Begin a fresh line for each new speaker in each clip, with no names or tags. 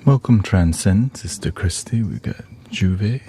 Welcome, Transcend, Sister Christy. We got Juve.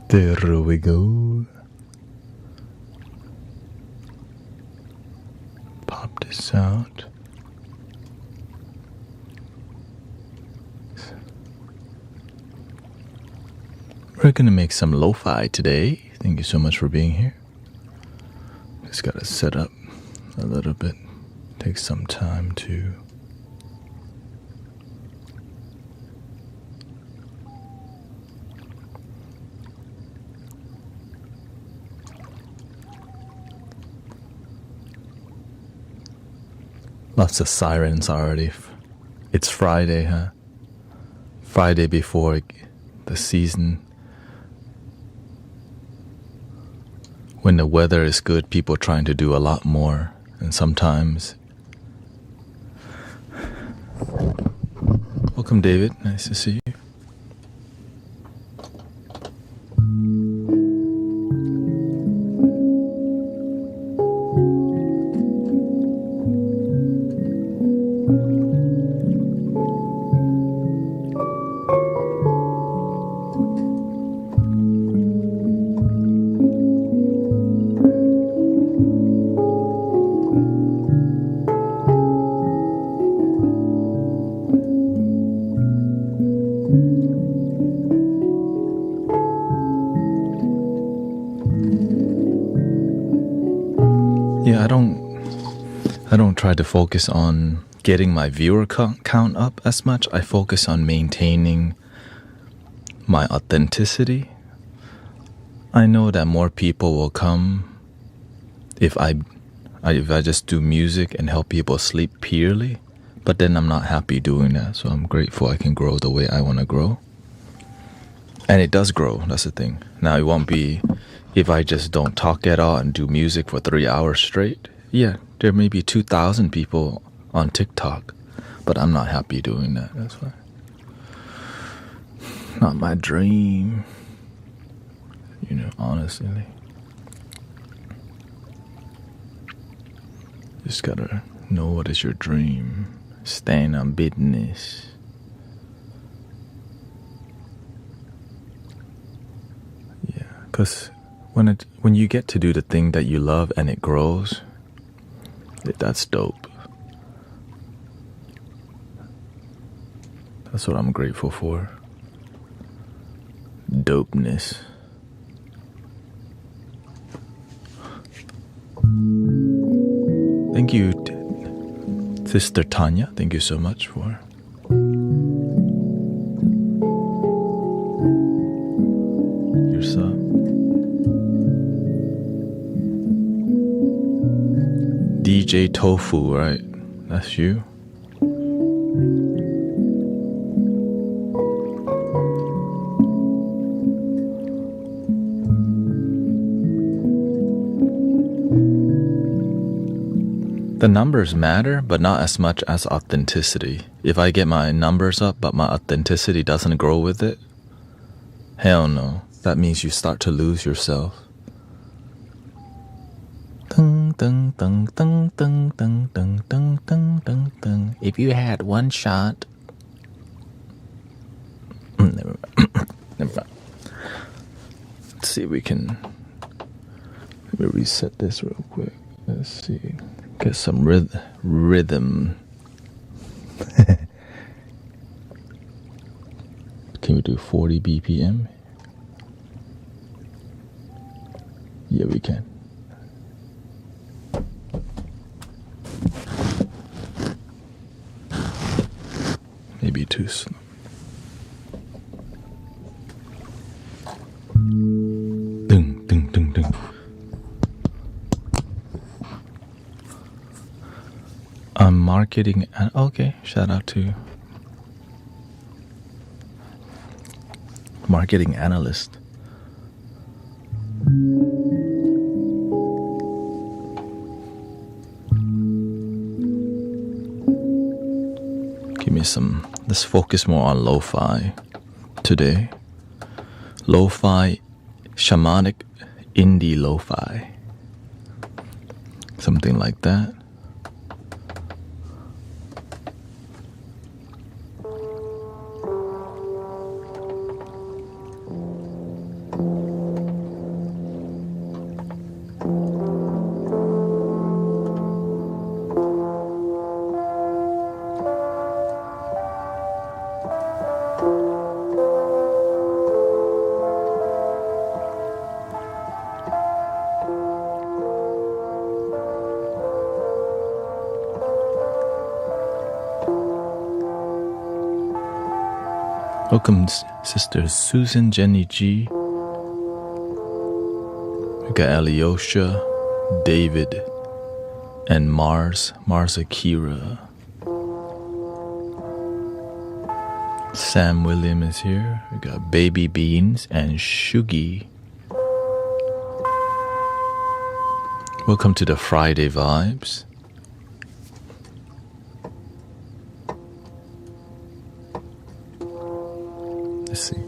There we go. Pop this out. We're gonna make some lo-fi today. Thank you so much for being here. Just gotta set up a little bit. Take some time to lots of sirens already. It's Friday, huh? Friday before the season. When the weather is good, people are trying to do a lot more. And sometimes... Welcome, David. Nice to see you. Yeah, I don't try to focus on getting my viewer count up as much. I focus on maintaining my authenticity. I know that more people will come if I just do music and help people sleep purely, but then I'm not happy doing that. So I'm grateful I can grow the way I want to grow. And it does grow, that's the thing. Now it won't be if I just don't talk at all and do music for 3 hours straight. Yeah, there may be 2,000 people on TikTok, but I'm not happy doing that, that's why. Not my dream, honestly. Just gotta know what is your dream. Stand on business. Yeah, because when you get to do the thing that you love and it grows, that's dope. That's what I'm grateful for. Dopeness. Thank you, Sister Tanya. Thank you so much for your sub. DJ Tofu, right? That's you. The numbers matter, but not as much as authenticity. If I get my numbers up, but my authenticity doesn't grow with it, hell no. That means you start to lose yourself. If you had one shot. Never mind. Let's see if we can. Let me reset this real quick. Let's see. Get some rhythm. Can we do 40 BPM? Yeah, we can. Maybe too slow. Ding, ding, ding, ding. marketing. Okay, shout out to marketing analyst. Give me some. Let's focus more on lo-fi today. Lo-fi, shamanic, indie lo-fi. Something like that. Welcome, sisters Susan, Jenny G. We got Alyosha, David, and Mars Akira. Sam William is here. We got Baby Beans and Shugi. Welcome to the Friday Vibes. Let's see.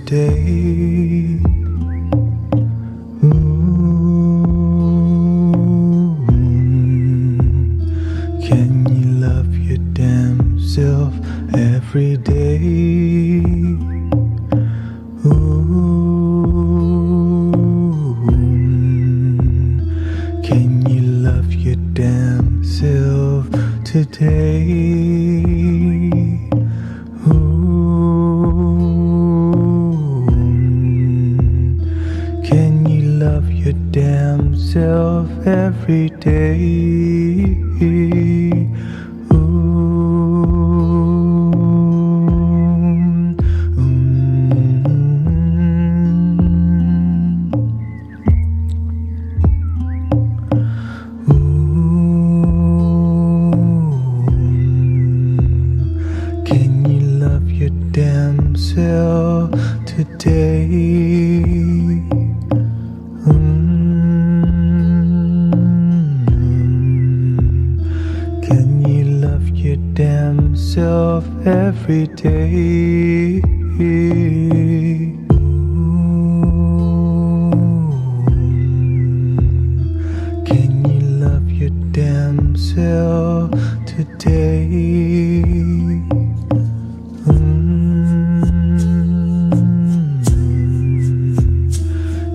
today. Can you love your damn self every day? Can you love your damn self today? Can you love your damn self every day? Can you love your damn self today? Can you love your damn self every day? Can you love your damn self today?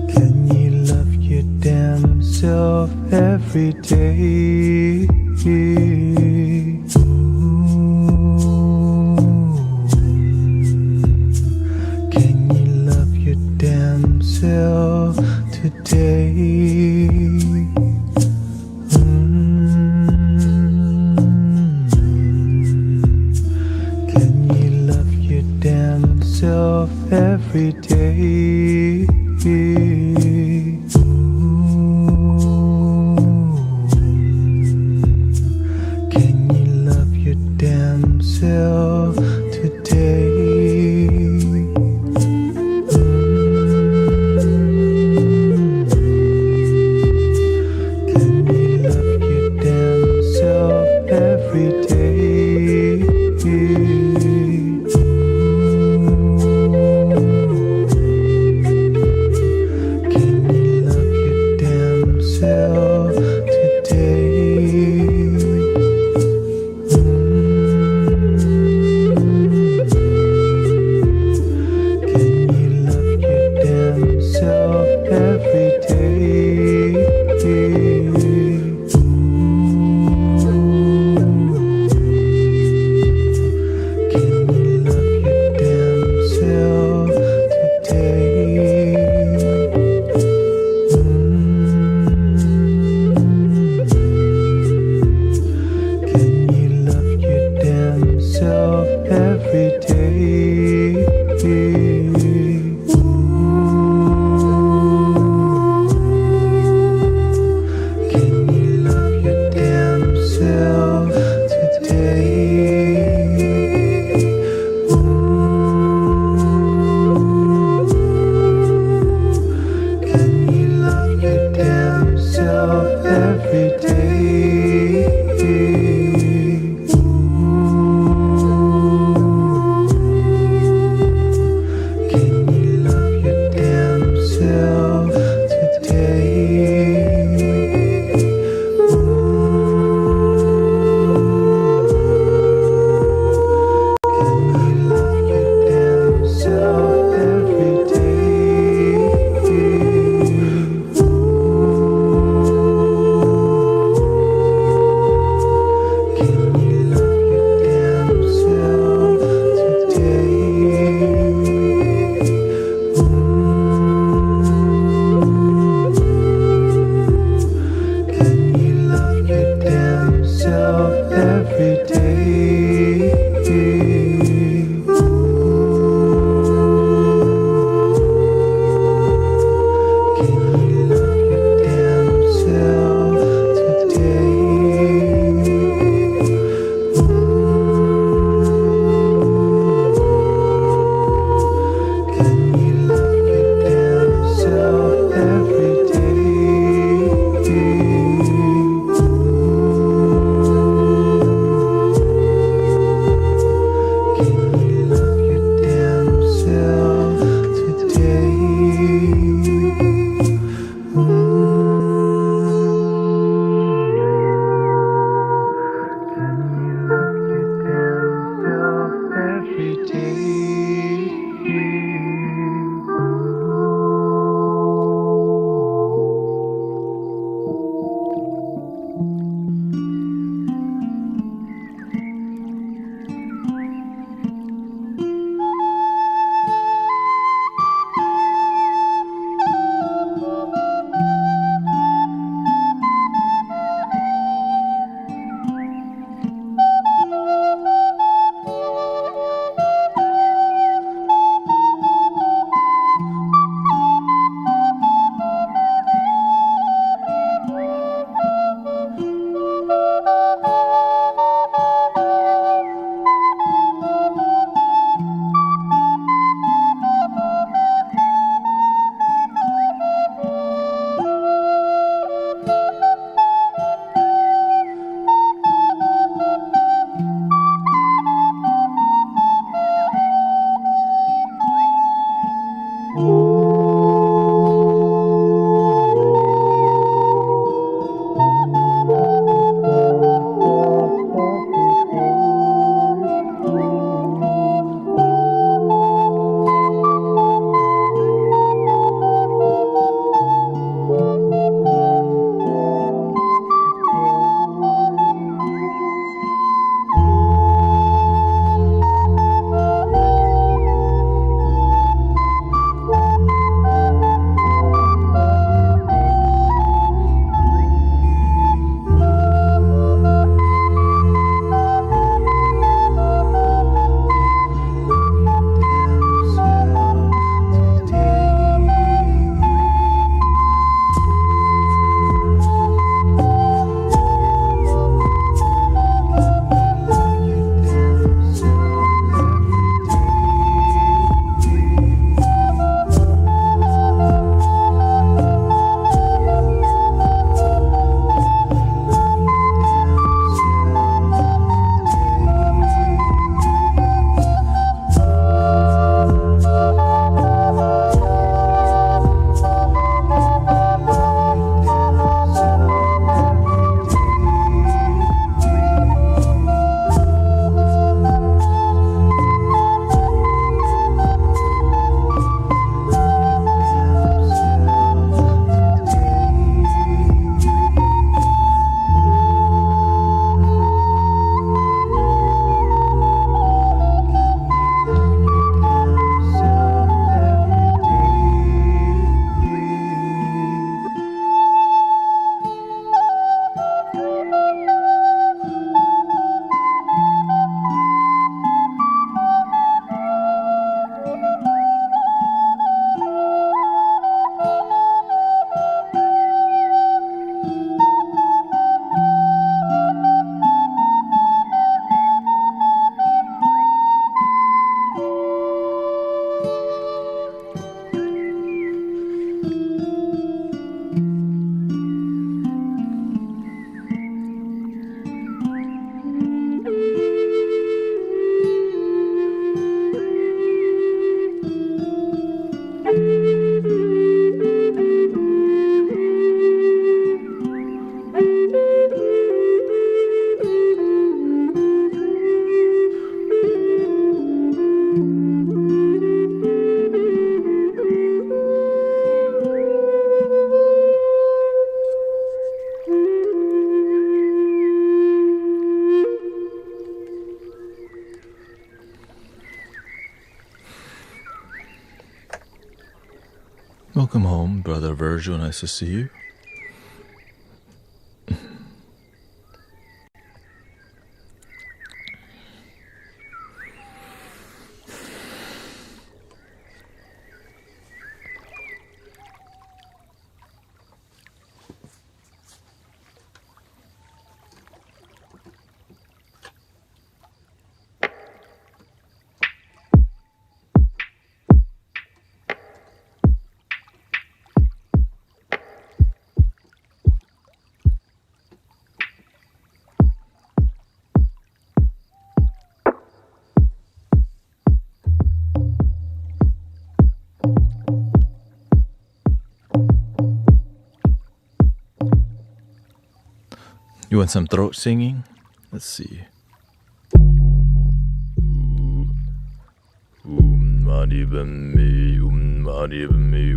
Can you love your damn self every day? Can you love your damn self today? Can you love your damn self every day? Can you love your damn self today? Can you love your damn self every day? Can you love your damn self today? Can you love your damn self every day? Can you love your damn self today? Can you love your damn self every day? Can you love your damn self today? Can you love your damn self every day? Can you love your damn self today? Can you love your damn self every day? Can you love your damn self today? Can you love your damn self every day? Can you love your damn self today? Can you love your damn self every day? Can you love your damn self Welcome home, Brother Virgil. Nice to see you. You want some throat singing? Let's see. Mani me, mani me,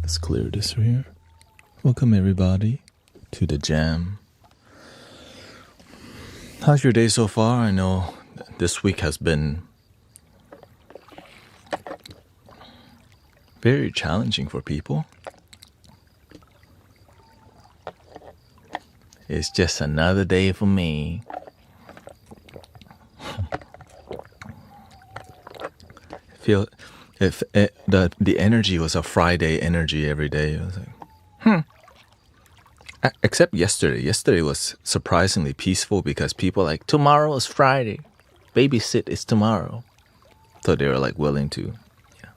Let's clear this here. Welcome everybody to the jam. How's your day so far? I know this week has been very challenging for people. It's just another day for me. Feel if the energy was a Friday energy every day. I was like, Except yesterday. Yesterday was surprisingly peaceful because people like, tomorrow is Friday. Babysit is tomorrow. So they were like willing to. Yeah.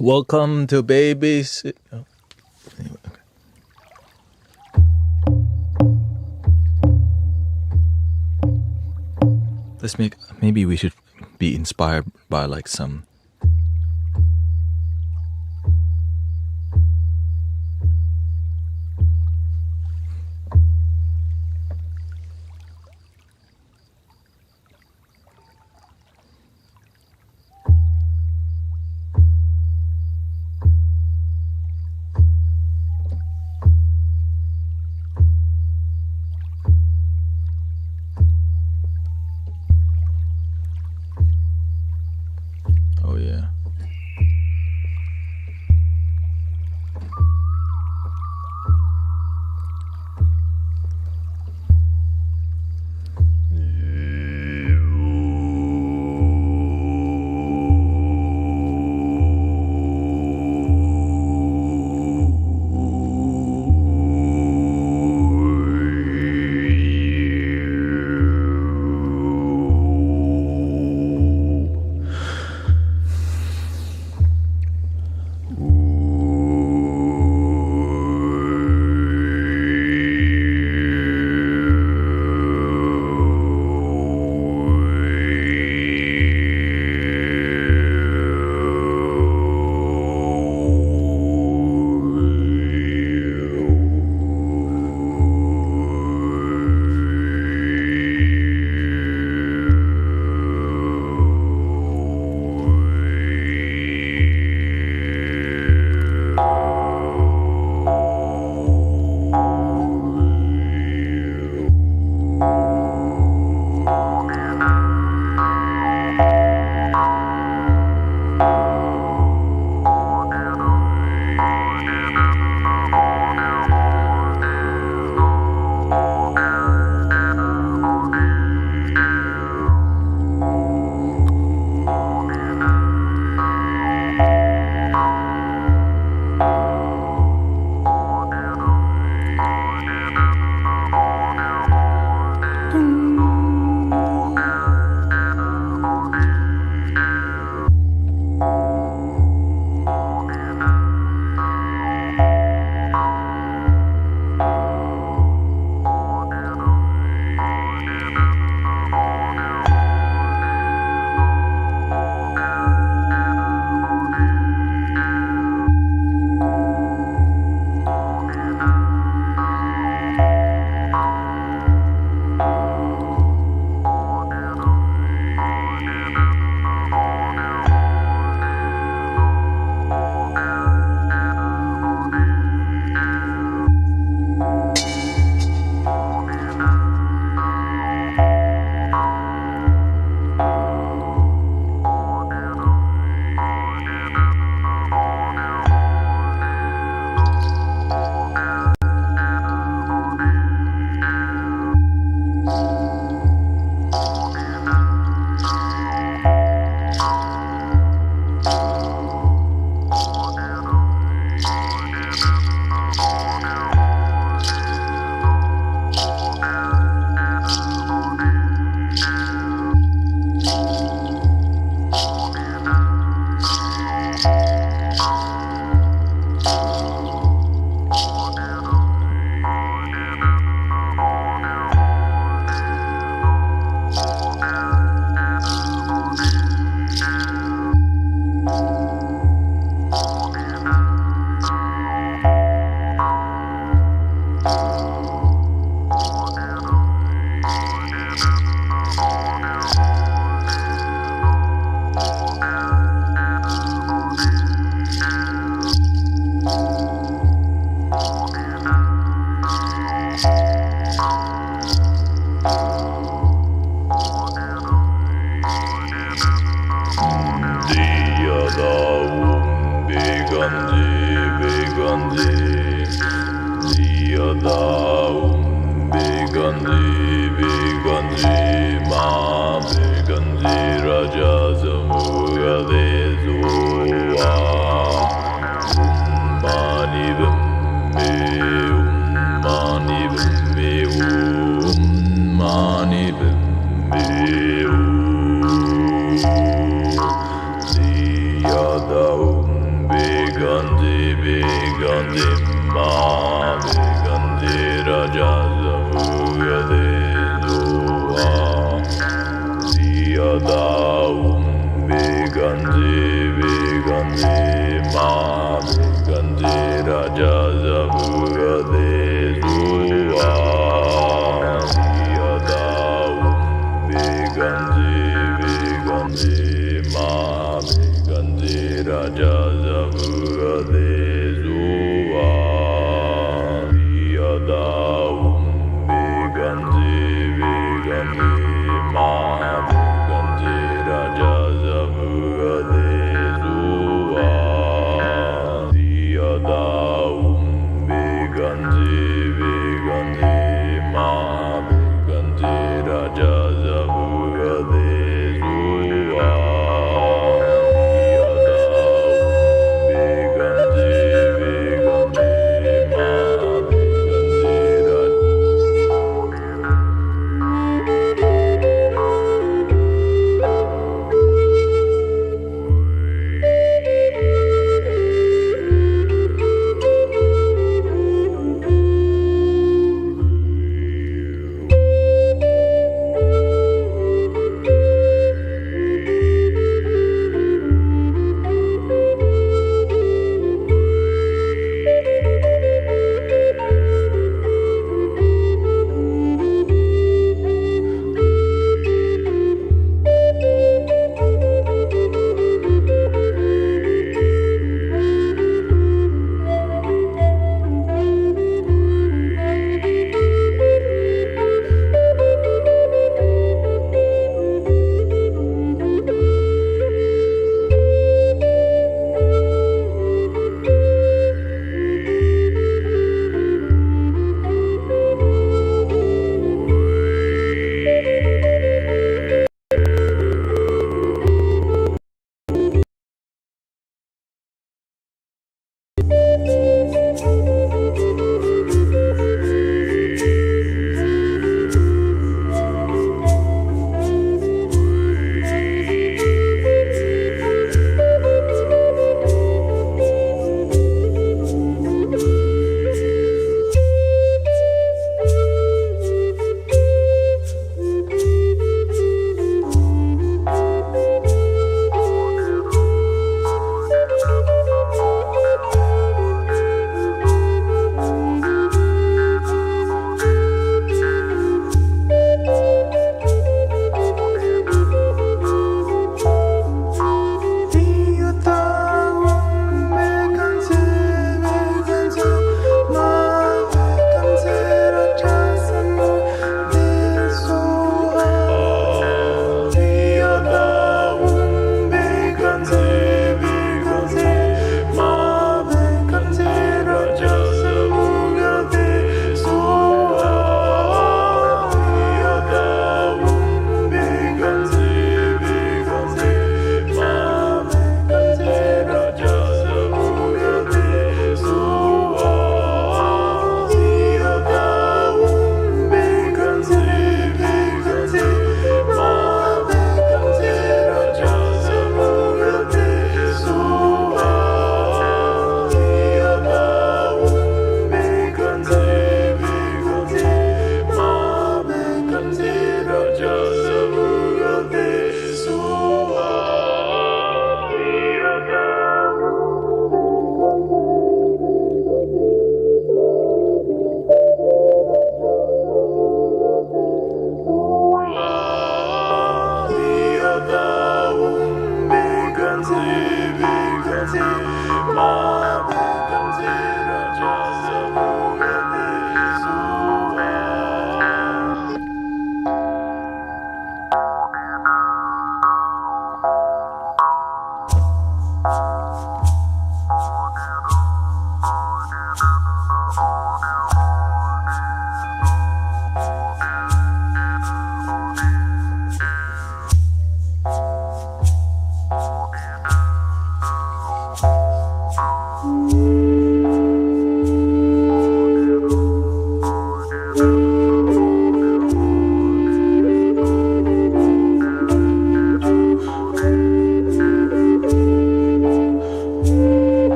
Welcome to Babysit. Oh. Anyway, okay. Maybe we should be inspired by like some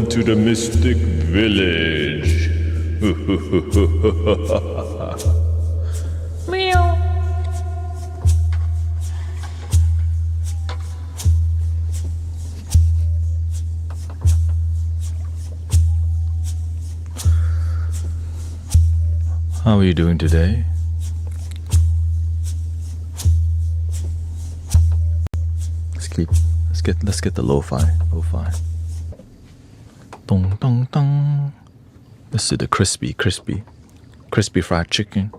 to the Mystic Village.
Meow.
How are you doing today? Let's get the lo-fi. Dong dong dong. Let's do the crispy fried chicken.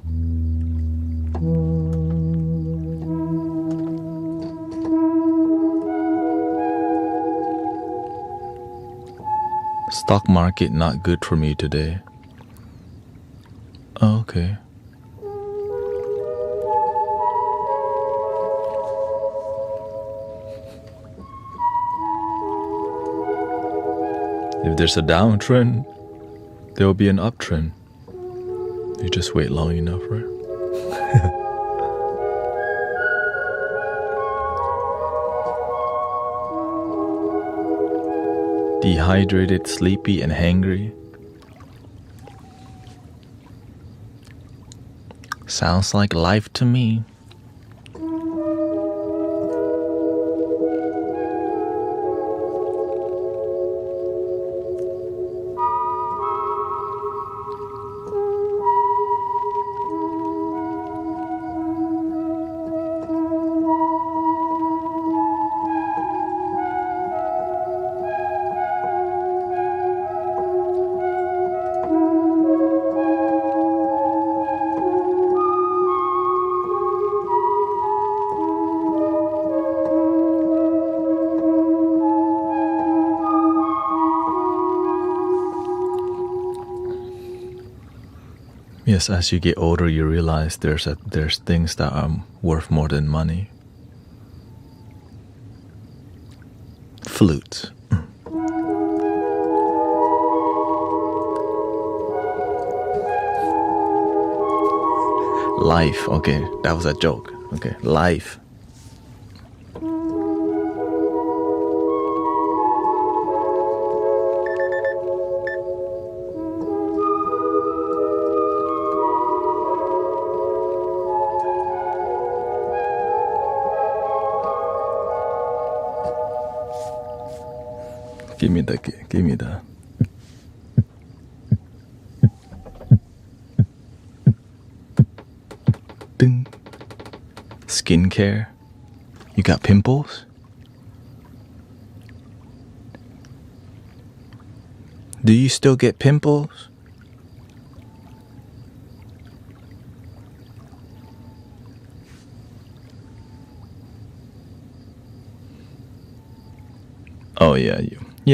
Stock market not good for me today. Oh, okay. If there's a downtrend, there will be an uptrend. You just wait long enough, right? Dehydrated, sleepy, and hangry. Sounds like life to me. Yes, as you get older, you realize there's things that are worth more than money. Flute. Life. Okay, that was a joke. Okay, life. Give me the. Ding. Skincare. You got pimples? Do you still get pimples? Oh yeah,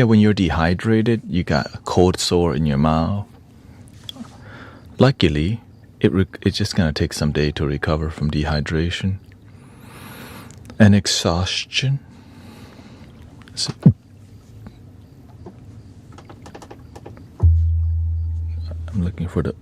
when you're dehydrated, you got a cold sore in your mouth. Luckily, it's just gonna take some day to recover from dehydration and exhaustion. So, I'm looking for the.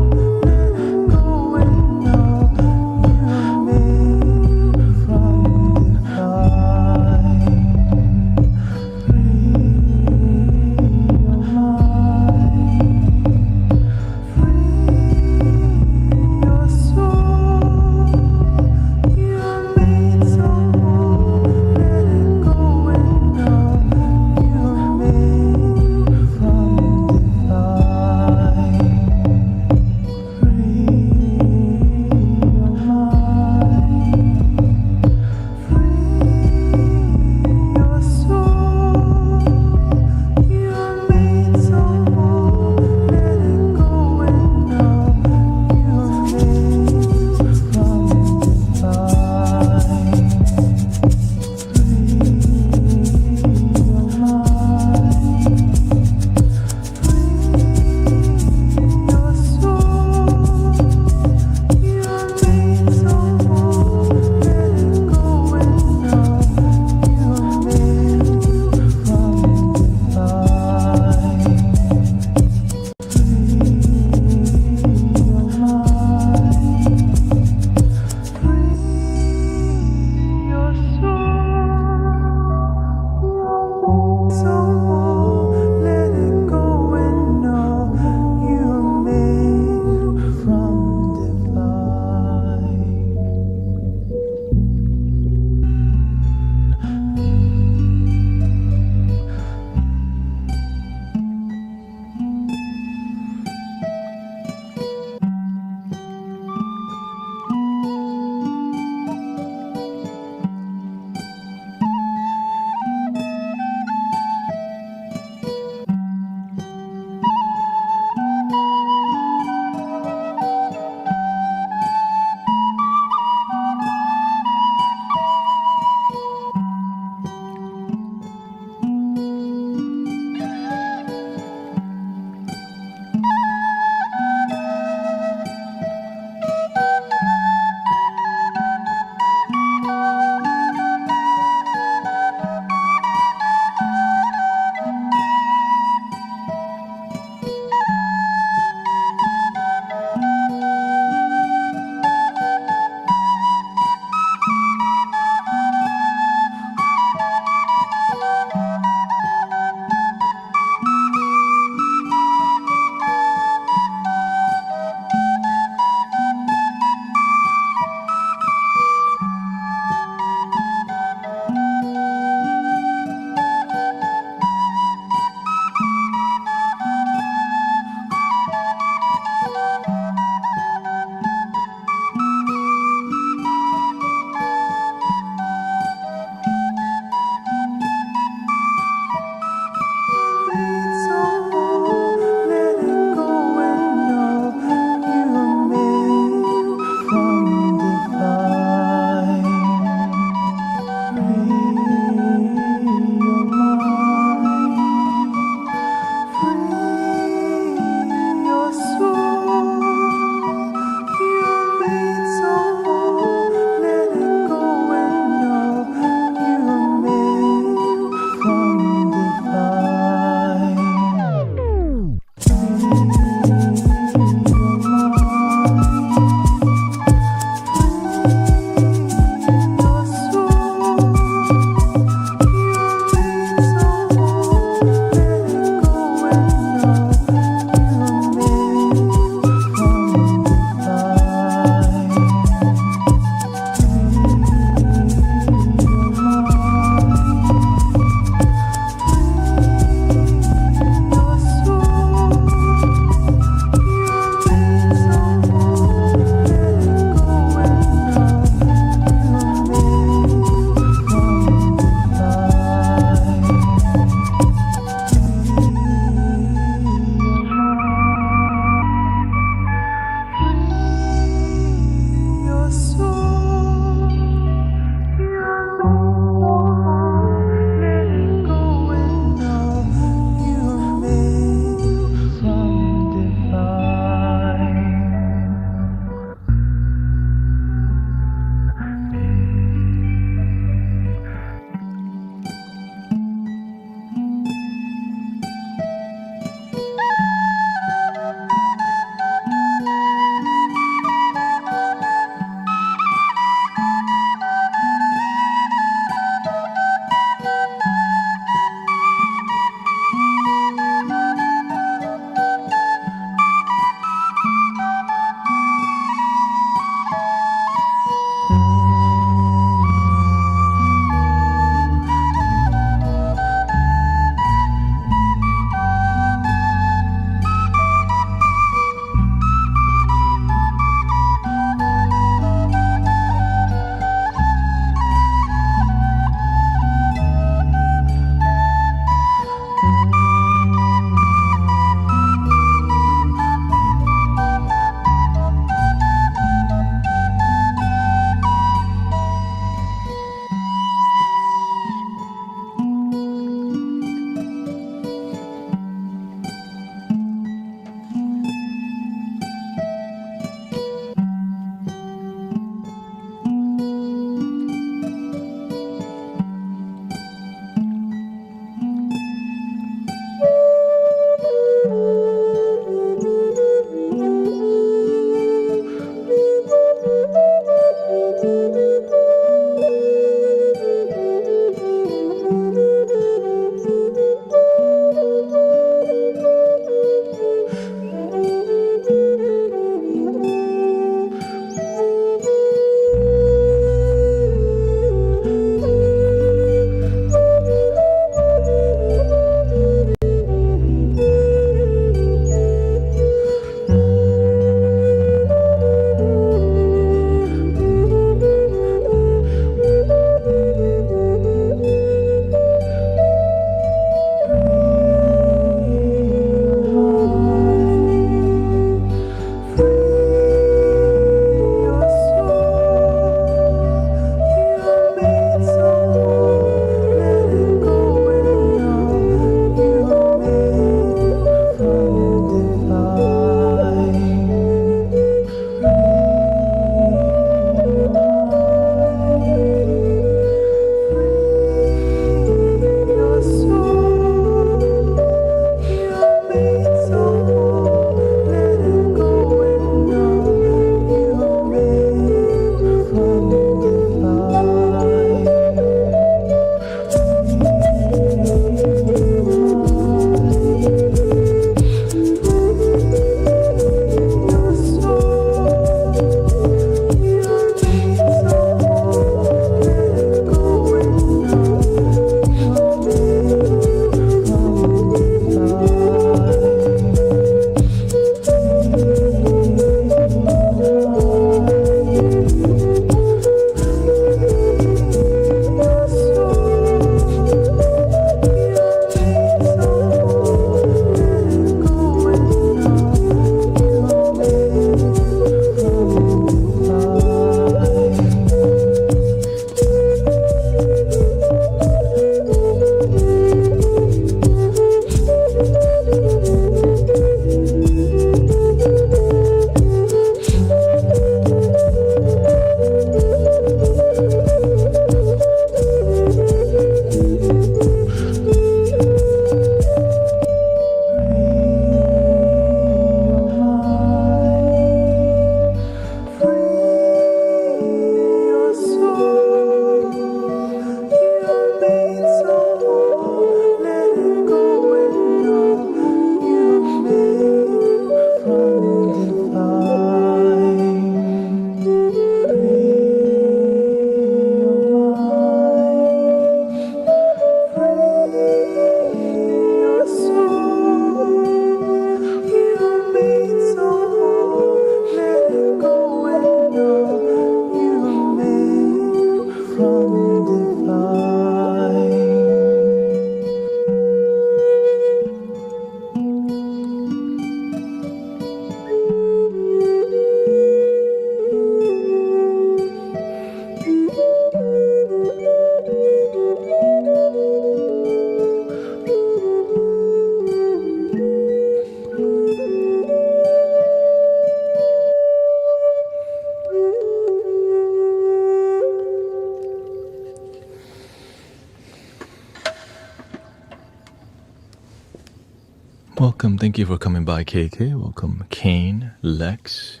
welcome. Thank you for coming by, KK. Welcome, Kane, Lex,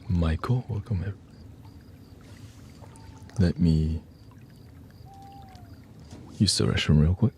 Michael. Welcome. Let me use the restroom real quick.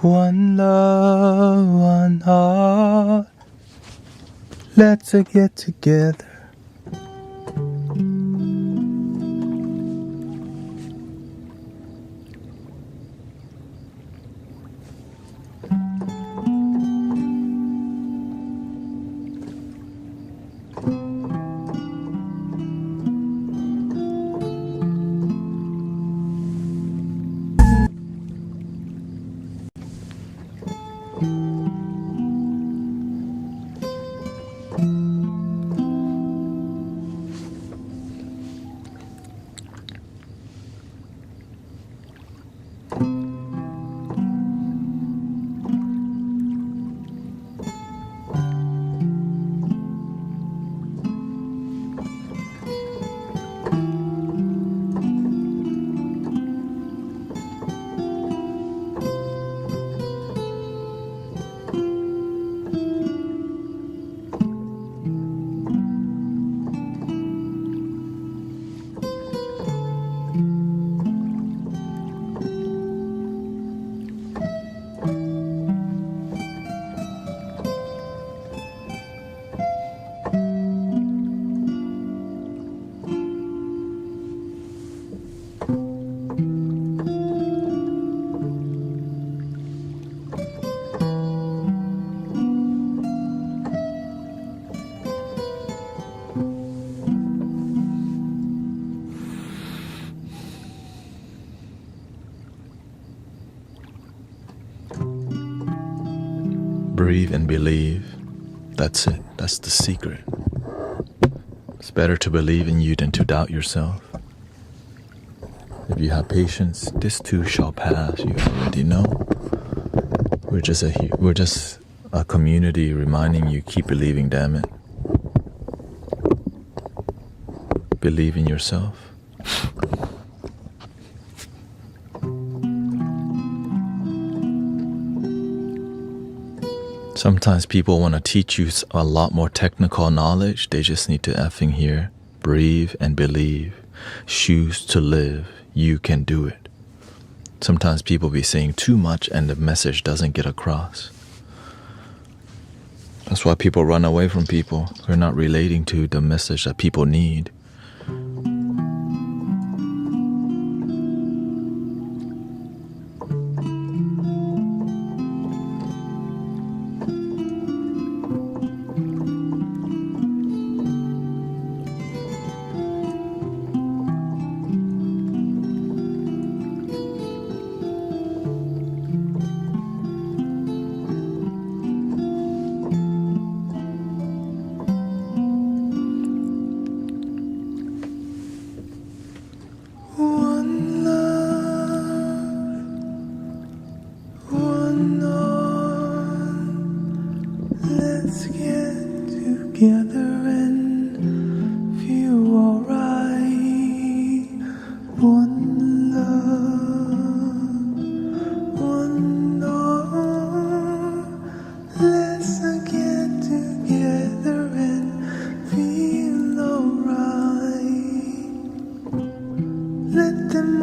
One love, one heart. Let's get together. Breathe and believe. That's it. That's the secret. It's better to believe in you than to doubt yourself. If you have patience, this too shall pass. You already know. We're just a community reminding you, keep believing, damn it. Believe in yourself. Sometimes people want to teach you a lot more technical knowledge. They just need to effing hear, breathe and believe. Choose to live. You can do it. Sometimes people be saying too much and the message doesn't get across. That's why people run away from people. They're not relating to the message that people need.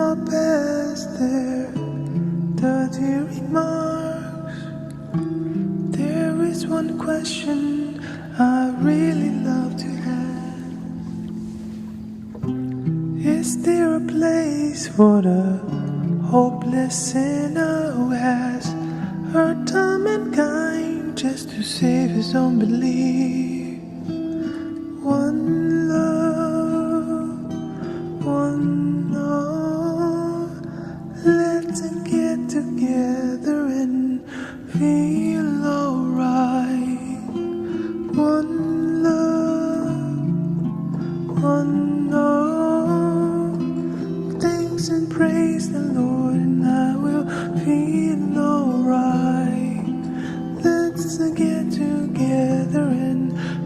up as their dirty remarks. There is one question I really love to ask. Is there a place for the hopeless sinner who has hurt time and kind just to save his own belief? One love, one all. Let's get together and feel alright. One love, one all. Thanks and praise the Lord, and I will feel alright. Let's get together and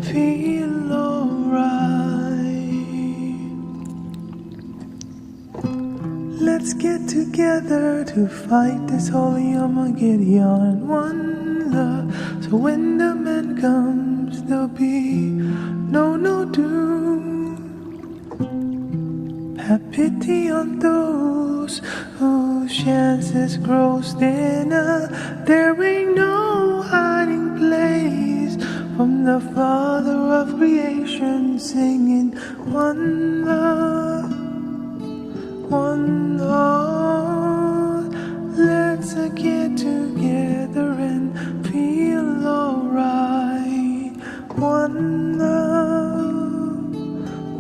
feel alright. Let's get together to fight this holy Armageddon. One love, so when the man comes, there'll be no doom. Have pity on those whose chances grow thinner. There ain't no hiding place from the Father of creation, singing one love, one Lord. Let's get together and feel alright. One love,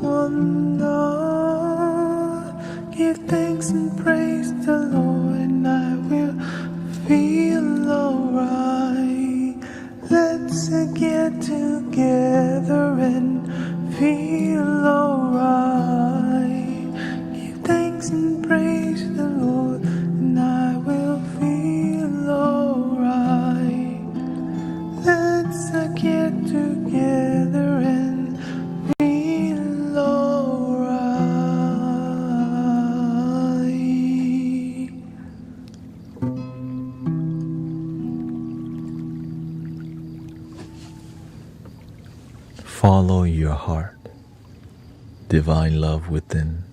one Lord. Give thanks and praise the Lord, and I will feel alright. Let's get together and feel alright. Give thanks and praise the Lord, and I will feel alright. Let's get together and feel alright.
Follow your heart, divine love within.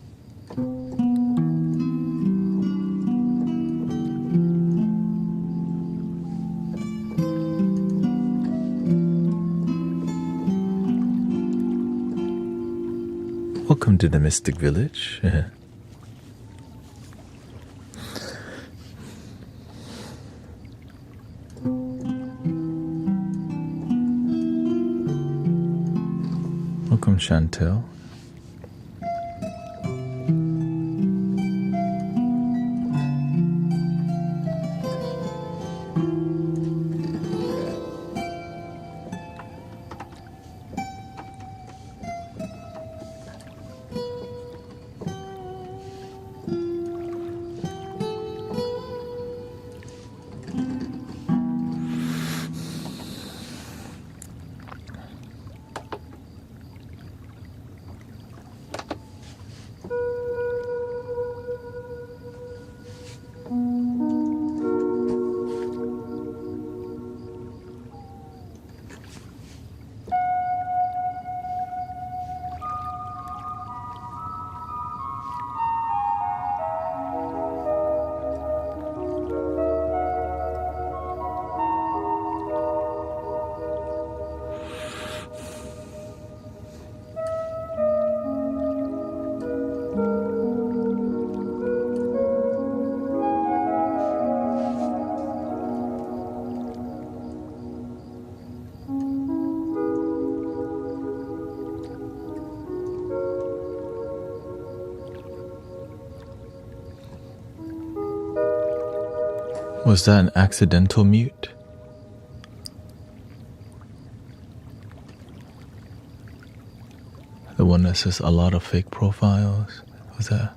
Welcome to the Mystic Village. Welcome, Chantel. Was that an accidental mute? The one that says a lot of fake profiles? Was that?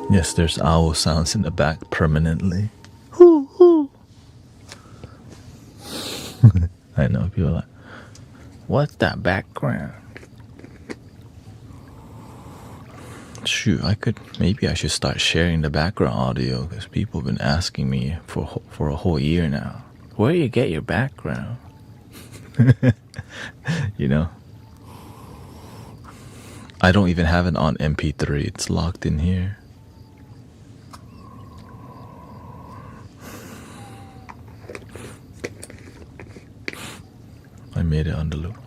Yes, there's owl sounds in the back permanently. I know people are like, what's that background? Shoot, maybe I should start sharing the background audio because people have been asking me for a whole year now. Where do you get your background? You know? I don't even have it on MP3. It's locked in here. I made it on the loop.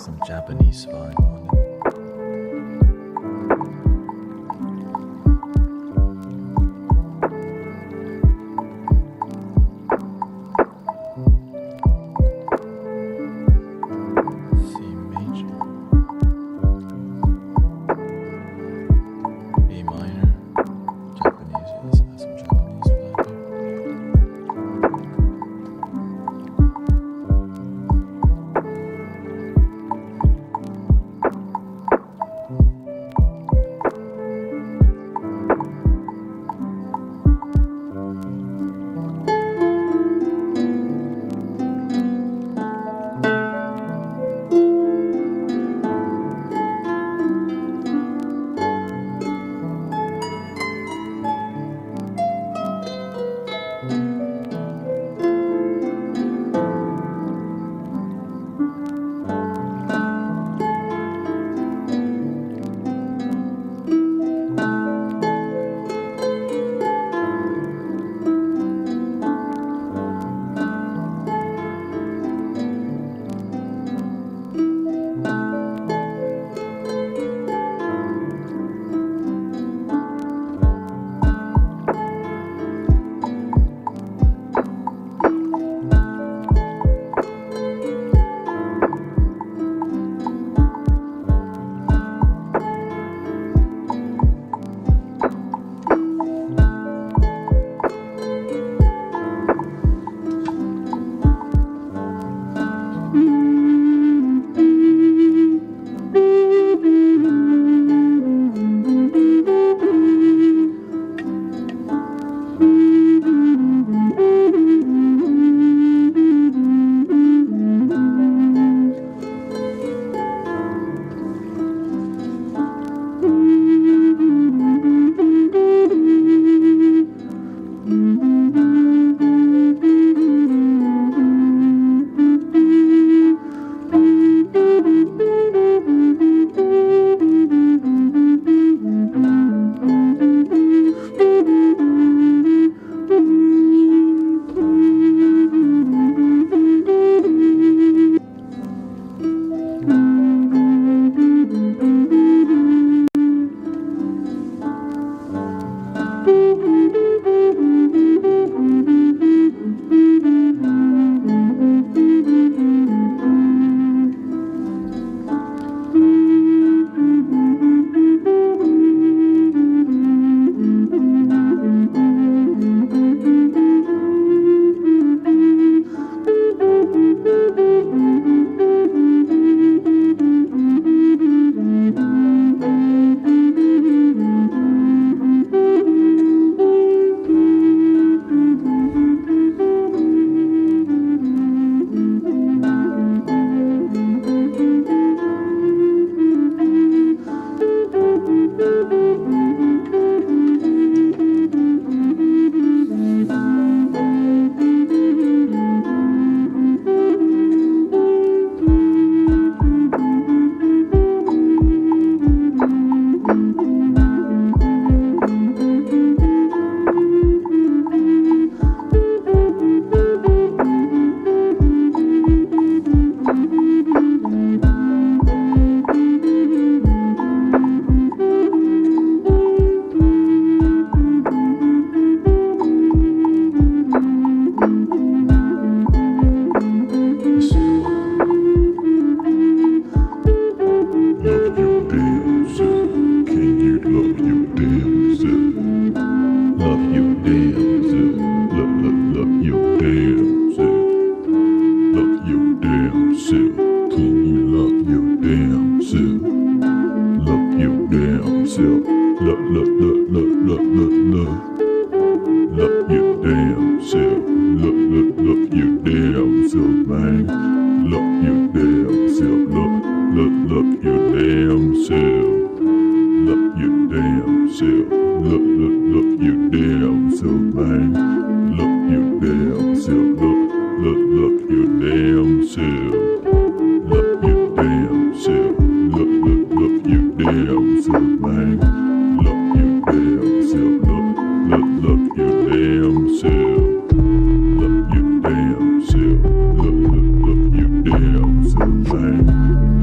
some Japanese vibe on it.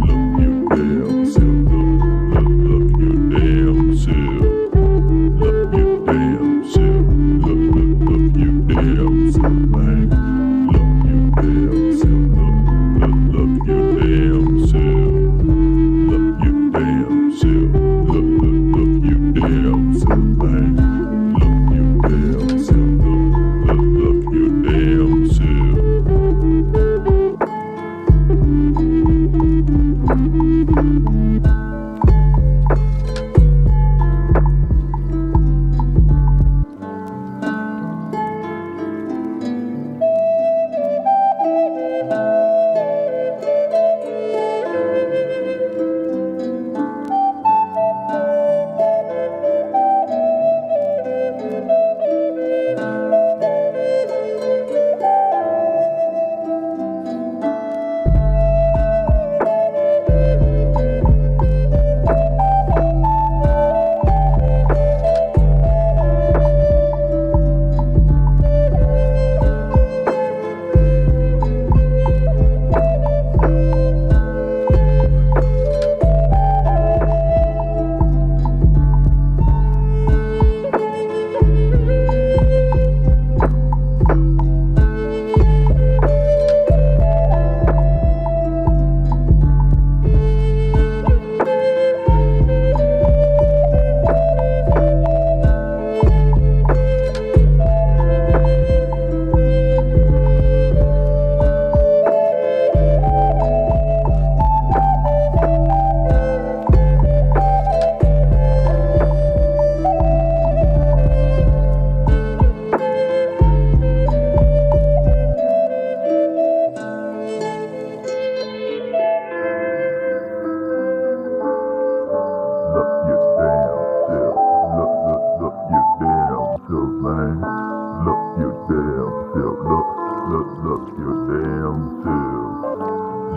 Look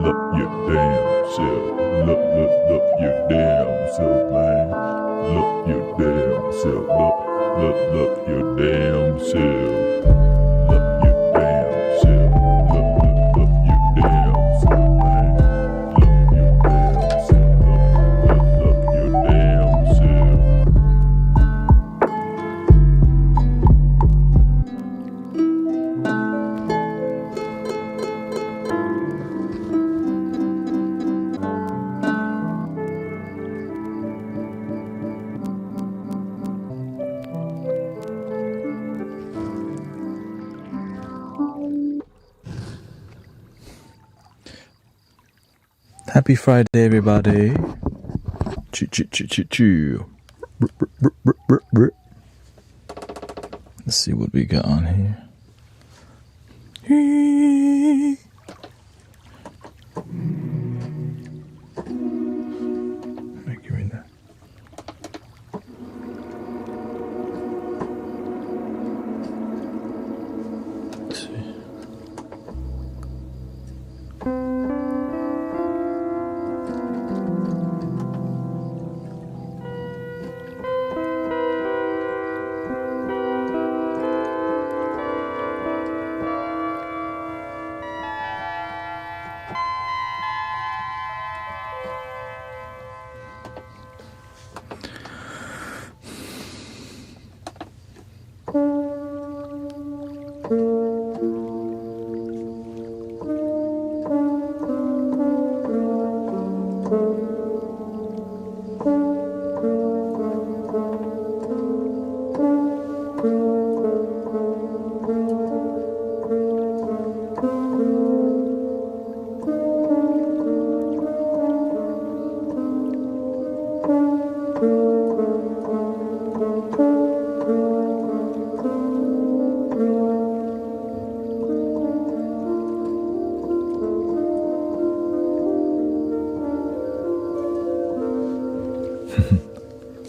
look your damn self. Look your damn self, man. Look your damn self. Look your damn self. Look your damn self. Look your damn self, man. Look your damn self. Look your damn self.
Happy Friday, everybody. Choo choo choo choo choo. Let's see what we got on here. Give me that. Let's see.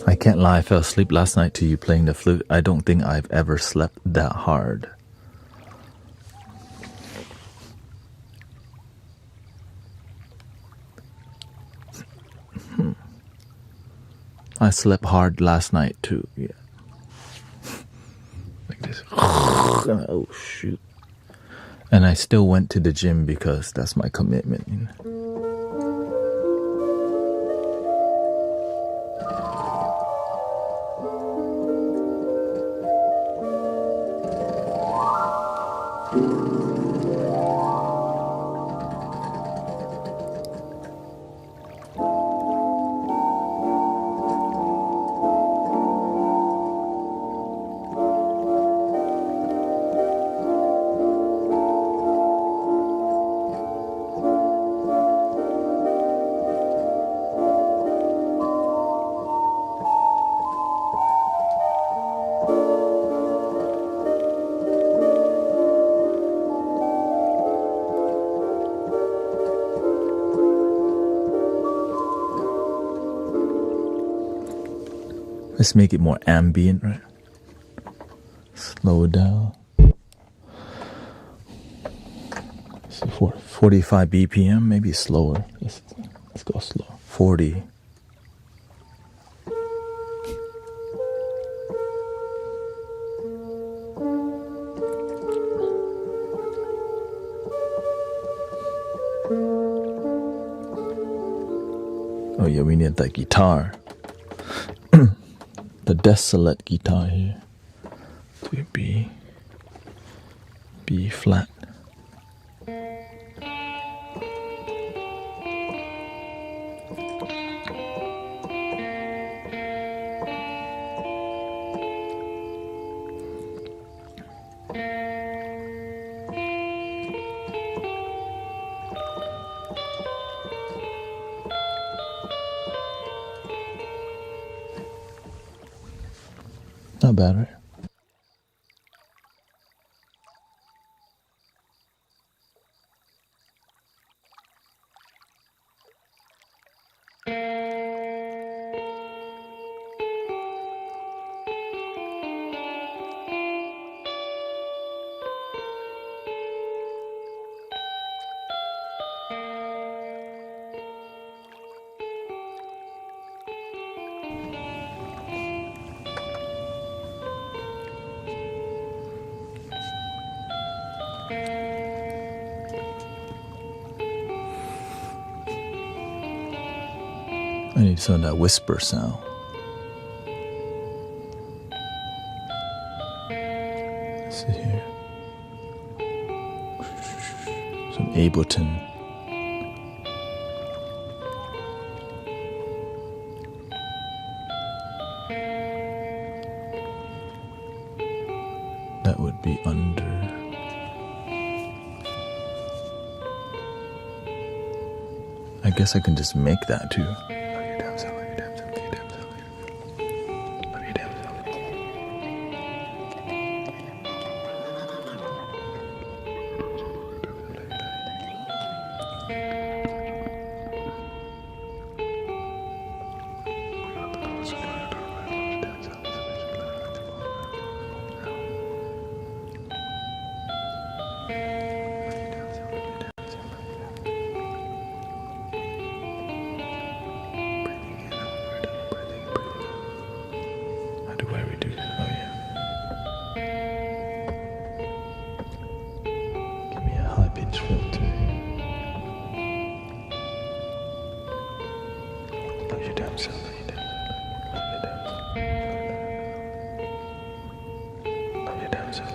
I can't lie, I fell asleep last night to you playing the flute. I don't think I've ever slept that hard. I slept hard last night too, yeah. Like this. Oh shoot. And I still went to the gym because that's my commitment, you know? Let's make it more ambient, right? Slow it down. So 45 BPM, maybe slower. Let's go slow. 40. Oh yeah, we need that guitar. The desolate guitar here. To B flat. Not bad, right? I need some of that whisper sound. Let's see here. Some Ableton. That would be under. I guess I can just make that too. Love your damn self, love your damn self, love your damn self. Love your damn self.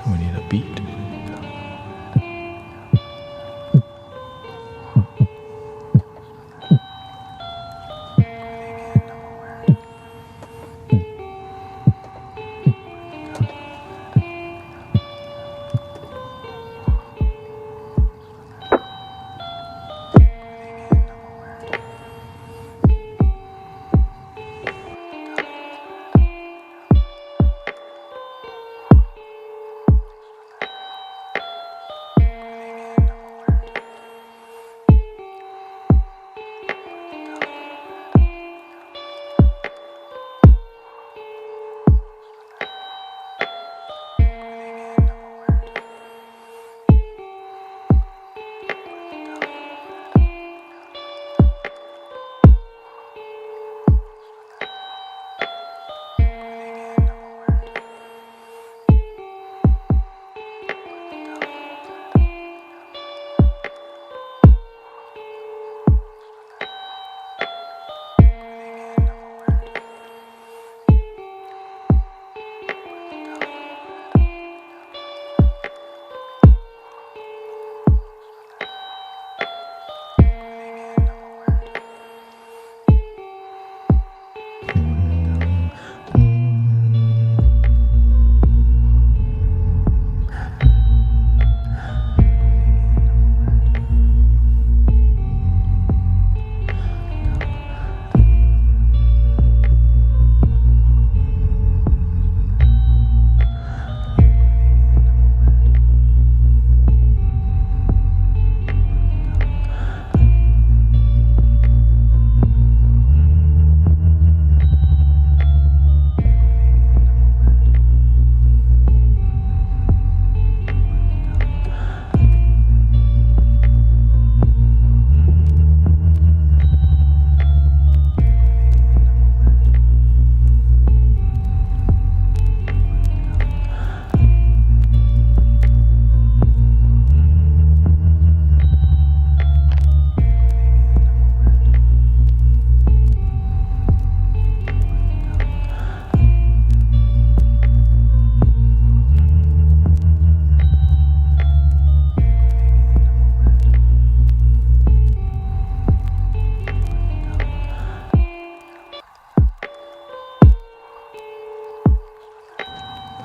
We need a beat.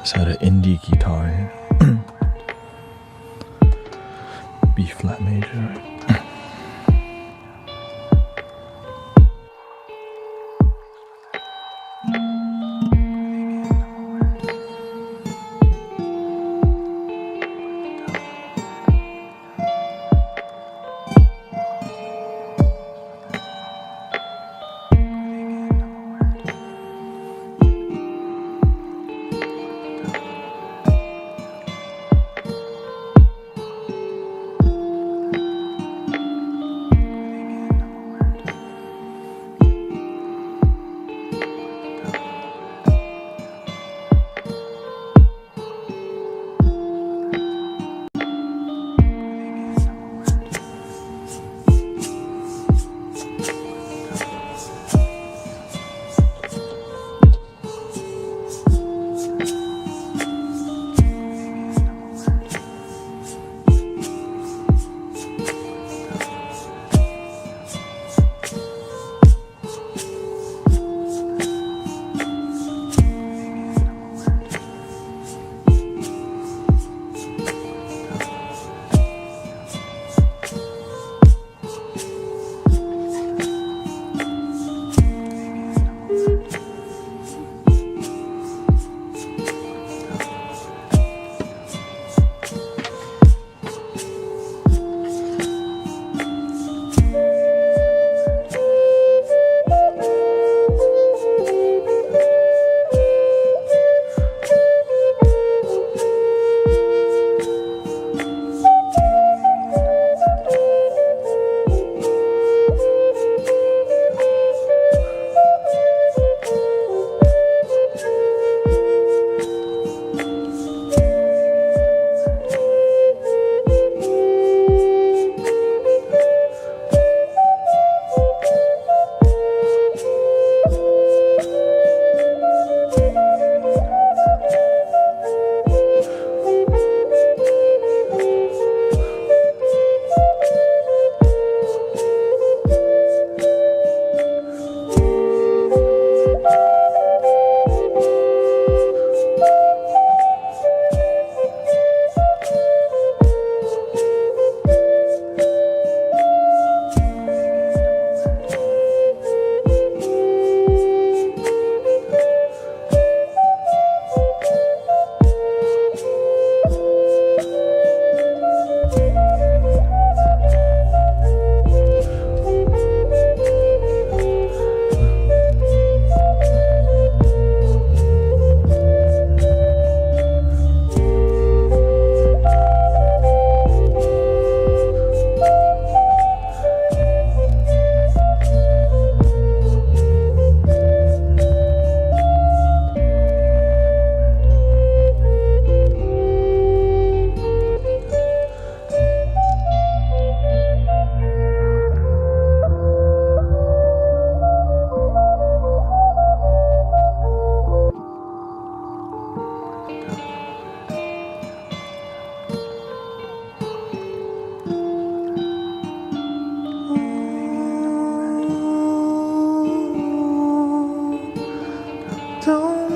So the indie guitar here. B flat major.
Don't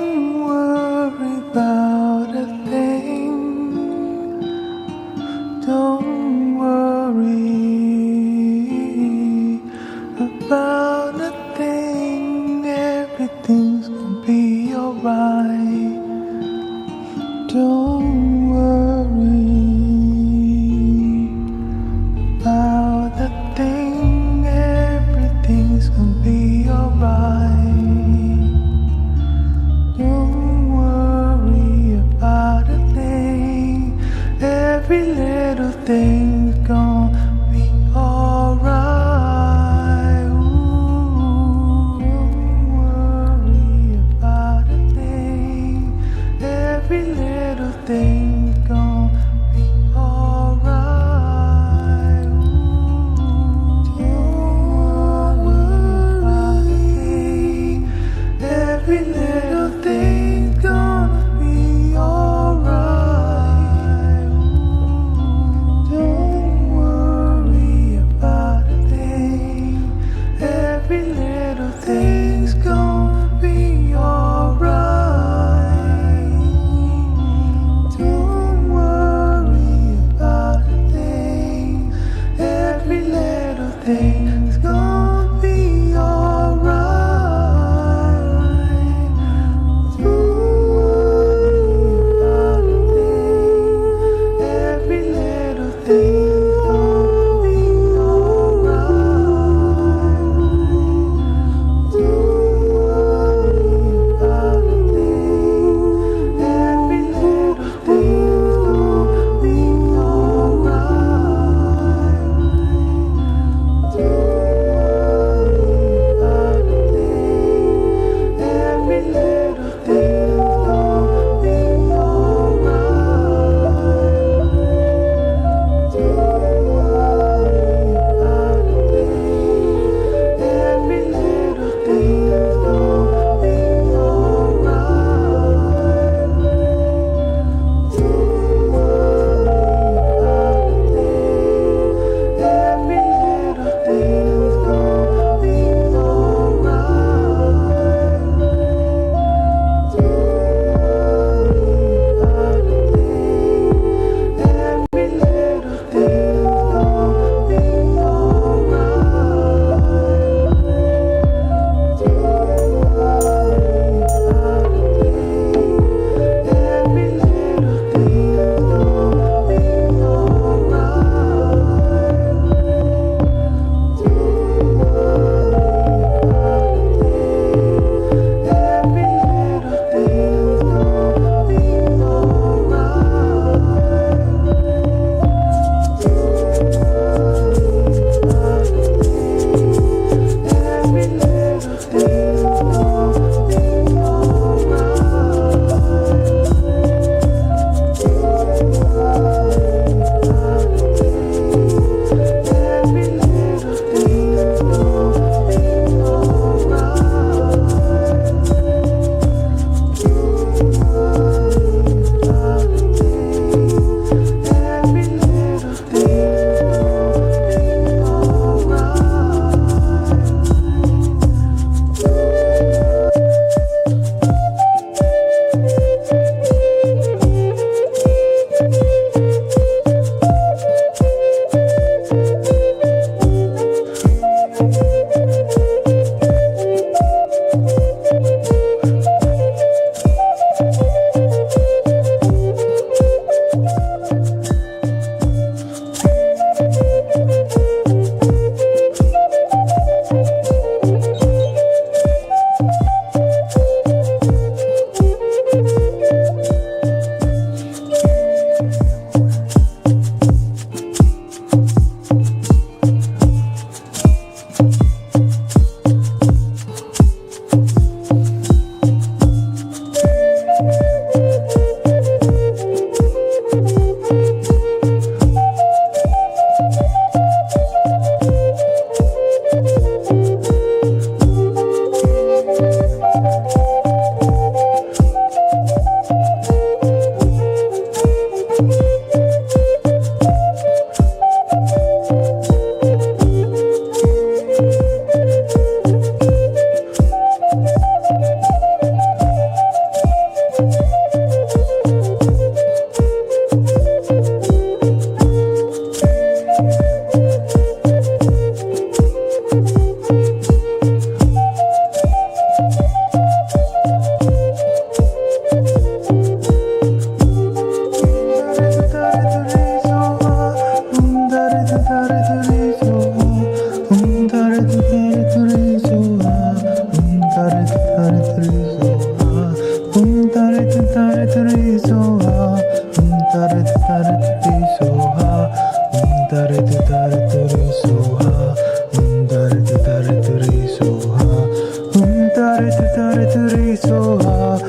soha,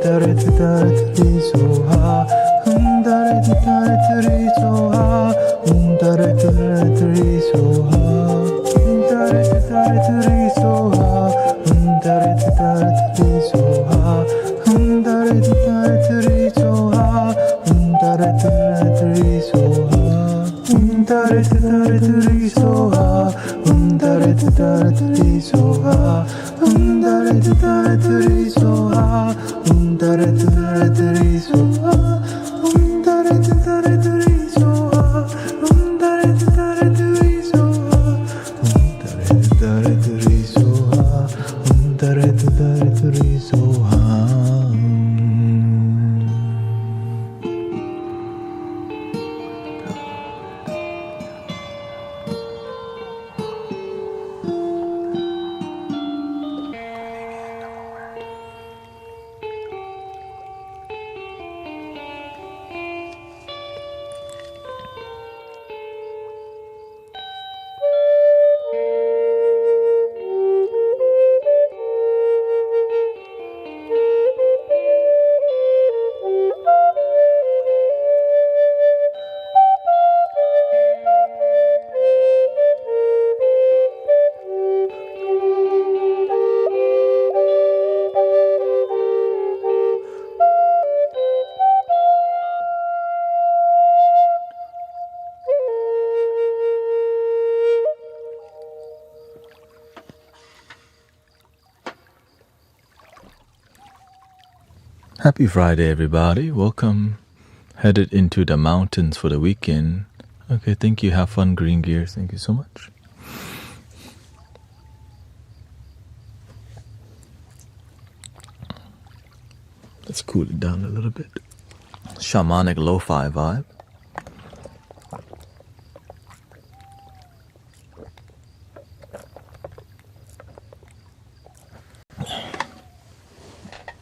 dare tari soha, dare tari soha, dare tari soha, dare tari soha, dare tari soha, dare tari soha, dare tari soha, dare tari soha, dare tari soha, dare tari soha, dare tari soha, dare tari soha, dare tari soha, dare tari soha, dare tari soha.
Happy Friday, everybody. Welcome. Headed into the mountains for the weekend. Okay, thank you. Have fun, Green Gears. Thank you so much. Let's cool it down a little bit. Shamanic Lo-Fi vibe.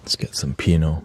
Let's get some Pinot.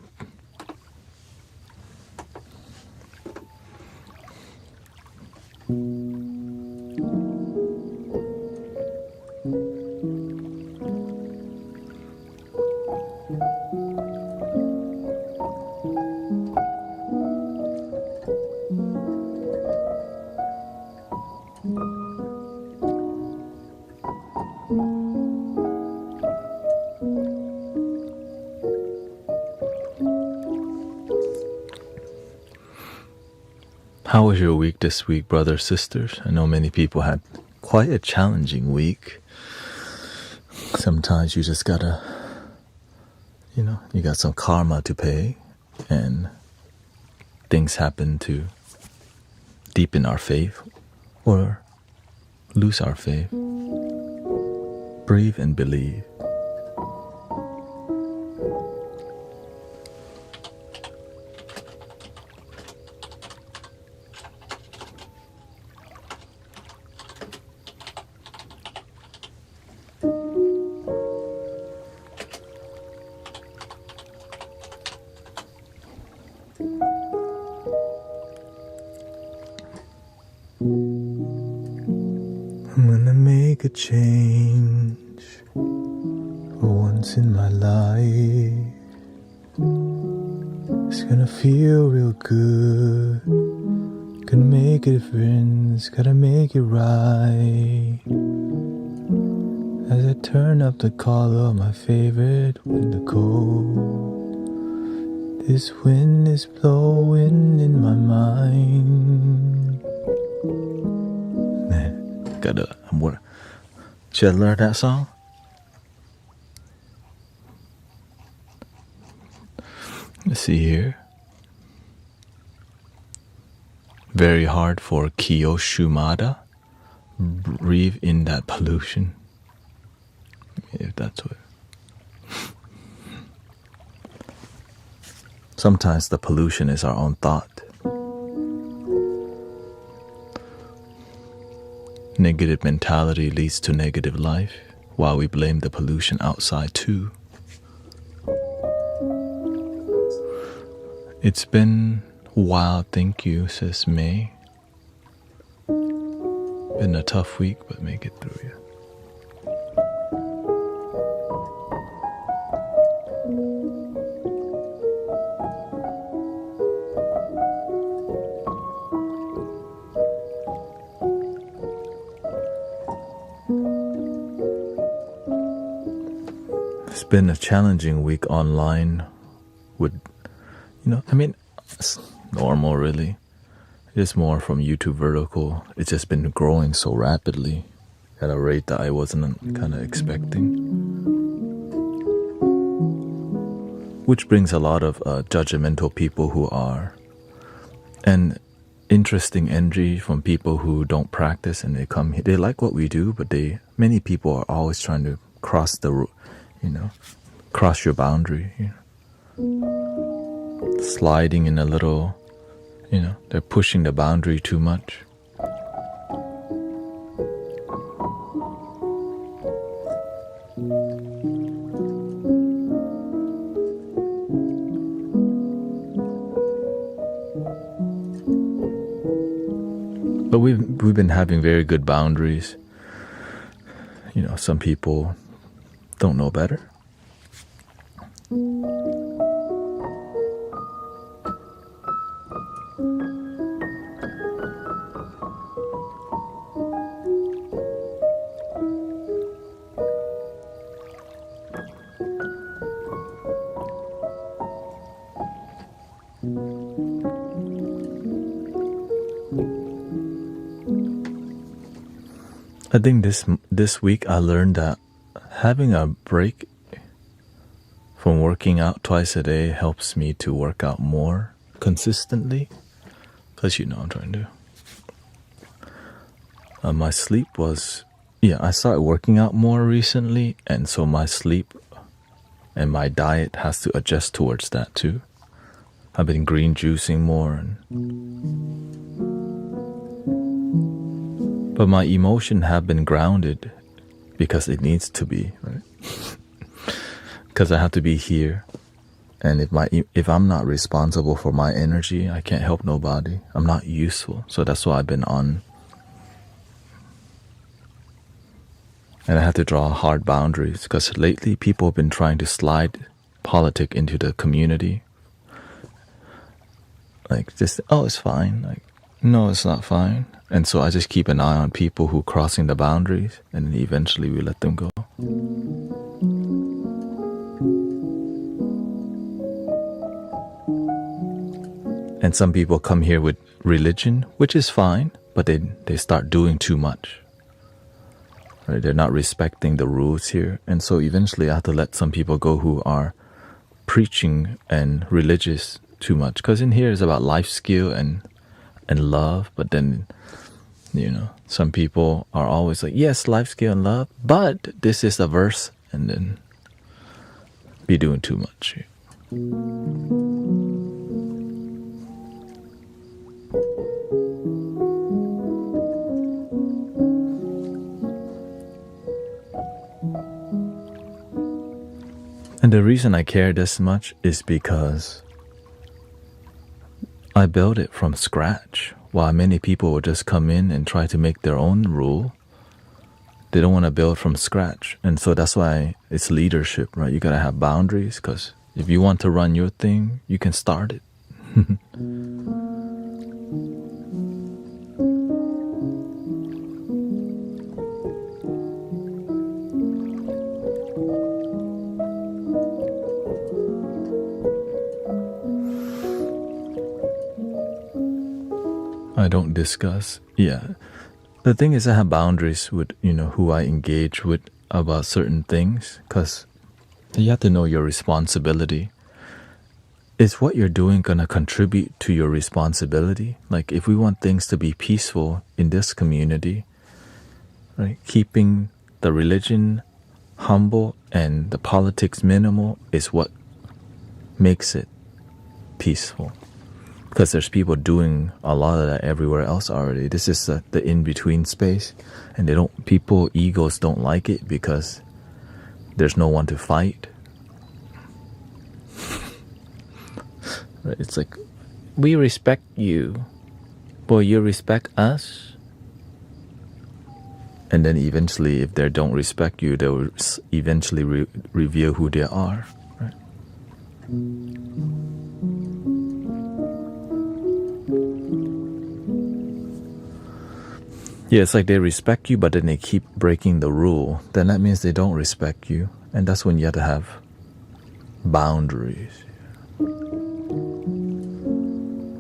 How was your week this week, brothers, sisters? I know many people had quite a challenging week. Sometimes you just gotta, you got some karma to pay, and things happen to deepen our faith or lose our faith. Breathe and believe.
I'm gonna make a change for once in my life. It's gonna feel real good. Gonna make a difference, gotta make it right. As I turn up the collar of my favorite window coat, this wind is blowing in my mind.
Should I learn that song? Let's see here. Very hard for Kiyoshimada. Breathe in that pollution. If that's what. Sometimes the pollution is our own thought. Negative mentality leads to negative life, while we blame the pollution outside too. It's been a while, thank you, says May. Been a tough week, but make it through, yeah. been a challenging week online with, it's normal really. It's more from YouTube vertical. It's just been growing so rapidly at a rate that I wasn't kind of expecting. Which brings a lot of judgmental people who are, and interesting energy from people who don't practice and they come here. They like what we do, but many people are always trying to cross your boundary. Sliding in a little, they're pushing the boundary too much. But we've been having very good boundaries. Some people don't know better. I think this week I learned that having a break from working out twice a day helps me to work out more consistently. Because I'm trying to. My sleep was, I started working out more recently, and so my sleep and my diet has to adjust towards that too. I've been green juicing more but my emotion have been grounded because it needs to be, right? Because I have to be here, and if I'm not responsible for my energy, I can't help nobody. I'm not useful, so that's why I've been on. And I have to draw hard boundaries because lately people have been trying to slide politics into the community. Like just, it's fine. Like, no, it's not fine. And so I just keep an eye on people who crossing the boundaries, and then eventually we let them go. And some people come here with religion, which is fine, but they start doing too much. Right? They're not respecting the rules here. And so eventually I have to let some people go who are preaching and religious too much. Because in here it's about life skill and love, but then some people are always like, yes, life skill and love, but this is a verse, and then be doing too much. And the reason I care this much is because I built it from scratch, while many people will just come in and try to make their own rule. They don't want to build from scratch. And so that's why it's leadership, right? You got to have boundaries, because if you want to run your thing, you can start it. I don't discuss. The thing is, I have boundaries with, who I engage with about certain things, because you have to know your responsibility. Is what you're doing going to contribute to your responsibility? Like, if we want things to be peaceful in this community, right, keeping the religion humble and the politics minimal is what makes it peaceful. Because there's people doing a lot of that everywhere else already. This is the in-between space, and people egos don't like it because there's no one to fight. Right? It's like, we respect you, but you respect us. And then eventually, if they don't respect you, they'll eventually reveal who they are. Right? Yeah, it's like they respect you, but then they keep breaking the rule. Then that means they don't respect you. And that's when you have to have boundaries.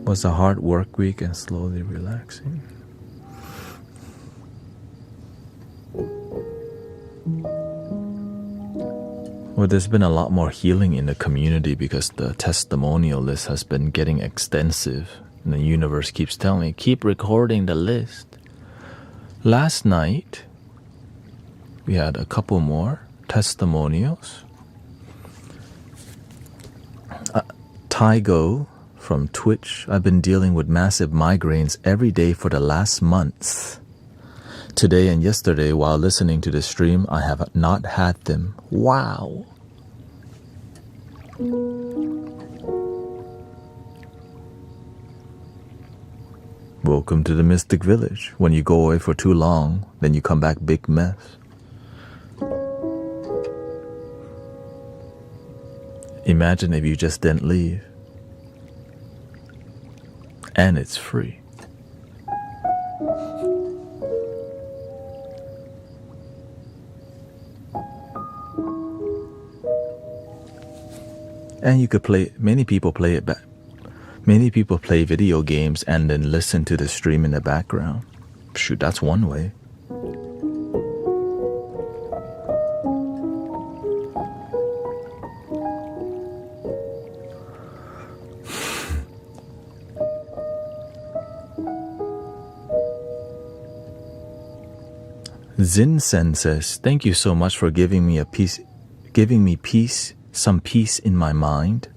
Was a hard work week and slowly relaxing. Well, there's been a lot more healing in the community because the testimonial list has been getting extensive. And the universe keeps telling me, keep recording the list. Last night, we had a couple more testimonials. Tygo from Twitch, I've been dealing with massive migraines every day for the last months. Today and yesterday, while listening to the stream, I have not had them. Wow. Welcome to the Mystic Village. When you go away for too long, then you come back big mess. Imagine if you just didn't leave. And it's free. And you could play, many people play it back. Many people play video games and then listen to the stream in the background. Shoot, that's one way. Zinsen says, thank you so much for giving me peace, some peace in my mind.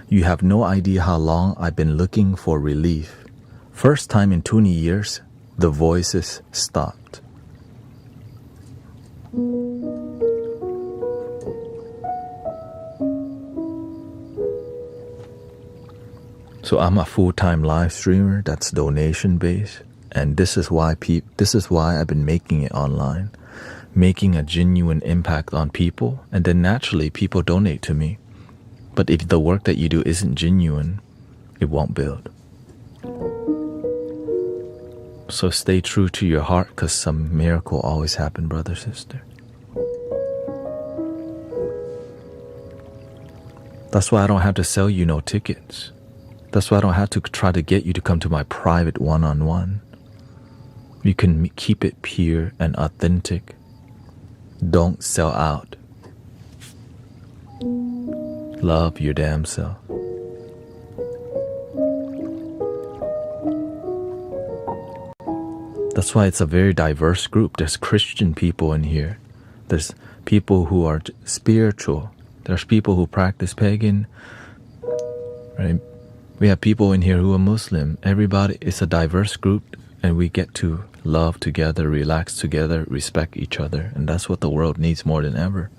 You have no idea how long I've been looking for relief. First time in 20 years, the voices stopped. So I'm a full-time live streamer that's donation based, and this is why I've been making it online, making a genuine impact on people, and then naturally people donate to me. But if the work that you do isn't genuine, it won't build. So stay true to your heart, because some miracle always happen, brother, sister. That's why I don't have to sell you no tickets. That's why I don't have to try to get you to come to my private one-on-one. You can keep it pure and authentic. Don't sell out. Love your damn self. That's why it's a very diverse group. There's Christian people in here. There's people who are spiritual. There's people who practice pagan. Right? We have people in here who are Muslim. Everybody is a diverse group, and we get to love together, relax together, respect each other. And that's what the world needs more than ever.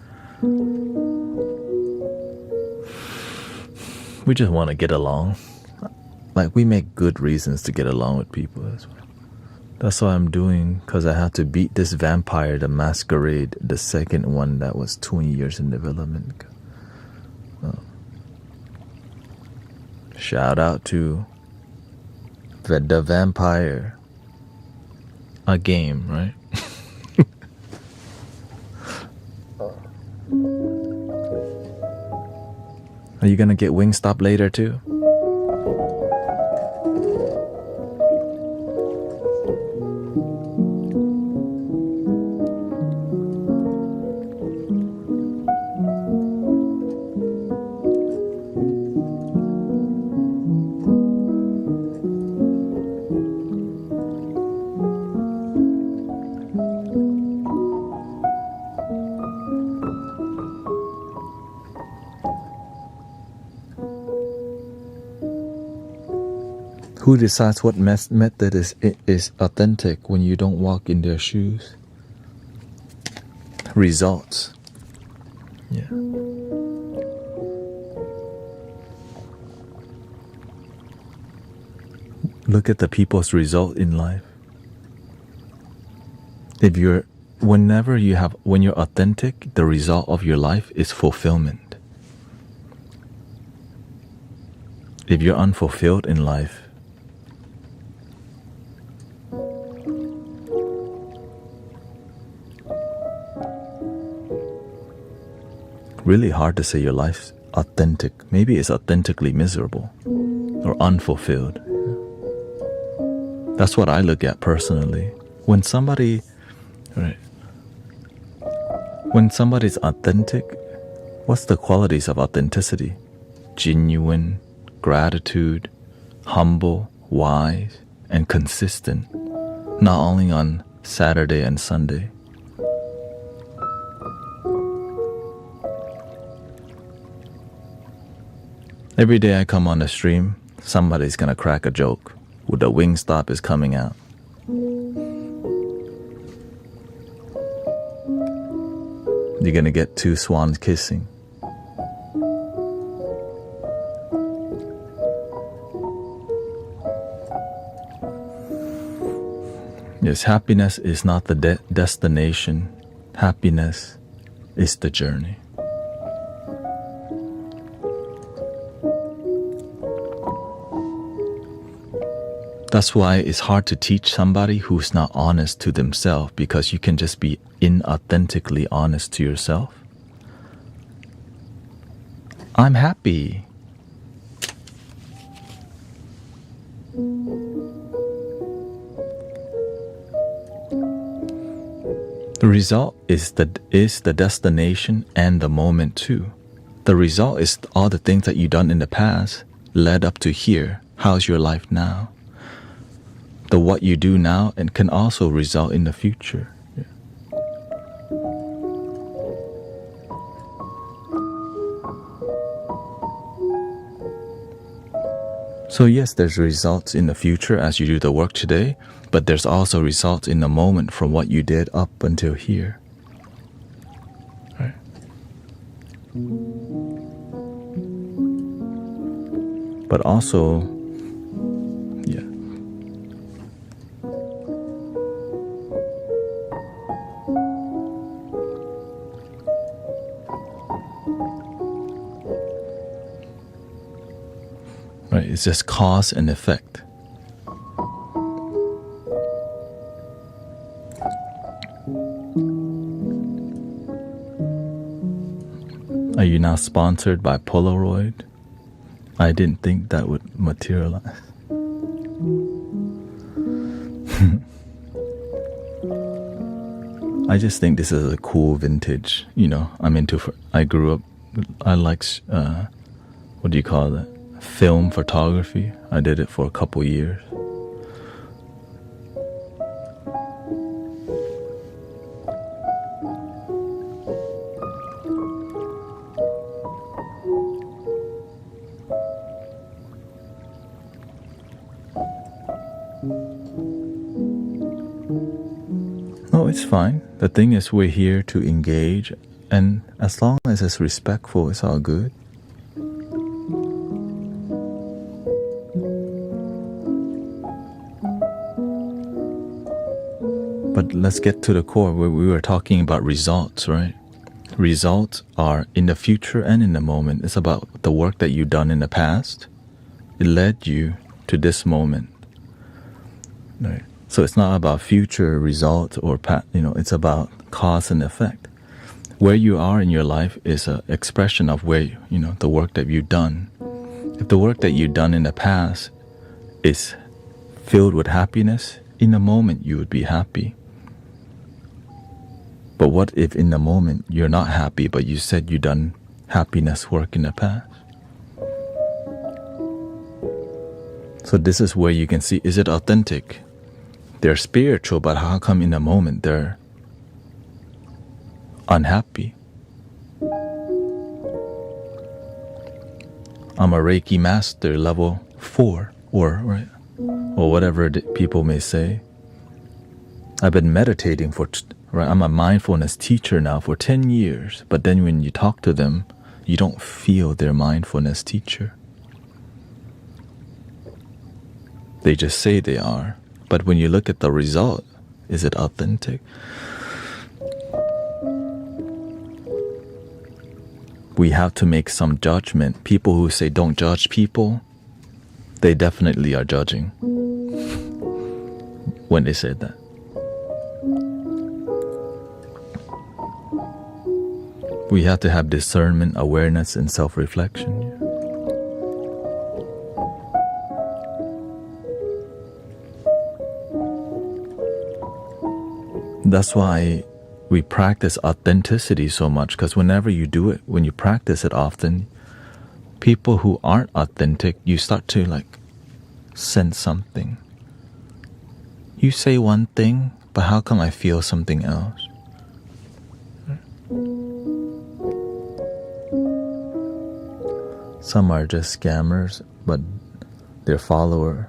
We just want to get along. Like, we make good reasons to get along with people as well. That's what I'm doing, because I have to beat this vampire, the masquerade, the second one that was 20 years in development. Shout out to the vampire. A game, right? Are you gonna get Wingstop later too? Who decides what method is authentic when you don't walk in their shoes? Results. Yeah. Look at the people's result in life. When you're authentic, the result of your life is fulfillment. If you're unfulfilled in life, really hard to say your life's authentic. Maybe it's authentically miserable or unfulfilled. That's what I look at personally. When somebody's authentic, what's the qualities of authenticity? Genuine, gratitude, humble, wise, and consistent. Not only on Saturday and Sunday. Every day I come on the stream, somebody's gonna crack a joke. The Wingstop is coming out. You're gonna get 2 swans kissing. Yes, happiness is not the destination. Happiness is the journey. That's why it's hard to teach somebody who's not honest to themselves, because you can just be inauthentically honest to yourself. I'm happy. The result is the destination and the moment too. The result is all the things that you've done in the past led up to here. How's your life now? The what you do now and can also result in the future. Yeah. So yes, there's results in the future as you do the work today, but there's also results in the moment from what you did up until here. Right. But also, yeah. Right, it's just cause and effect. Are you now sponsored by Polaroid? I didn't think that would materialize. I just think this is a cool vintage. You know, I grew up, I like, what do you call that? Film photography. I did it for a couple years. No, it's fine. The thing is, we're here to engage, and as long as it's respectful, it's all good. But let's get to the core where we were talking about results, right? Results are in the future and in the moment. It's about the work that you've done in the past. It led you to this moment, right? So it's not about future results or it's about cause and effect. Where you are in your life is an expression of where, the work that you've done. If the work that you've done in the past is filled with happiness, in the moment you would be happy. But what if in the moment you're not happy, but you said you've done happiness work in the past? So this is where you can see, is it authentic? They're spiritual, but how come in the moment they're unhappy? I'm a Reiki master, level 4, or whatever people may say. I've been meditating I'm a mindfulness teacher now for 10 years, but then when you talk to them, you don't feel they're mindfulness teacher. They just say they are. But when you look at the result, is it authentic? We have to make some judgment. People who say don't judge people, they definitely are judging when they say that. We have to have discernment, awareness, and self-reflection. Yeah. That's why we practice authenticity so much, because whenever you do it, when you practice it often, people who aren't authentic, you start to like sense something. You say one thing, but how come I feel something else? Some are just scammers, but their followers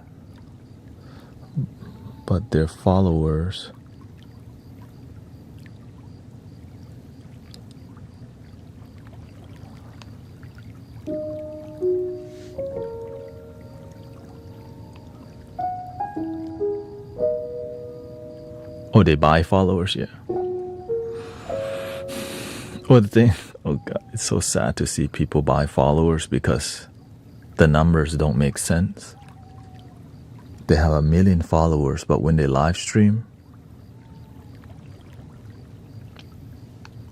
oh, they buy followers, yeah. Or the thing, oh God, it's so sad to see people buy followers because the numbers don't make sense. They have 1 million followers, but when they live stream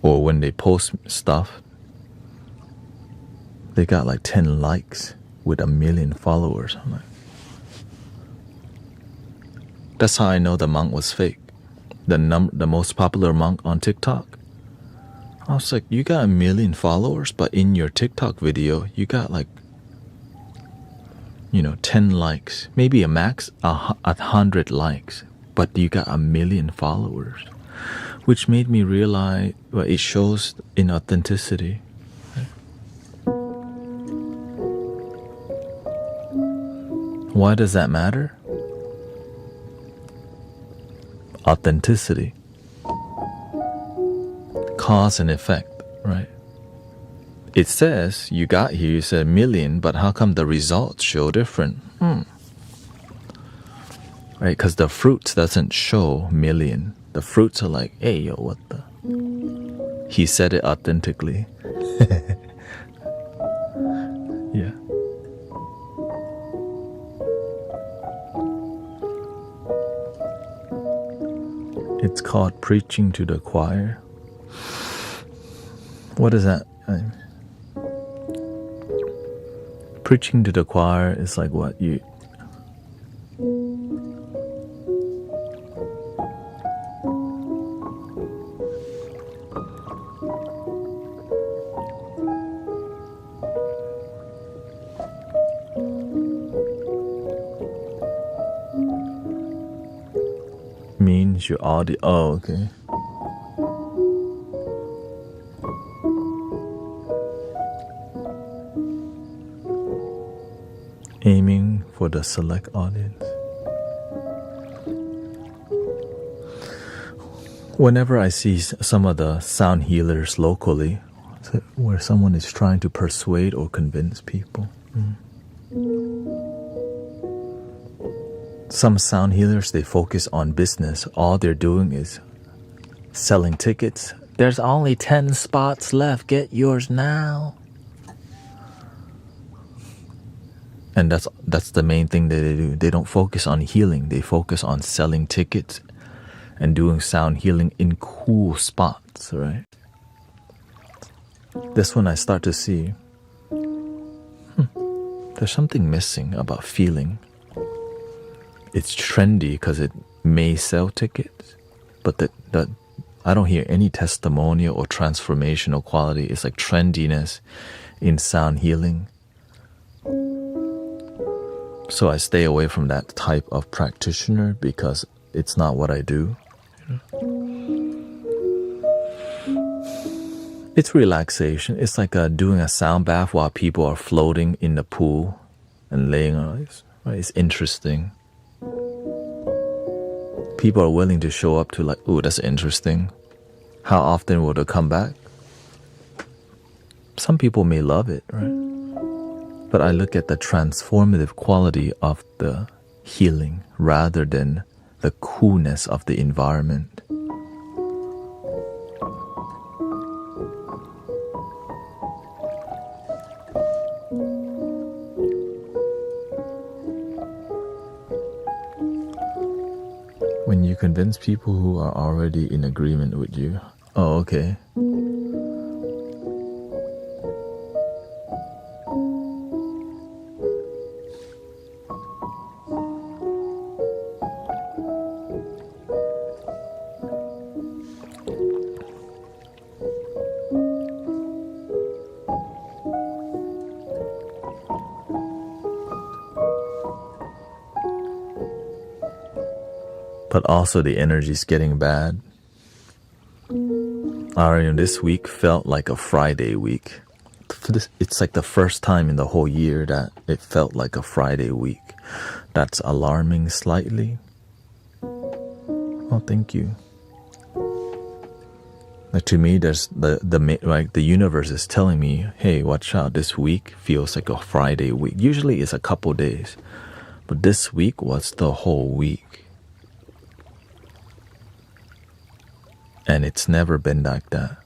or when they post stuff, they got like 10 likes with 1 million followers. I'm like, that's how I know the monk was fake. The most popular monk on TikTok. I was like, you got 1 million followers, but in your TikTok video, you got like, 10 likes, maybe a max 100 likes, but you got 1 million followers, which made me realize, well, it shows inauthenticity. Why does that matter? Authenticity. Cause and effect, right? It says you got here, you said 1 million, but how come the results show different? Right? Because the fruits doesn't show 1 million. The fruits are like, hey, yo, what the? He said it authentically. Yeah. It's called preaching to the choir. What is that? Preaching to the choir is like what you... means your audio... Oh, okay. Aiming for the select audience. Whenever I see some of the sound healers locally, where someone is trying to persuade or convince people. Some sound healers, they focus on business. All they're doing is selling tickets. There's only 10 spots left. Get yours now. And that's the main thing that they do. They don't focus on healing. They focus on selling tickets and doing sound healing in cool spots, right? That's when I start to see, there's something missing about feeling. It's trendy because it may sell tickets, but that I don't hear any testimonial or transformational quality. It's like trendiness in sound healing. So I stay away from that type of practitioner because it's not what I do. It's relaxation. It's like doing a sound bath while people are floating in the pool and laying on ice. Right? It's interesting. People are willing to show up to like, ooh, that's interesting. How often will they come back? Some people may love it, right? But I look at the transformative quality of the healing rather than the coolness of the environment. When you convince people who are already in agreement with you, oh, okay. but also the energy's getting bad. This week felt like a Friday week. It's like the first time in the whole year that it felt like a Friday week. That's alarming slightly. Oh, thank you. Like, to me, there's the universe is telling me, hey, watch out. This week feels like a Friday week. Usually it's a couple days, but this week was the whole week, and it's never been like that.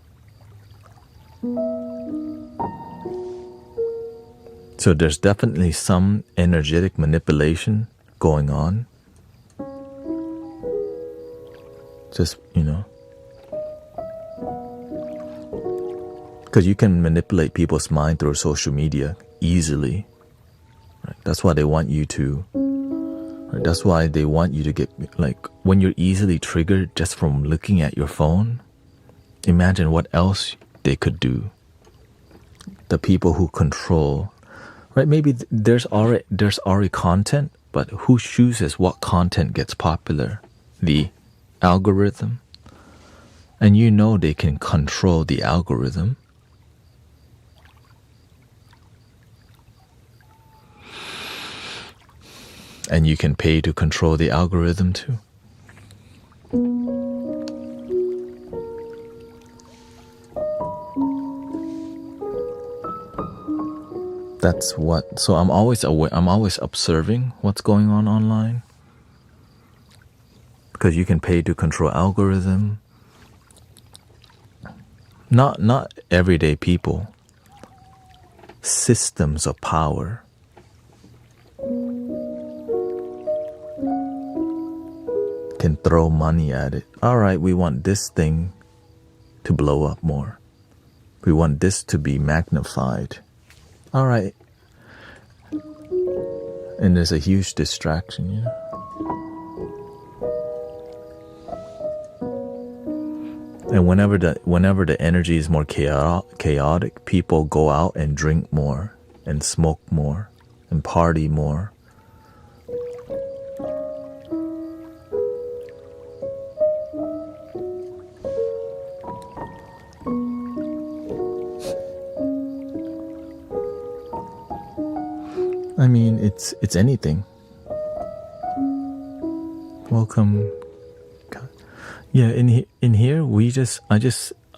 So there's definitely some energetic manipulation going on. Just, because you can manipulate people's mind through social media easily. Right? That's why they want you to. Right? That's why they want you to get, like, when you're easily triggered just from looking at your phone, imagine what else they could do. The people who control. Right, maybe there's already content, but who chooses what content gets popular? The algorithm. And they can control the algorithm. And you can pay to control the algorithm too. That's what. So I'm always aware. I'm always observing what's going on online, because you can pay to control algorithm. Not everyday people. Systems of power. Can throw money at it. All right, we want this thing to blow up more. We want this to be magnified. All right. And there's a huge distraction, And whenever the energy is more chaotic, people go out and drink more, and smoke more, and party more. I mean, it's anything. Welcome. Yeah, in here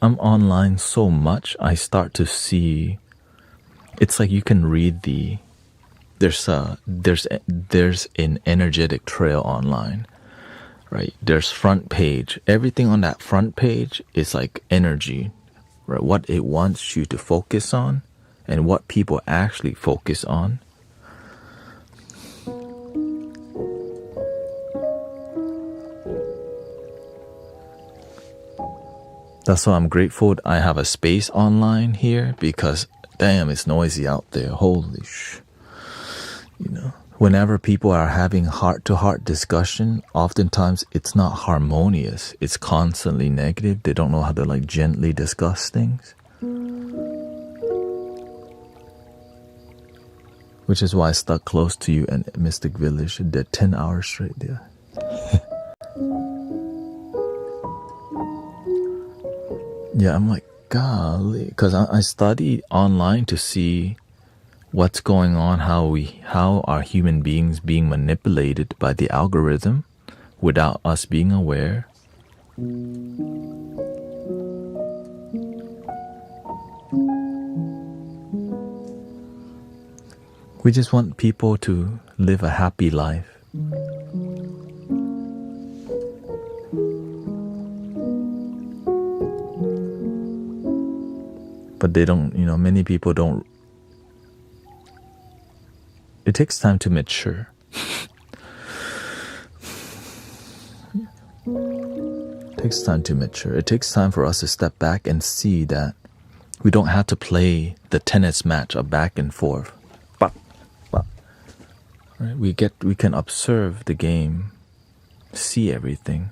I'm online so much. I start to see. It's like you can read there's an energetic trail online, right? There's front page. Everything on that front page is like energy, right? What it wants you to focus on, and what people actually focus on. That's why I'm grateful I have a space online here, because damn, it's noisy out there. Holy sh. Whenever people are having heart-to-heart discussion, oftentimes it's not harmonious. It's constantly negative. They don't know how to gently discuss things. Which is why I stuck close to you and Mystic Village. Did 10 hours straight there. Yeah, I'm like, golly, because I studied online to see what's going on, how are human beings being manipulated by the algorithm without us being aware. We just want people to live a happy life. But they don't, many people don't. It takes time to mature. It takes time to mature. It takes time for us to step back and see that we don't have to play the tennis match of back and forth. But, right? We can observe the game, see everything,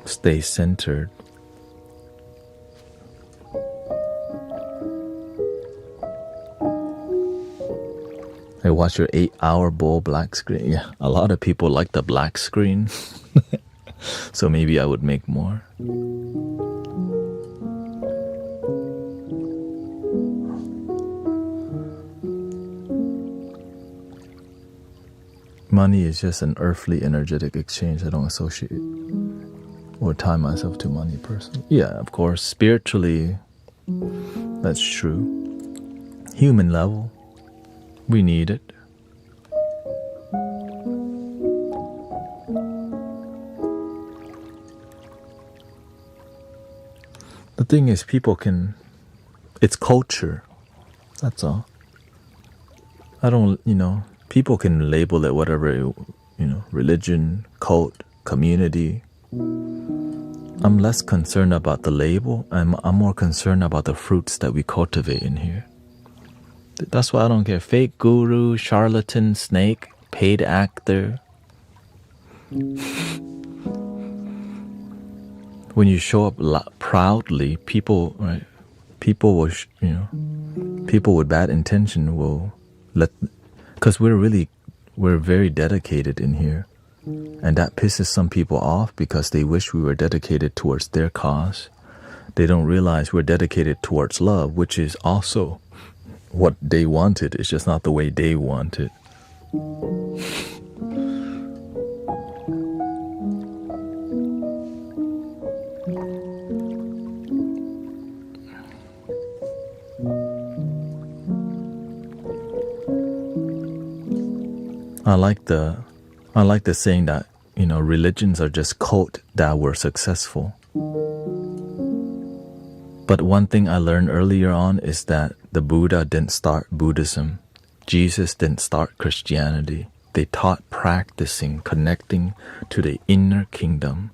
stay centered. Hey, watch your 8-hour bowl black screen. Yeah, a lot of people like the black screen. So maybe I would make more. Money is just an earthly energetic exchange. I don't associate or tie myself to money personally. Yeah, of course. Spiritually, that's true. Human level, we need it. The thing is, people can, it's culture. That's all. I don't, people can label it whatever, religion, cult, community. I'm less concerned about the label. I'm more concerned about the fruits that we cultivate in here. That's why I don't care. Fake guru, charlatan, snake, paid actor. When you show up proudly, people, right? People will, people with bad intention will let, because we're very dedicated in here. And that pisses some people off because they wish we were dedicated towards their cause. They don't realize we're dedicated towards love, which is also what they wanted. It's just not the way they want it. I like the saying that, religions are just cult that were successful. But one thing I learned earlier on is that the Buddha didn't start Buddhism. Jesus didn't start Christianity. They taught practicing, connecting to the inner kingdom.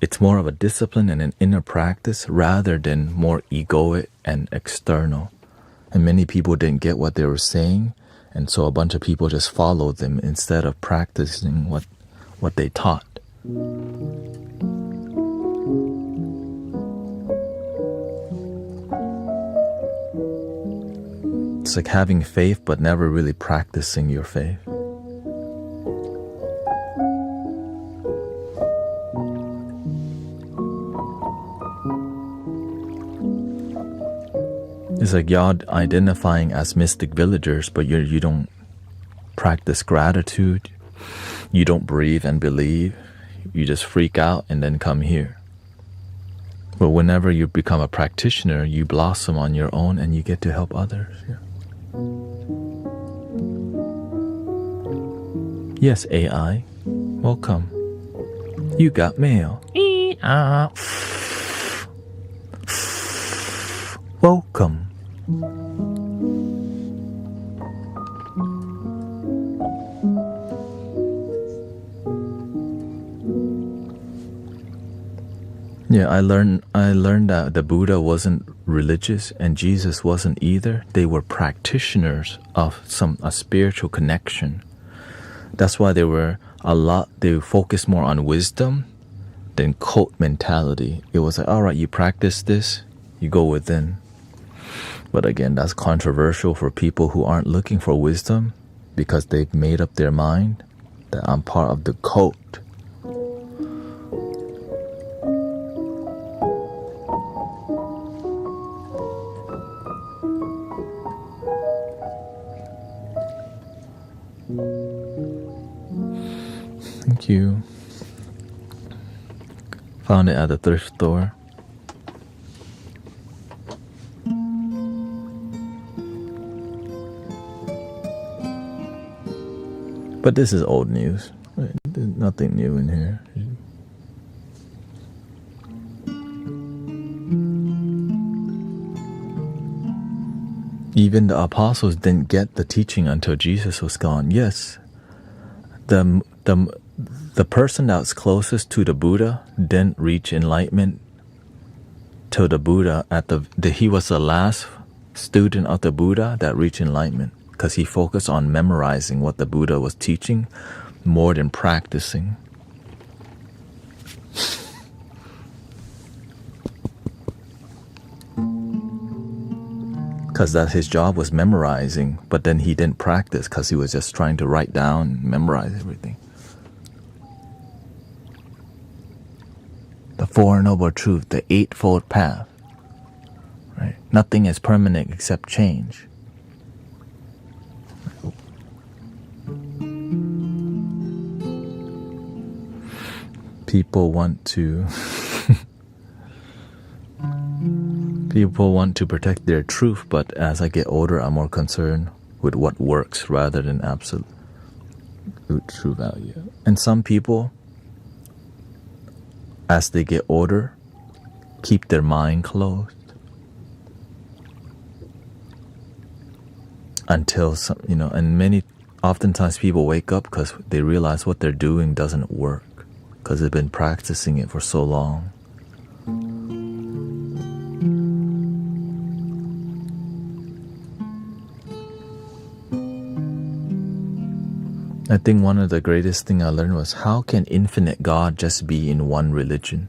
It's more of a discipline and an inner practice rather than more egoic and external. And many people didn't get what they were saying. And so a bunch of people just followed them instead of practicing what they taught. It's like having faith but never really practicing your faith. It's like y'all identifying as mystic villagers, but you don't practice gratitude. You don't breathe and believe. You just freak out and then come here. But whenever you become a practitioner, you blossom on your own and you get to help others. Yeah. Yes, AI. Welcome. You got mail. Welcome. Yeah, I learned that the Buddha wasn't religious and Jesus wasn't either. They were practitioners of a spiritual connection. That's why they focused more on wisdom than cult mentality. It was like, all right, you practice this, you go within. But again, that's controversial for people who aren't looking for wisdom because they've made up their mind that I'm part of the cult. Thank you. Found it at the thrift store. But this is old news. There's nothing new in here. Even the apostles didn't get the teaching until Jesus was gone. Yes, the person that was closest to the Buddha didn't reach enlightenment till the Buddha he was the last student of the Buddha that reached enlightenment because he focused on memorizing what the Buddha was teaching more than practicing. because that his job was memorizing, but then he didn't practice because he was just trying to write down and memorize everything. The Four Noble Truths, the Eightfold Path, right? Nothing is permanent except change. People want to protect their truth, but as I get older, I'm more concerned with what works rather than absolute true value. And some people, as they get older, keep their mind closed until some, and oftentimes people wake up because they realize what they're doing doesn't work because they've been practicing it for so long. I think one of the greatest thing I learned was, how can infinite God just be in one religion?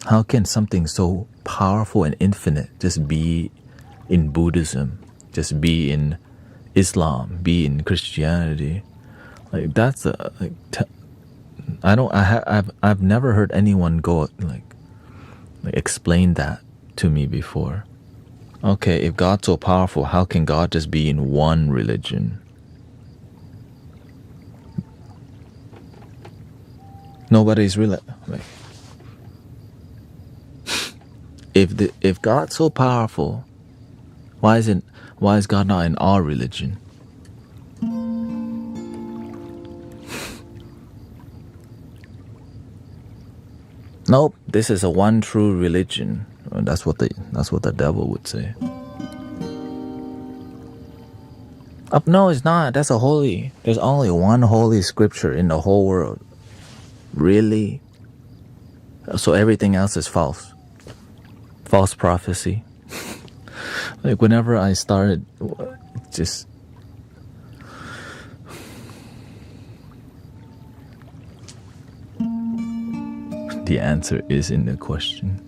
How can something so powerful and infinite just be in Buddhism, just be in Islam, be in Christianity? Like that's I've never heard anyone go like explain that to me before. Okay, if God's so powerful, how can God just be in one religion? Nobody's really like, if God's so powerful, why is God not in our religion? Nope, this is a one true religion. That's what the devil would say. No, it's not. That's a holy. There's only one holy scripture in the whole world. Really? So everything else is false. False prophecy. Like whenever I started, just the answer is in the question.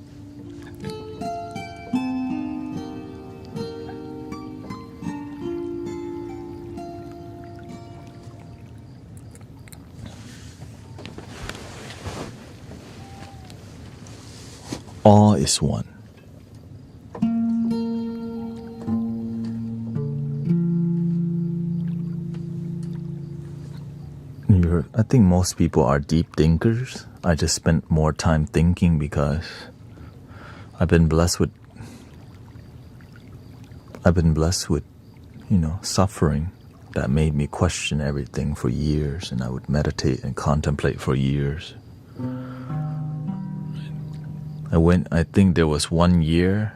All is one. I think most people are deep thinkers. I just spent more time thinking because I've been blessed with suffering that made me question everything for years, and I would meditate and contemplate for years. I think there was 1 year,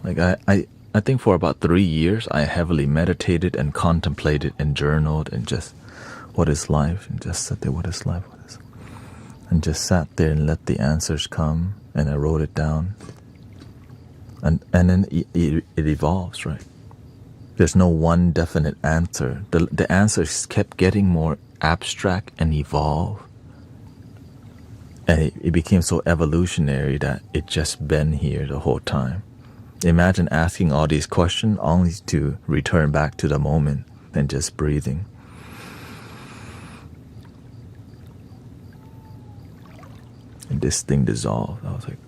like I think for about 3 years, I heavily meditated and contemplated and journaled and just, what is life? And just sat there, what is life? And just sat there and let the answers come, and I wrote it down. And then it evolves, right? There's no one definite answer. The answers kept getting more abstract and evolve. And it became so evolutionary that it just been here the whole time. Imagine asking all these questions only to return back to the moment and just breathing. And this thing dissolved. I was like,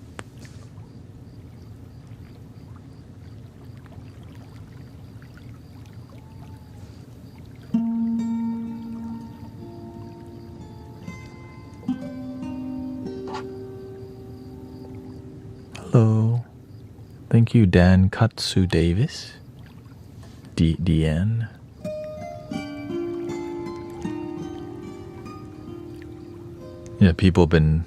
hello. Thank you, Dan Katsu Davis. DN. Yeah, people been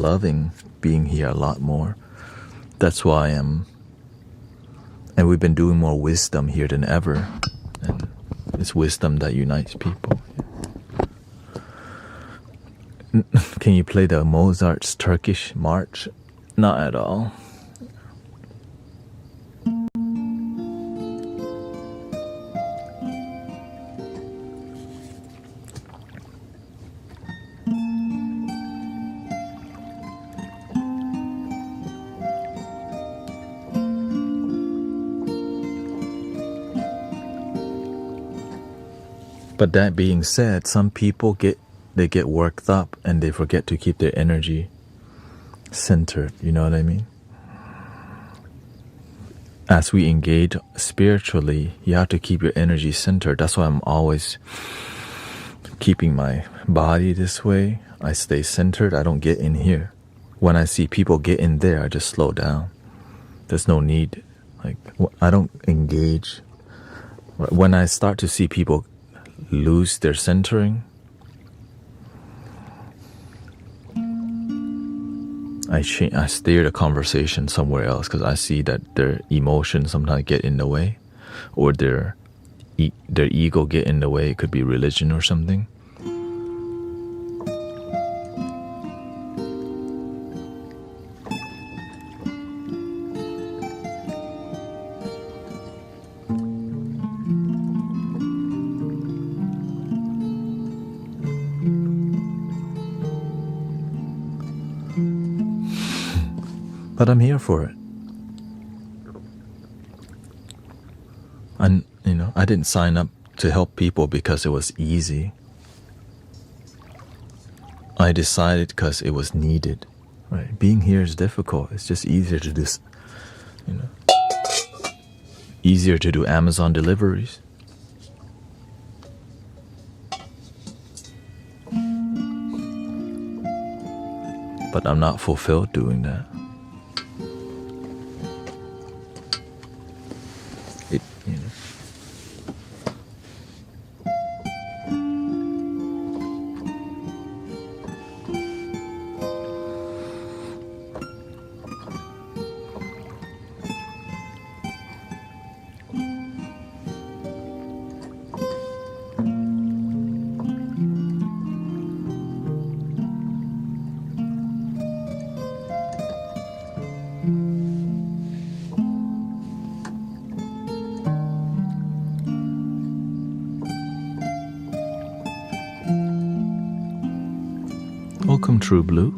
loving being here a lot more. That's why and we've been doing more wisdom here than ever. And it's wisdom that unites people. Can you play the Mozart's Turkish March? Not at all. But that being said, some people get worked up and they forget to keep their energy centered. You know what I mean? As we engage spiritually, you have to keep your energy centered. That's why I'm always keeping my body this way. I stay centered. I don't get in here. When I see people get in there, I just slow down. There's no need. Like, I don't engage. When I start to see people lose their centering, I steer the conversation somewhere else because I see that their emotions sometimes get in the way, or their ego get in the way. It could be religion or something. But I'm here for it. And, I didn't sign up to help people because it was easy. I decided because it was needed. Right? Being here is difficult. It's just easier to do, easier to do Amazon deliveries. But I'm not fulfilled doing that. Welcome, True Blue.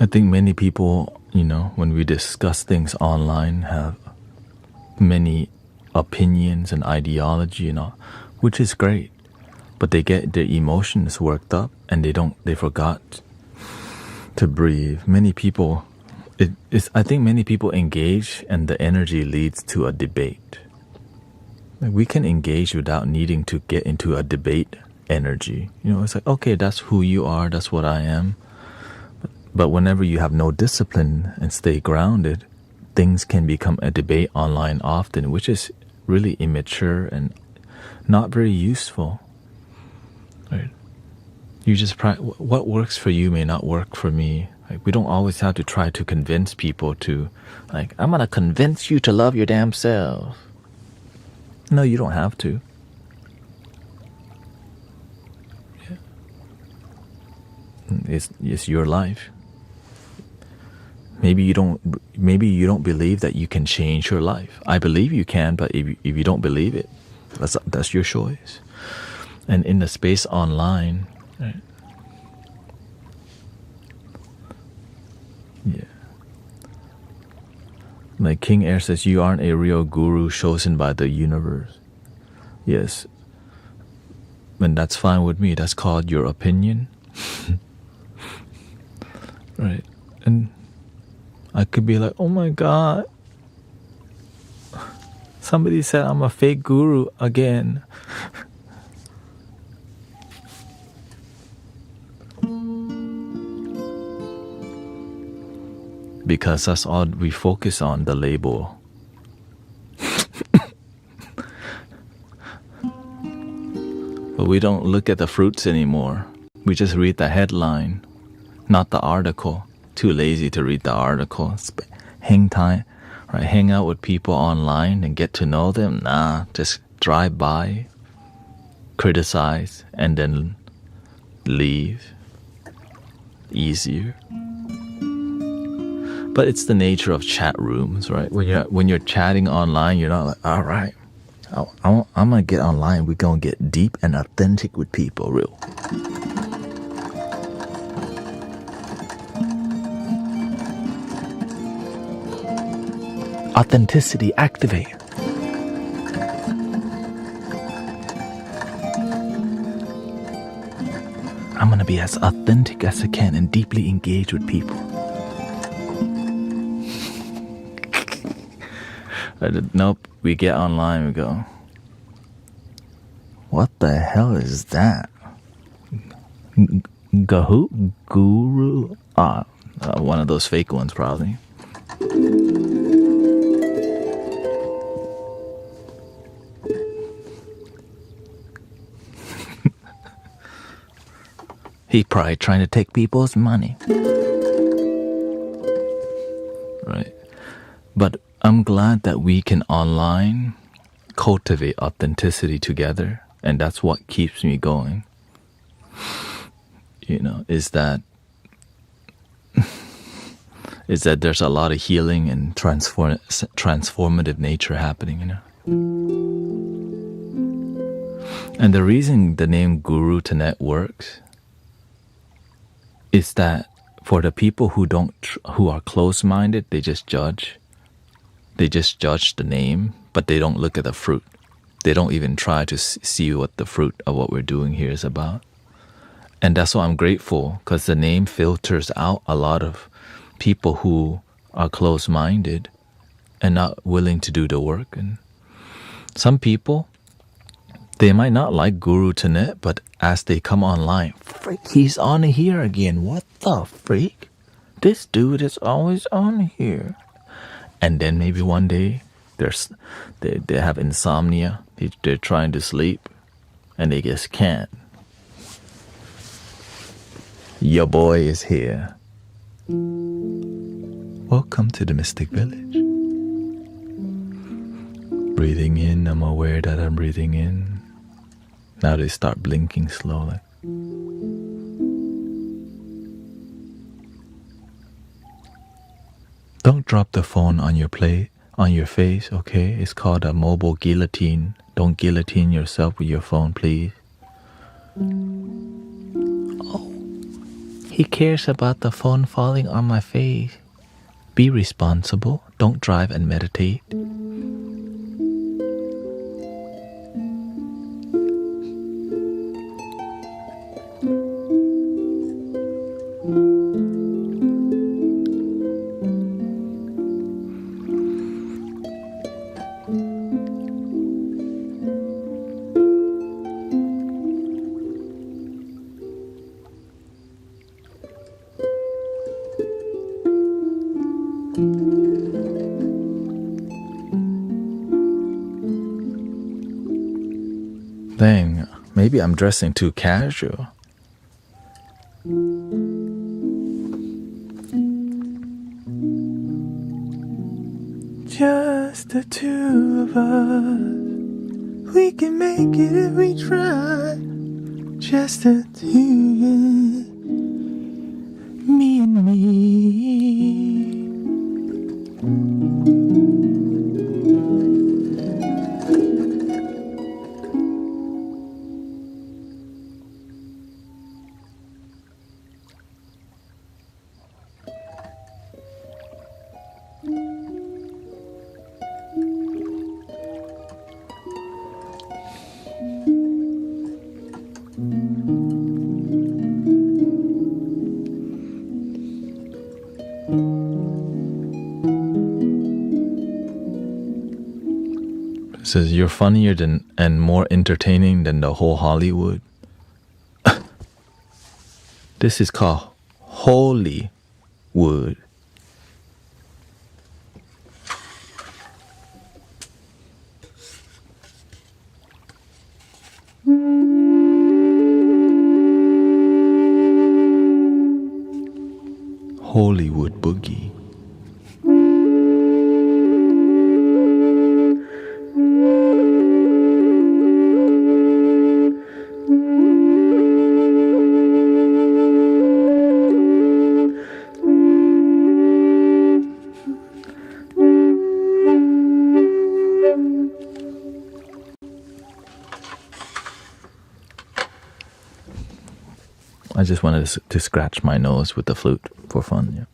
I think many people, when we discuss things online, have many opinions and ideology and all, which is great. But they get their emotions worked up and they forgot to breathe. Many people, I think many people engage and the energy leads to a debate. Like, we can engage without needing to get into a debate energy. It's like, okay, that's who you are, that's what I am. But whenever you have no discipline and stay grounded, things can become a debate online often, which is really immature and not very useful. Right? You just what works for you may not work for me. Like, we don't always have to try to convince people to, like, I'm gonna convince you to love your damn self. No, you don't have to. Yeah. It's your life. Maybe you don't believe that you can change your life. I believe you can, but if you don't believe it, that's your choice. And in the space online, right? Yeah. Like King Air says, you aren't a real guru chosen by the universe. Yes. And that's fine with me. That's called your opinion. Right. And I could be like, oh my God, somebody said I'm a fake guru again. because that's all we focus on, the label. But we don't look at the fruits anymore. We just read the headline, not the article. Too lazy to read the article. Hang out with people online and get to know them. Nah, just drive by, criticize, and then leave. Easier. But it's the nature of chat rooms, right? When you're chatting online, you're not like, all right, I'm gonna get online. We're gonna get deep and authentic with people, real. Authenticity activate. I'm gonna be as authentic as I can and deeply engage with people. Nope, we get online, we go, what the hell is that? Guru? One of those fake ones, probably. He probably trying to take people's money. Right. But I'm glad that we can online cultivate authenticity together, and that's what keeps me going. Is that there's a lot of healing and transformative nature happening, And the reason the name Guru Thanet works is that for the people who are close-minded, they just judge. They just judge the name, but they don't look at the fruit. They don't even try to see what the fruit of what we're doing here is about. And that's why I'm grateful, because the name filters out a lot of people who are close-minded and not willing to do the work. And some people, they might not like Guru Thanet, but as they come online, freak, he's on here again. What the freak? This dude is always on here. And then maybe one day they have insomnia. They're trying to sleep, and they just can't. Your boy is here. Welcome to the Mystic Village. Breathing in, I'm aware that I'm breathing in. Now they start blinking slowly. Don't drop the phone on your face, okay? It's called a mobile guillotine. Don't guillotine yourself with your phone, please. Oh, he cares about the phone falling on my face. Be responsible. Don't drive and meditate. Dang, maybe I'm dressing too casual.
Just the two of us. We can make it if we try. Just the two, me and me.
Says you're funnier than and more entertaining than the whole Hollywood. This is called Holy Wood. Hollywood boogie. I just wanted to scratch my nose with the flute for fun, yeah.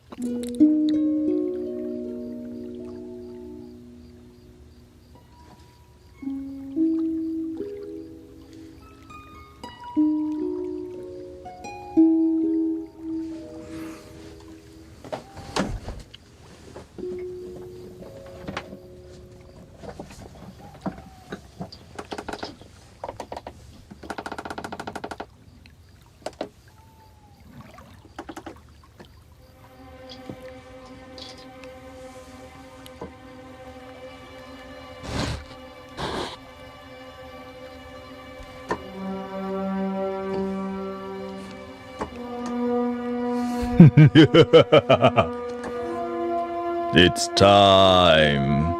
It's time.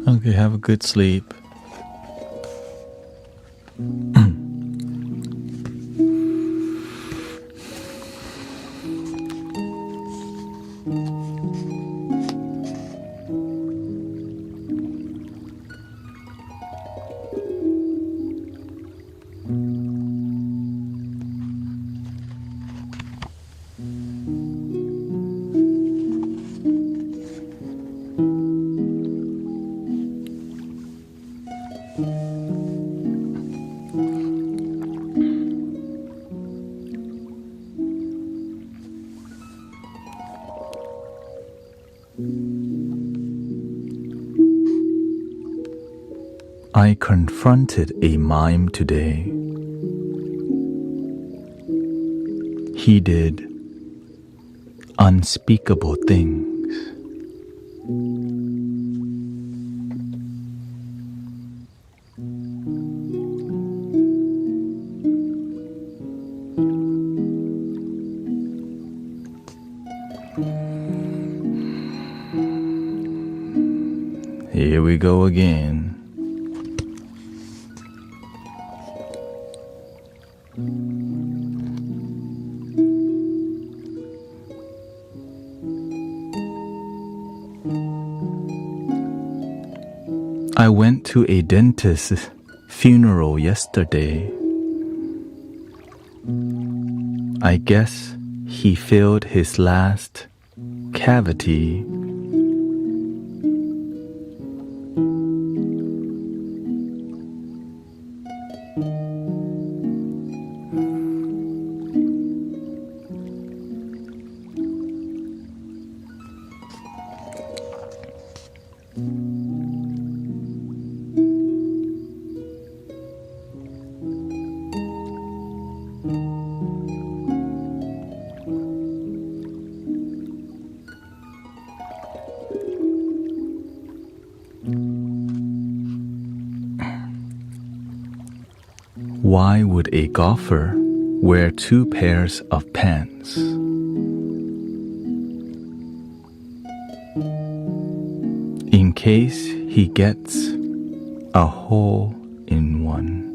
Okay, have a good sleep. I confronted a mime today. He did unspeakable things. Here we go again. I went to a dentist's funeral yesterday. I guess he filled his last cavity. Why would a golfer wear 2 pairs of pants? In case he gets a hole in one.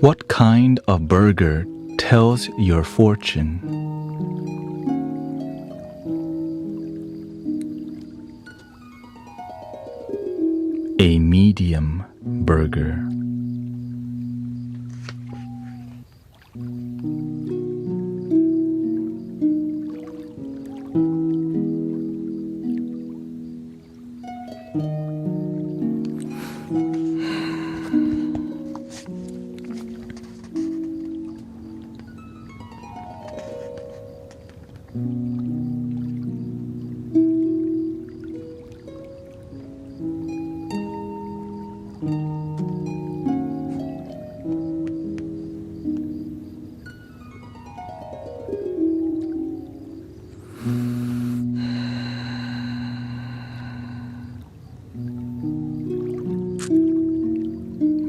What kind of burger tells your fortune? A medium burger.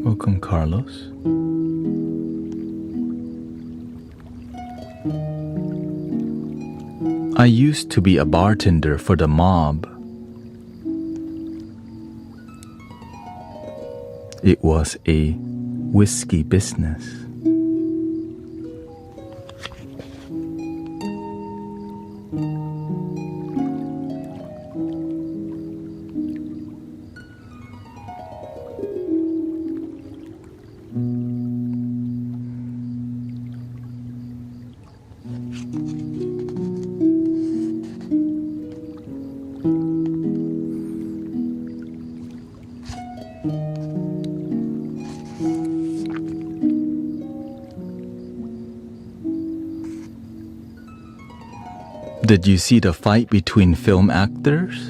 Welcome, Carlos. I used to be a bartender for the mob. It was a whiskey business. Did you see the fight between film actors?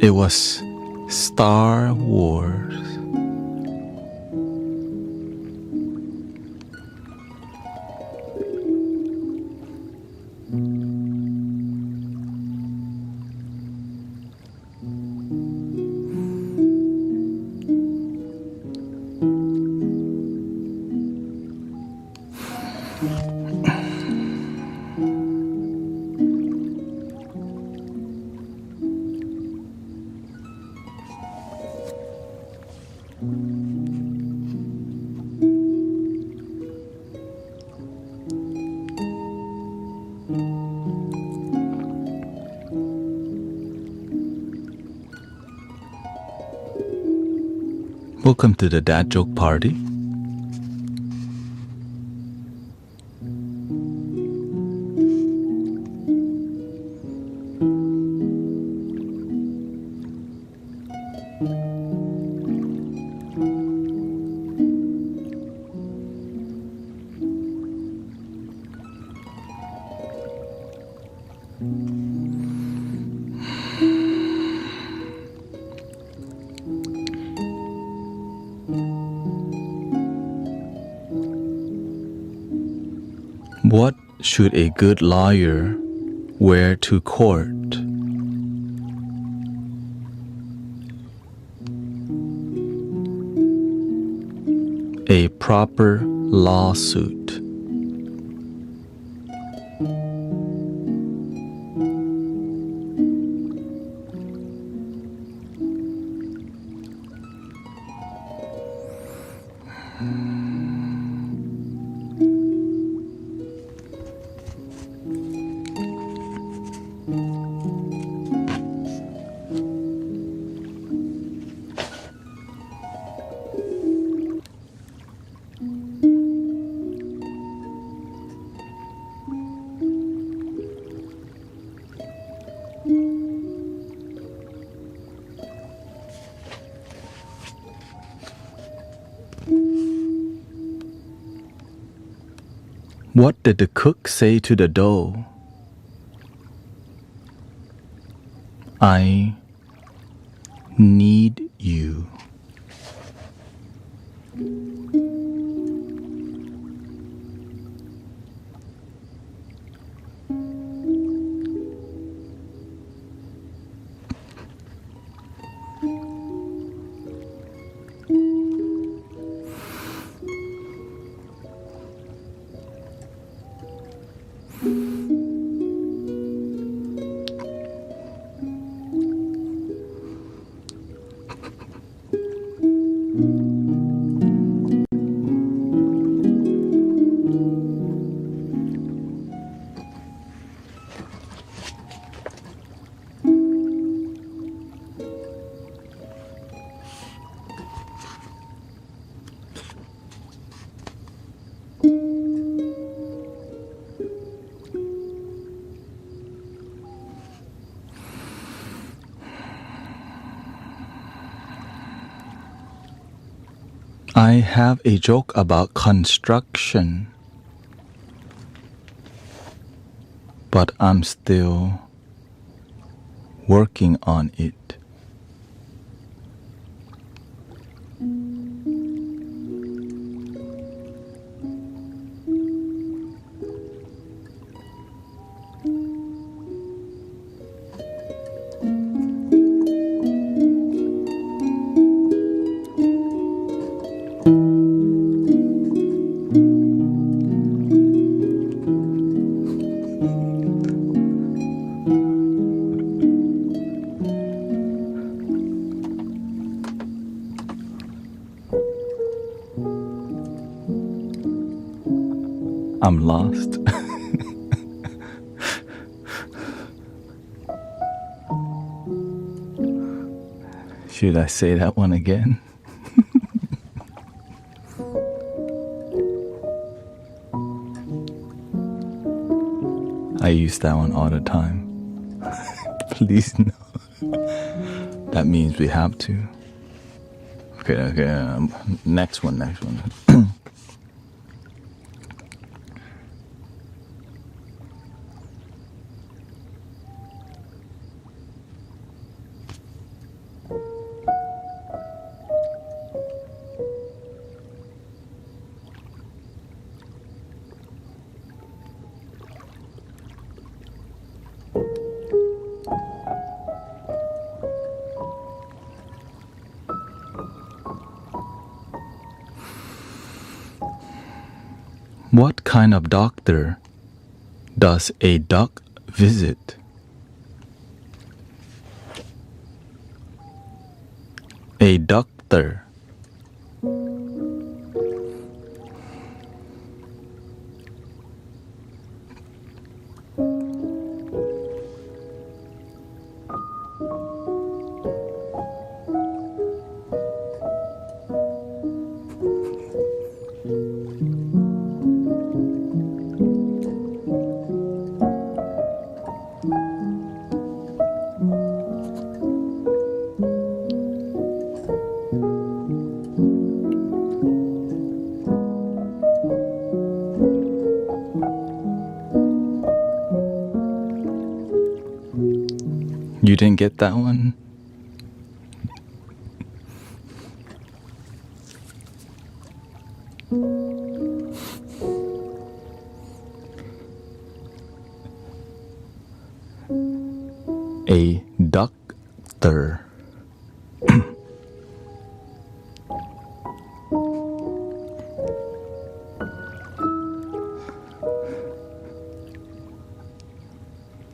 It was Star Wars. Welcome to the dad joke party. What should a good lawyer wear to court? A proper lawsuit. What did the cook say to the dough? I need you. I have a joke about construction, but I'm still working on it. I'm lost. Should I say that one again? I use that one all the time. Please no. That means we have to. Okay. Next one. What kind of doctor does a duck visit? A doctor. You didn't get that one? A doctor.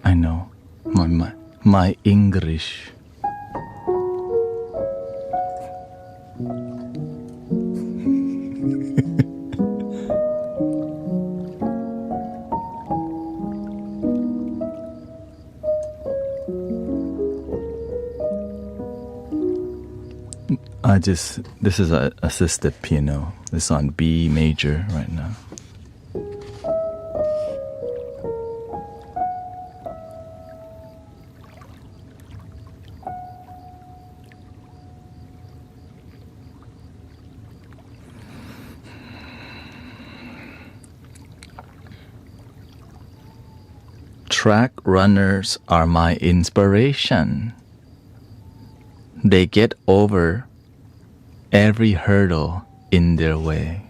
I know. My English. This is a assisted piano. This is on B major right now. Track runners are my inspiration. They get over every hurdle in their way.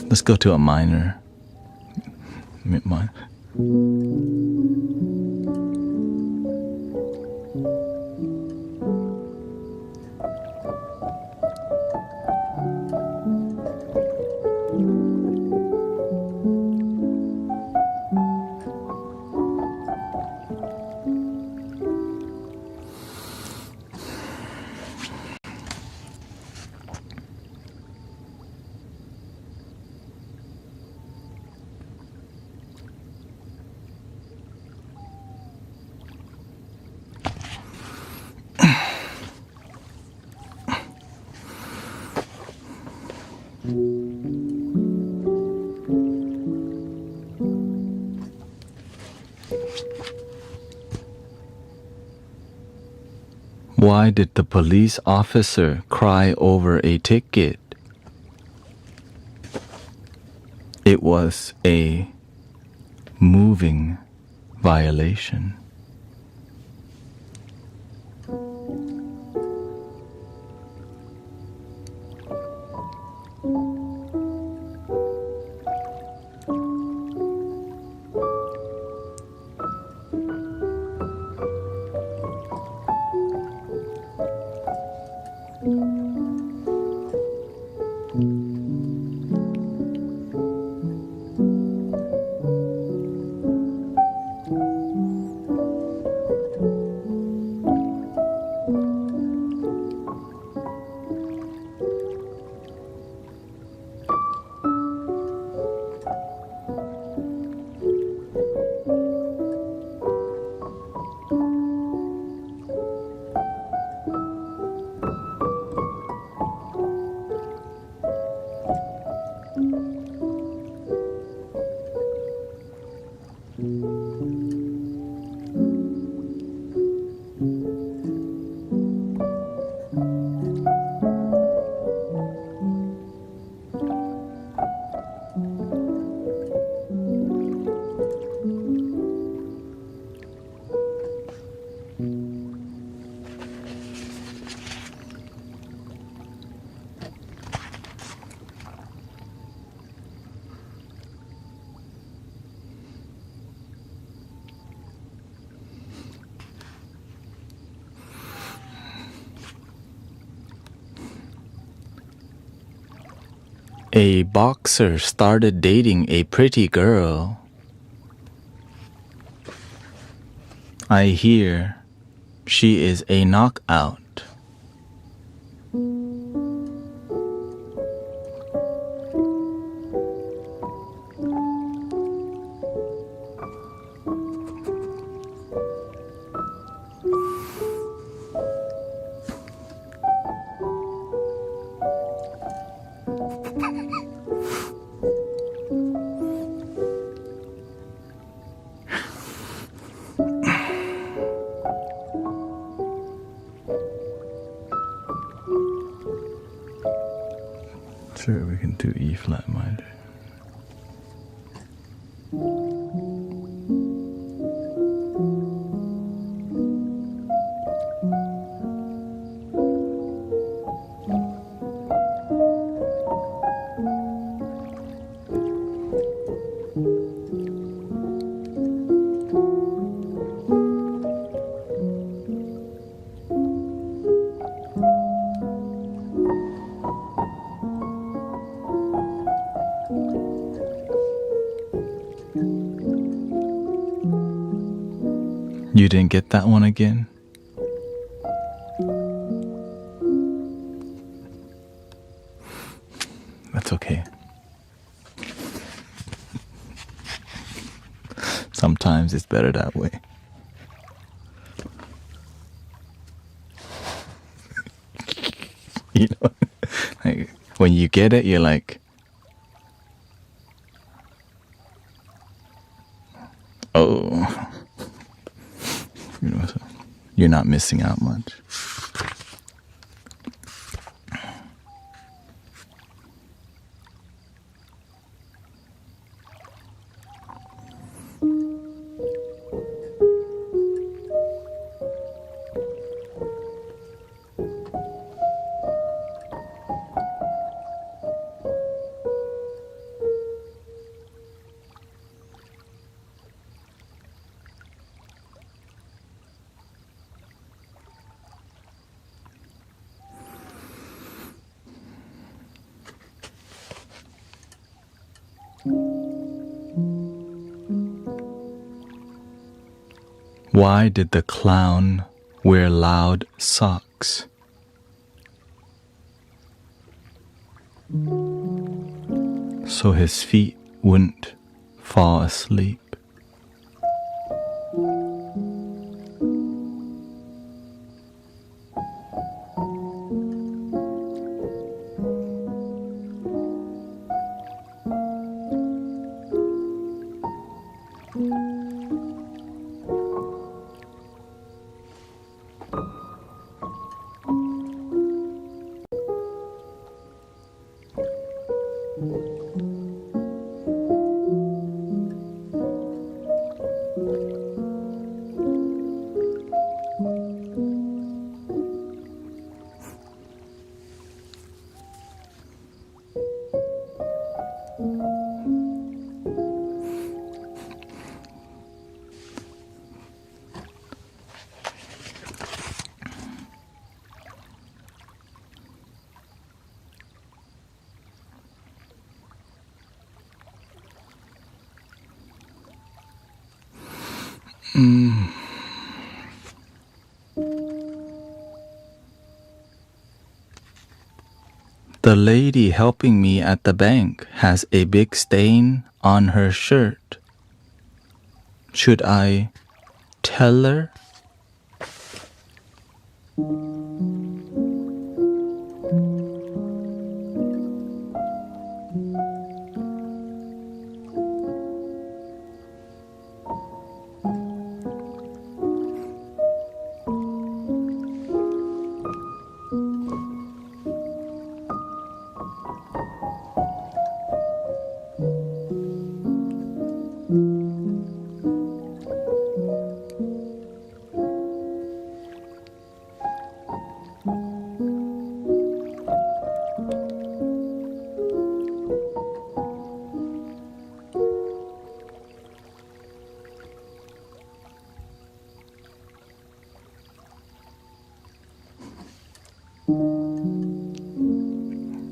Let's go to a minor. Mid minor. Why did the police officer cry over a ticket? It was a moving violation. A boxer started dating a pretty girl. I hear she is a knockout. Sure, we can do E flat minor. You didn't get that one again? That's okay. Sometimes it's better that way. You know, like when you get it, you're like, oh, you know, so you're not missing out much. Why did the clown wear loud socks? So his feet wouldn't fall asleep. The lady helping me at the bank has a big stain on her shirt. Should I tell her?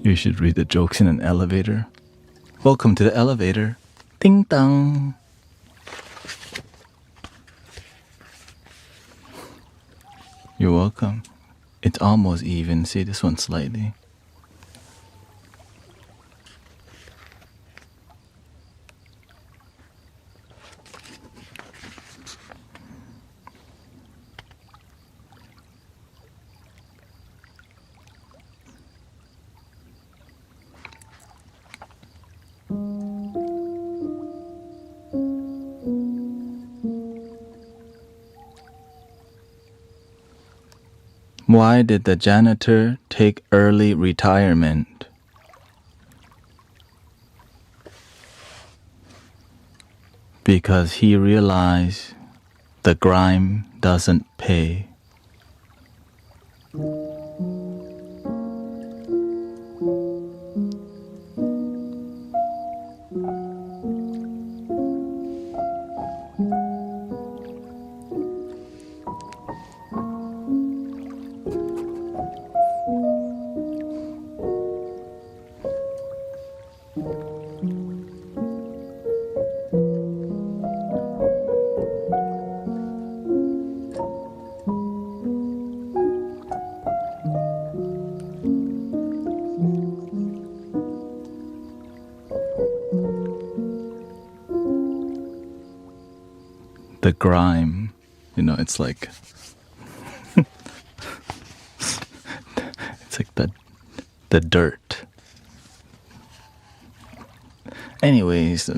You should read the jokes in an elevator. Welcome to the elevator. Ding dong. You're welcome. It's almost even. See this one slightly. Why did the janitor take early retirement? Because he realized the grime doesn't pay. The grime, you know, it's like it's like the dirt. Anyways,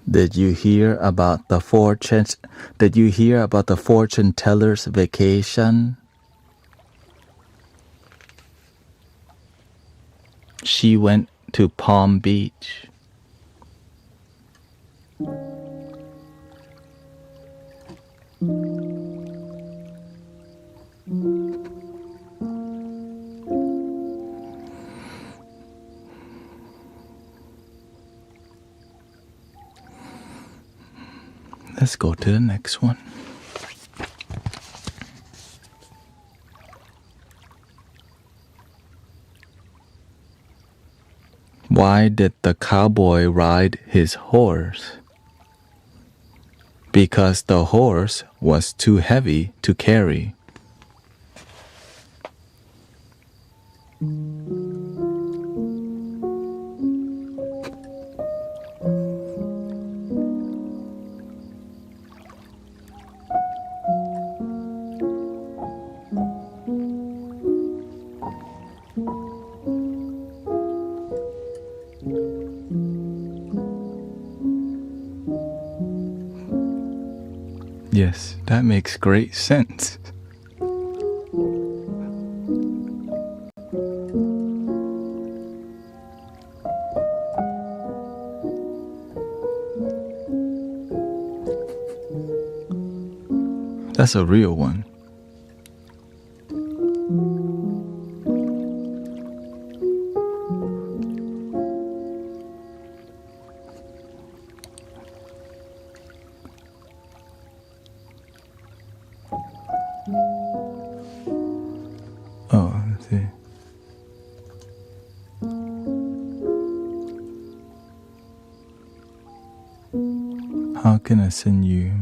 did you hear about the fortune? Did you hear about the fortune teller's vacation? She went to Palm Beach. Let's go to the next one. Why did the cowboy ride his horse? Because the horse was too heavy to carry. Yes, that makes great sense. That's a real one. Oh, let's see. How can I send you?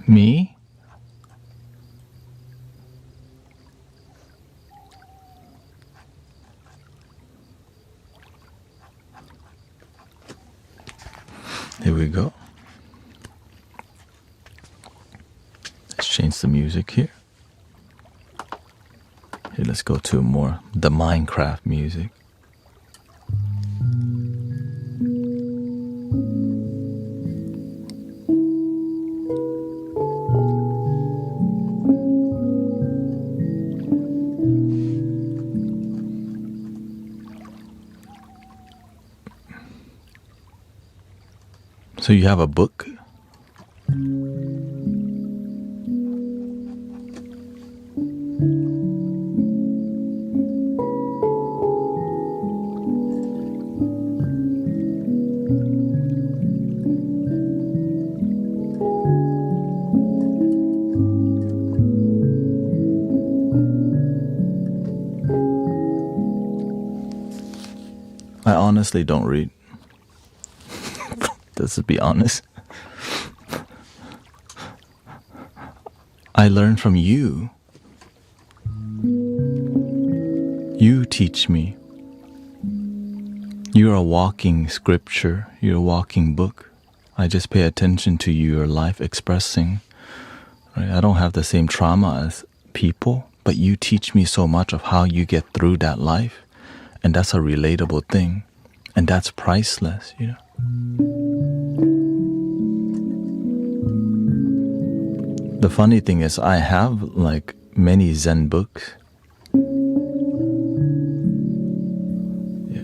Me? Here we go. Let's change the music here. Here, let's go to more the Minecraft music. So you have a book? I honestly don't read. Let's be honest. I learn from you. You teach me. You're a walking scripture. You're a walking book. I just pay attention to your life expressing. Right? I don't have the same trauma as people, but you teach me so much of how you get through that life. And that's a relatable thing. And that's priceless, you know. The funny thing is I have like many Zen books. Yeah.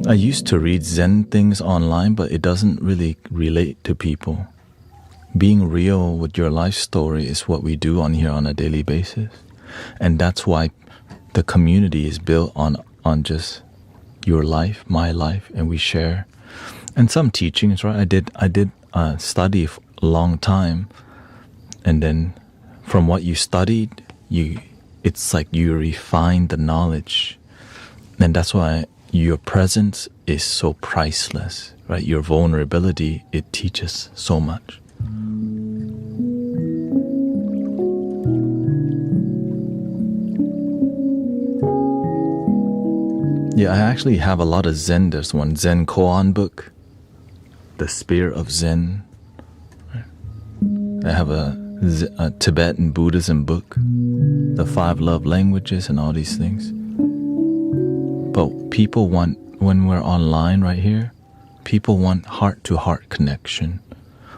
I used to read Zen things online, but it doesn't really relate to people. Being real with your life story is what we do on here on a daily basis. And that's why the community is built on just your life, my life, and we share. And some teachings, right? I did study for a long time, and then from what you studied, it's like you refine the knowledge. And that's why your presence is so priceless, right? Your vulnerability, it teaches so much. Yeah, I actually have a lot of Zen. There's one Zen koan book, The Spirit of Zen. I have a Tibetan Buddhism book, The 5 Love Languages and all these things. But people want, when we're online right here, people want heart-to-heart connection.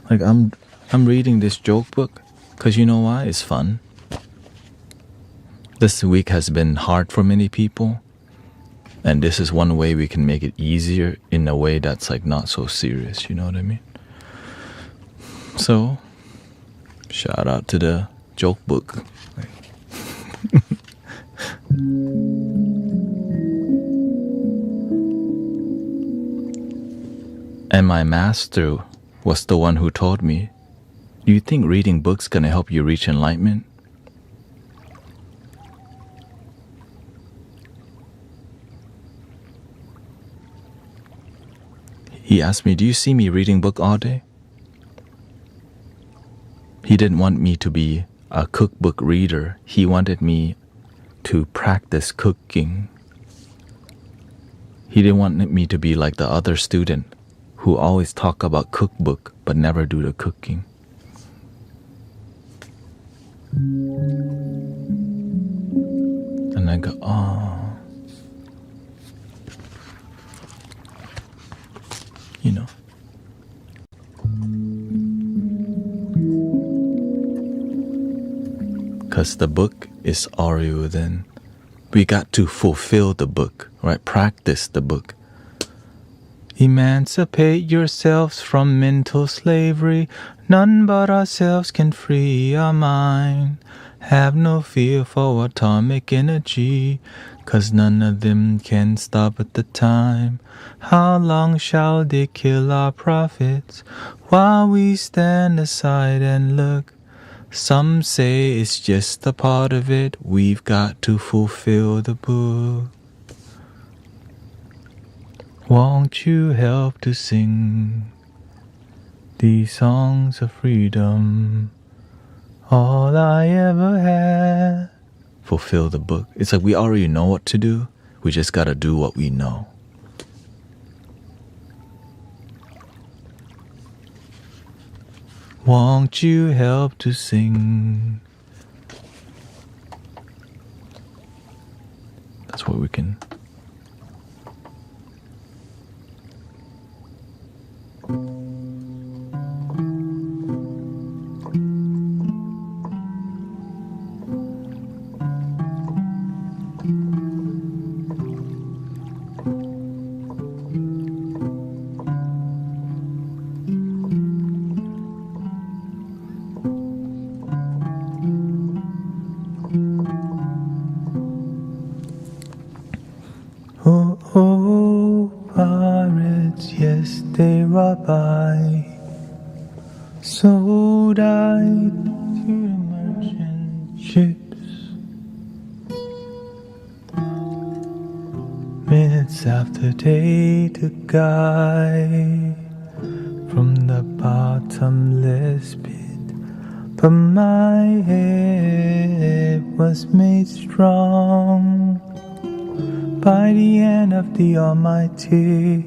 Like I'm reading this joke book because you know why? It's fun. This week has been hard for many people. And this is one way we can make it easier in a way that's like not so serious, you know what I mean? So, shout out to the joke book. And my master was the one who told me, do you think reading books gonna help you reach enlightenment? He asked me, do you see me reading book all day? He didn't want me to be a cookbook reader. He wanted me to practice cooking. He didn't want me to be like the other student who always talk about cookbook but never do the cooking. And I go, oh. You know. Because the book is already within. We got to fulfill the book, right? Practice the book. Emancipate yourselves from mental slavery. None but ourselves can free our mind. Have no fear for atomic energy, 'cause none of them can stop at the time. How long shall they kill our prophets while we stand aside and look? Some say it's just a part of it. We've got to fulfill the book. Won't you help to sing these songs of freedom? All I ever had. Fulfill the book. It's like we already know what to do. We just gotta do what we know. Won't you help to sing? That's what we can. Oh, oh, pirates, yes, they robbed by, sold I to the merchant ships. Minutes after they took I from the bottomless pit, but my head was made strong. By the hand of the Almighty,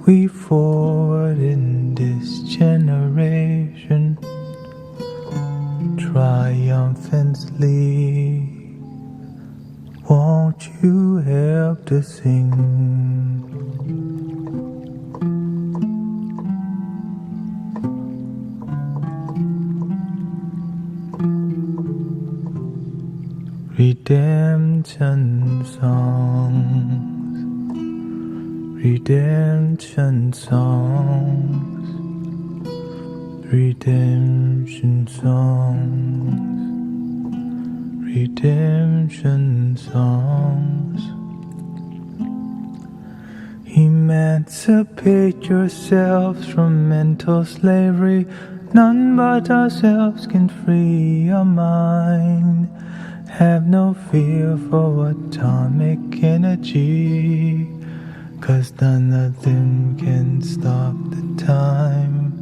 we forward in this generation triumphantly. Won't you help to sing? Redemption songs,
Redemption songs, redemption songs, redemption songs. Emancipate yourselves from mental slavery. None but ourselves can free our mind. Have no fear for atomic energy, 'cause none of them can stop the time.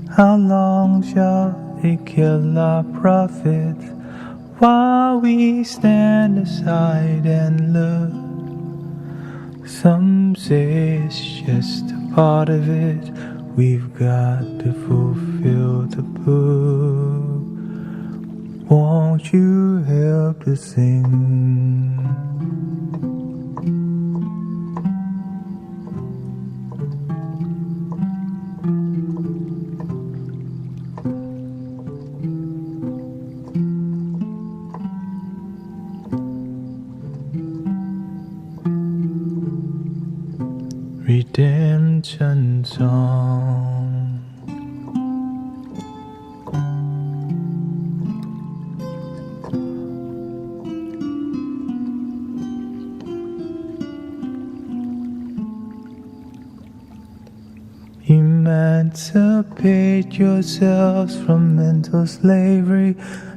How long shall they kill our prophets while we stand aside and look? Some say it's just a part of it. We've got to fulfill the book. Won't you help to sing? Redemption song. Emancipate yourselves from mental slavery.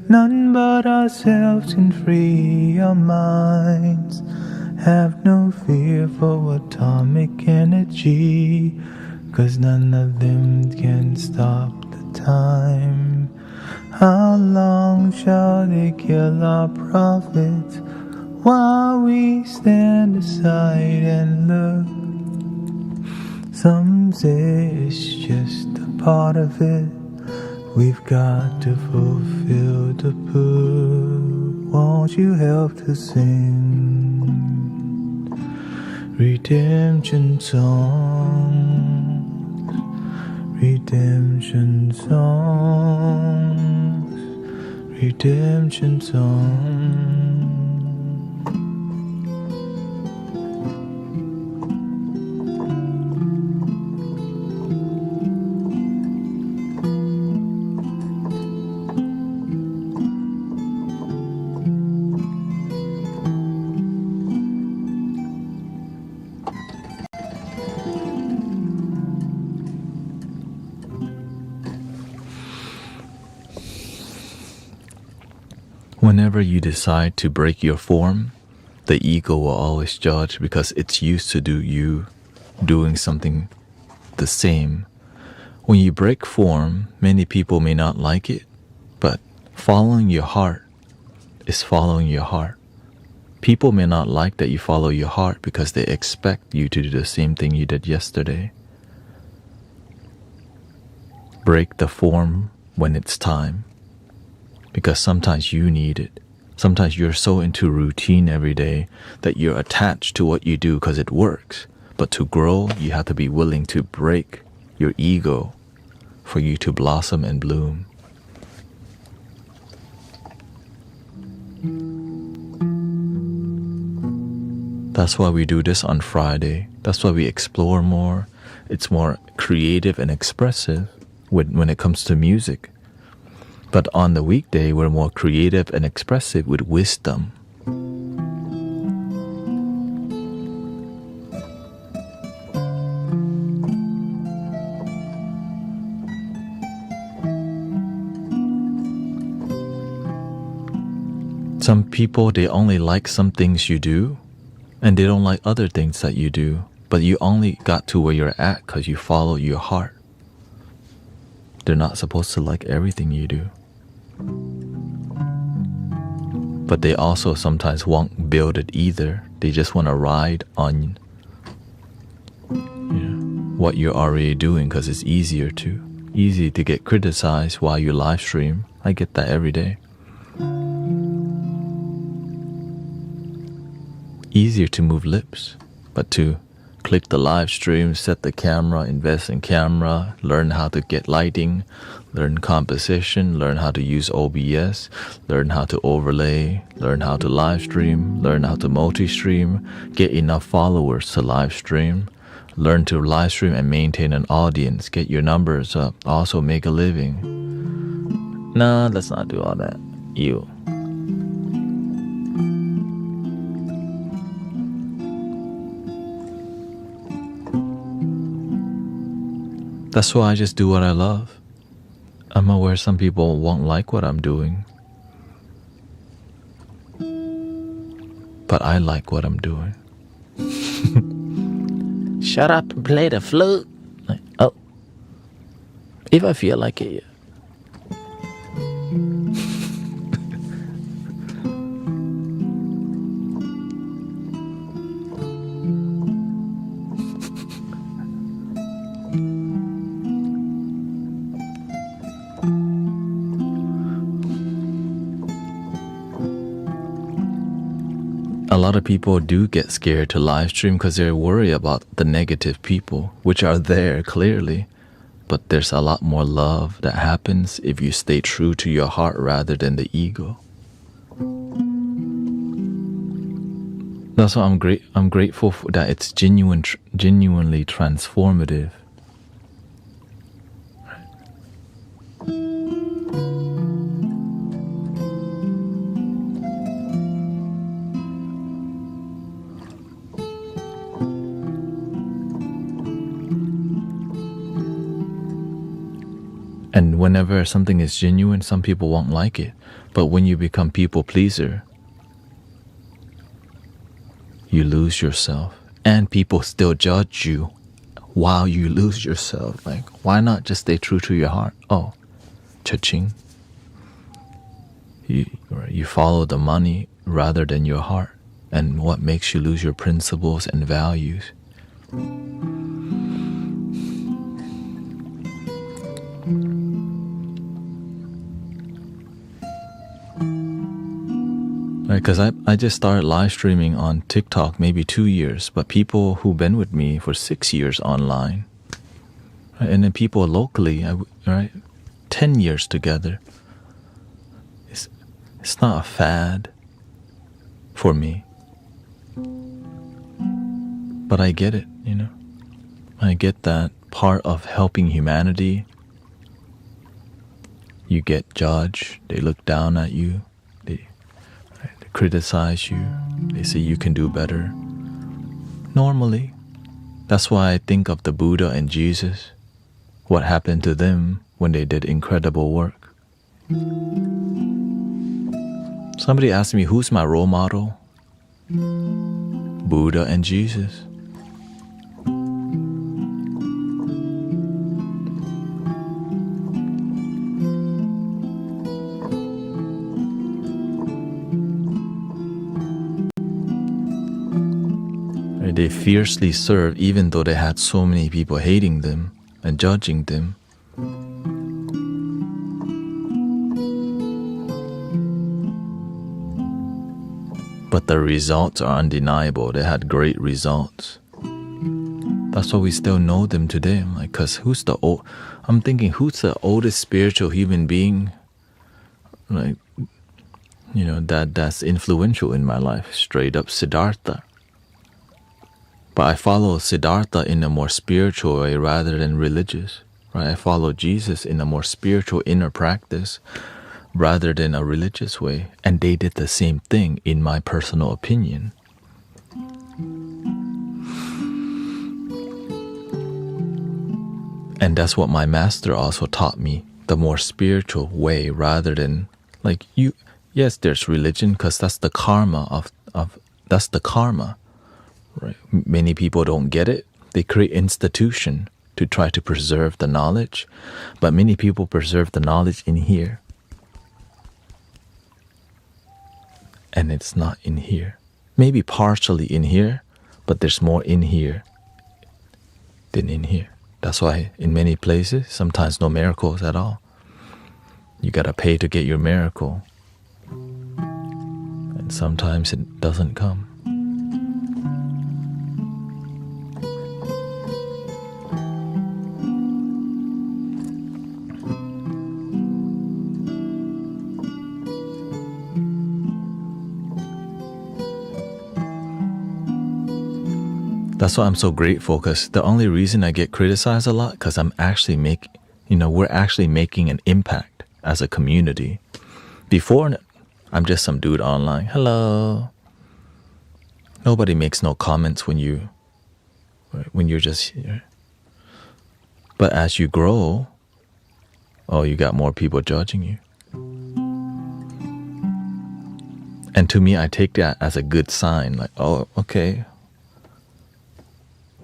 None but ourselves can free our minds. Have no fear for atomic energy, 'cause none of them can stop the time. How long shall they kill our prophets while we stand aside and look? Some say it's just a part of it. We've got to fulfill the book. Won't you help to sing? Redemption songs, redemption songs, redemption songs.
Whenever you decide to break your form, the ego will always judge because it's used to doing something the same. When you break form, many people may not like it, but following your heart is following your heart. People may not like that you follow your heart because they expect you to do the same thing you did yesterday. Break the form when it's time, because sometimes you need it. Sometimes you're so into routine every day that you're attached to what you do because it works. But to grow, you have to be willing to break your ego for you to blossom and bloom. That's why we do this on Friday. That's why we explore more. It's more creative and expressive when it comes to music. But on the weekday, we're more creative and expressive with wisdom. Some people, they only like some things you do, and they don't like other things that you do. But you only got to where you're at because you follow your heart. They're not supposed to like everything you do. But they also sometimes won't build it either. They just want to ride on what you're already doing because it's easy to get criticized while you live stream. I get that every day. Easier to move lips, but to click the live stream, set the camera, invest in camera, learn how to get lighting, learn composition, learn how to use OBS, learn how to overlay, learn how to live stream, learn how to multi-stream, get enough followers to live stream, Learn to live stream and maintain an audience. Get your numbers up. Also make a living. Nah, let's not do all that. You. That's why I just do what I love. I'm aware some people won't like what I'm doing. But I like what I'm doing. Shut up and play the flute. Like, oh. If I feel like it, yeah. A lot of people do get scared to live stream because they're worried about the negative people, which are there clearly. But there's a lot more love that happens if you stay true to your heart rather than the ego. That's why I'm grateful for that it's genuinely transformative. And whenever something is genuine, some people won't like it. But when you become people pleaser, you lose yourself. And people still judge you while you lose yourself. Like, why not just stay true to your heart? Oh, cha-ching. You follow the money rather than your heart. And what makes you lose your principles and values? Because I just started live streaming on TikTok maybe 2 years, but people who've been with me for 6 years online, right? And then people locally, right, 10 years together. It's not a fad for me, but I get it, you know. I get that part of helping humanity. You get judged, they look down at you, they criticize you, they say you can do better. Normally, that's why I think of the Buddha and Jesus, what happened to them when they did incredible work. Somebody asked me, who's my role model? Buddha and Jesus. They fiercely served even though they had so many people hating them and judging them. But the results are undeniable. They had great results. That's why we still know them today. I'm like, cause who's the oldest spiritual human being? Like, you know, that's influential in my life. Straight up Siddhartha. But I follow Siddhartha in a more spiritual way rather than religious. Right? I follow Jesus in a more spiritual inner practice rather than a religious way. And they did the same thing, in my personal opinion. And that's what my master also taught me, the more spiritual way rather than like you. Yes, there's religion because that's the karma that's the karma. Right. Many people don't get it. They create institution to try to preserve the knowledge, but many people preserve the knowledge in here. And it's not in here. Maybe partially in here, but there's more in here than in here. That's why in many places, sometimes no miracles at all. You gotta pay to get your miracle. And sometimes it doesn't come. That's why I'm so grateful, because the only reason I get criticized a lot, because we're actually making an impact as a community. Before, I'm just some dude online. Hello. Nobody makes no comments when you're just here. But as you grow, you got more people judging you. And to me, I take that as a good sign. Like, oh, okay.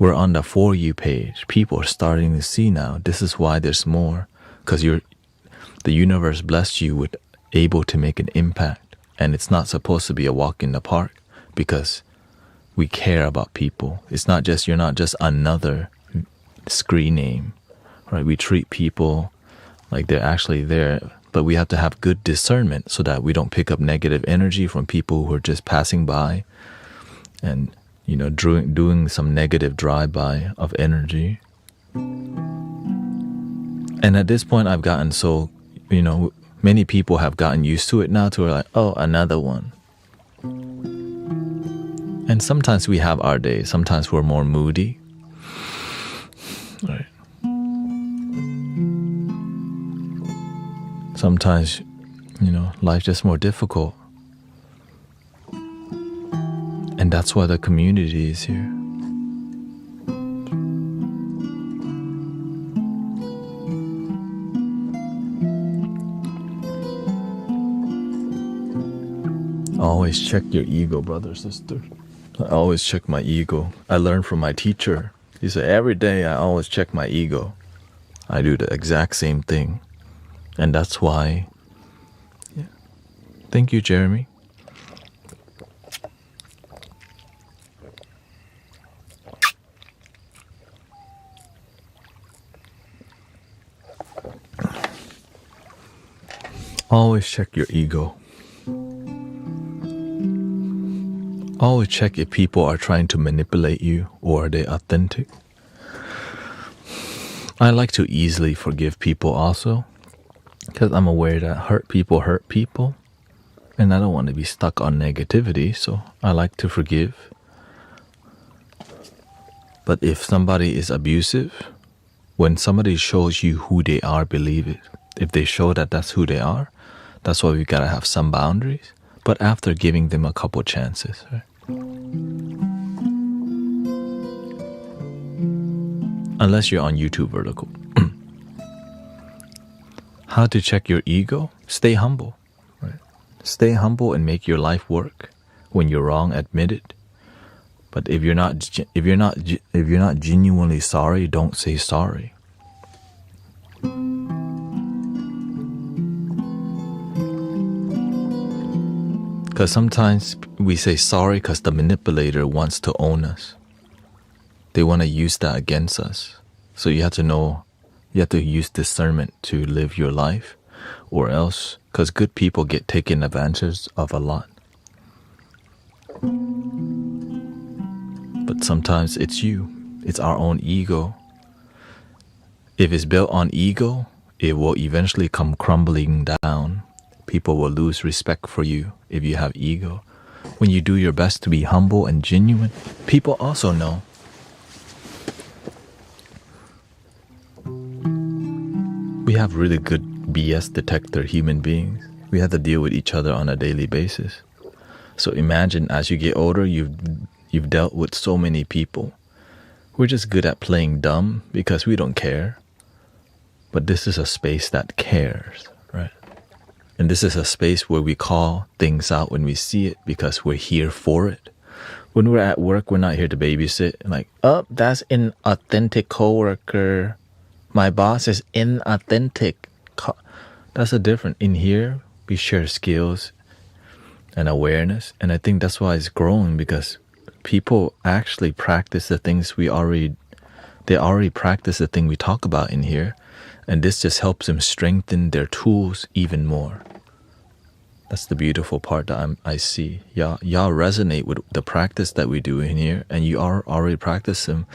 We're on the For You page. People are starting to see now. This is why there's more. Because the universe blessed you with able to make an impact. And it's not supposed to be a walk in the park, because we care about people. You're not just another screen name, right? We treat people like they're actually there, but we have to have good discernment so that we don't pick up negative energy from people who are just passing by and, doing some negative drive-by of energy. And at this point, I've gotten so, many people have gotten used to it now to where like, oh, another one. And sometimes we have our days. Sometimes we're more moody. Right. Sometimes, life's just more difficult. And that's why the community is here. Always check your ego, brother, sister. I always check my ego. I learned from my teacher. He said, every day I always check my ego. I do the exact same thing. And that's why, yeah. Thank you, Jeremy. Always check your ego. Always check if people are trying to manipulate you or are they authentic. I like to easily forgive people also, because I'm aware that hurt people, and I don't want to be stuck on negativity, so I like to forgive. But if somebody is abusive, when somebody shows you who they are, believe it. If they show that that's who they are, that's why we gotta have some boundaries, but after giving them a couple chances, right? Unless you're on YouTube vertical. How to check your ego? Stay humble, right? Stay humble and make your life work. When you're wrong, admit it. But if you're not genuinely sorry, don't say sorry. Because sometimes we say sorry because the manipulator wants to own us. They want to use that against us. So you have to know, you have to use discernment to live your life, or else, because good people get taken advantage of a lot. But sometimes it's our own ego. If it's built on ego, it will eventually come crumbling down. People will lose respect for you if you have ego. When you do your best to be humble and genuine, people also know. We have really good BS detector human beings. We have to deal with each other on a daily basis. So imagine as you get older, you've dealt with so many people. We're just good at playing dumb because we don't care. But this is a space that cares, right? And this is a space where we call things out when we see it because we're here for it. When we're at work, we're not here to babysit. Like, oh, that's an authentic coworker. My boss is inauthentic. That's a different. In here, we share skills and awareness. And I think that's why it's growing, because people actually practice the things they already practice the thing we talk about in here. And this just helps them strengthen their tools even more. That's the beautiful part that I see. Y'all resonate with the practice that we do in here, and you are already practice them.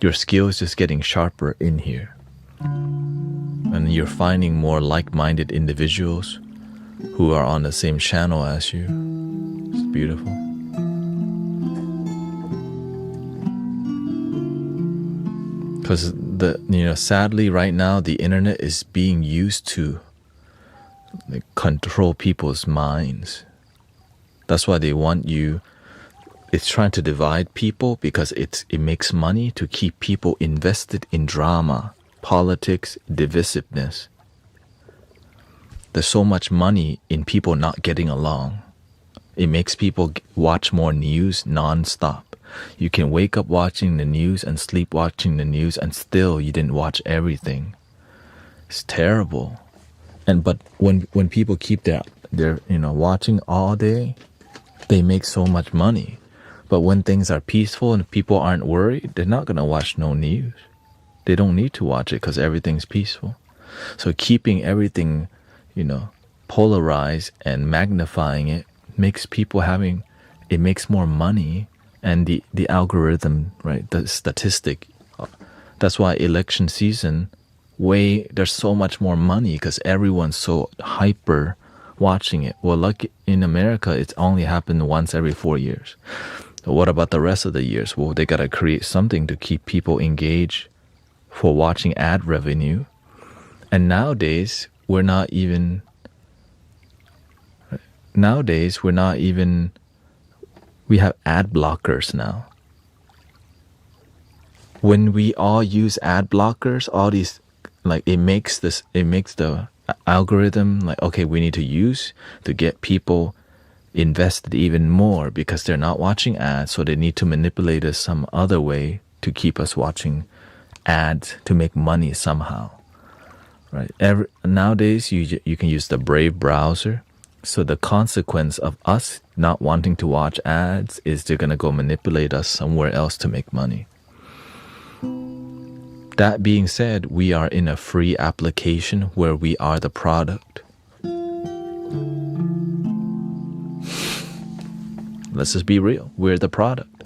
Your skills just getting sharper in here. And you're finding more like-minded individuals who are on the same channel as you. It's beautiful. Because sadly right now the internet is being used to control people's minds. That's why they want you. It's trying to divide people because it makes money to keep people invested in drama, politics, divisiveness. There's so much money in people not getting along. It makes people watch more news non-stop. You can wake up watching the news and sleep watching the news, and still you didn't watch everything. It's terrible. But when people keep their watching all day, they make so much money. But when things are peaceful and people aren't worried, they're not gonna watch no news. They don't need to watch it because everything's peaceful. So keeping everything, polarized and magnifying it makes people it makes more money. And the algorithm, right, the statistic, that's why election season, there's so much more money because everyone's so hyper watching it. Well, like in America, it's only happened once every 4 years. So what about the rest of the years? Well, they got to create something to keep people engaged for watching ad revenue. And nowadays, we have ad blockers now. When we all use ad blockers, all these, it makes the algorithm okay, we need to use to get people invested even more because they're not watching ads, so they need to manipulate us some other way to keep us watching ads to make money somehow, right? Nowadays, you can use the Brave browser. So the consequence of us not wanting to watch ads is they're going to go manipulate us somewhere else to make money. That being said, we are in a free application where we are the product. Let's just be real. We're the product.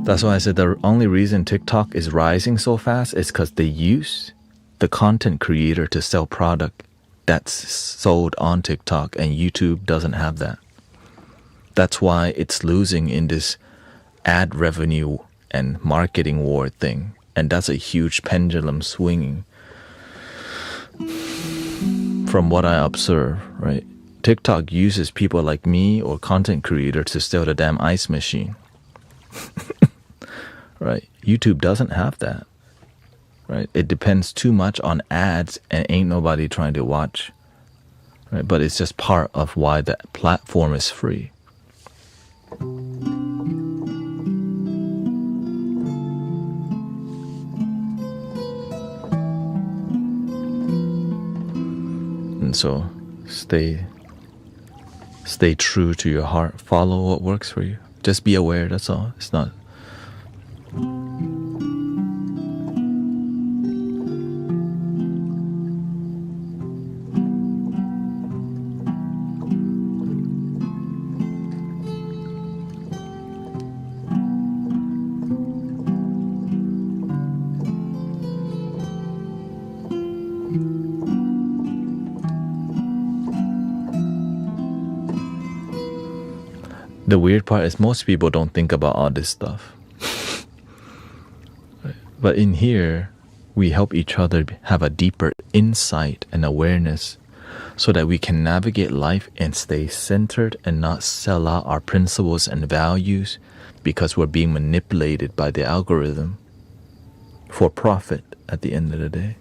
That's why I said the only reason TikTok is rising so fast is because they use the content creator to sell product that's sold on TikTok, and YouTube doesn't have that. That's why it's losing in this ad revenue and marketing war thing. And that's a huge pendulum swinging from what I observe, right? TikTok uses people like me or content creators to sell the damn ice machine. Right? YouTube doesn't have that. Right? It depends too much on ads and ain't nobody trying to watch. Right? But it's just part of why the platform is free. And so stay true to your heart. Follow what works for you. Just be aware, that's all. It's not. The weird part is most people don't think about all this stuff. But in here, we help each other have a deeper insight and awareness so that we can navigate life and stay centered and not sell out our principles and values because we're being manipulated by the algorithm for profit at the end of the day.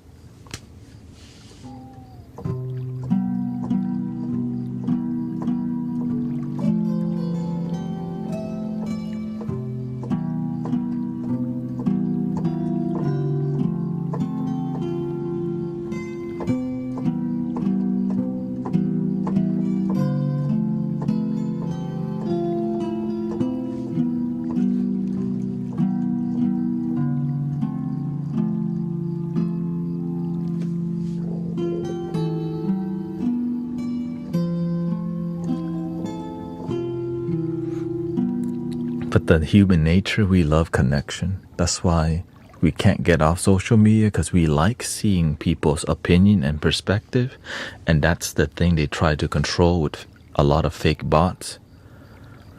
But the human nature, we love connection. That's why we can't get off social media because we like seeing people's opinion and perspective, and that's the thing they try to control with a lot of fake bots.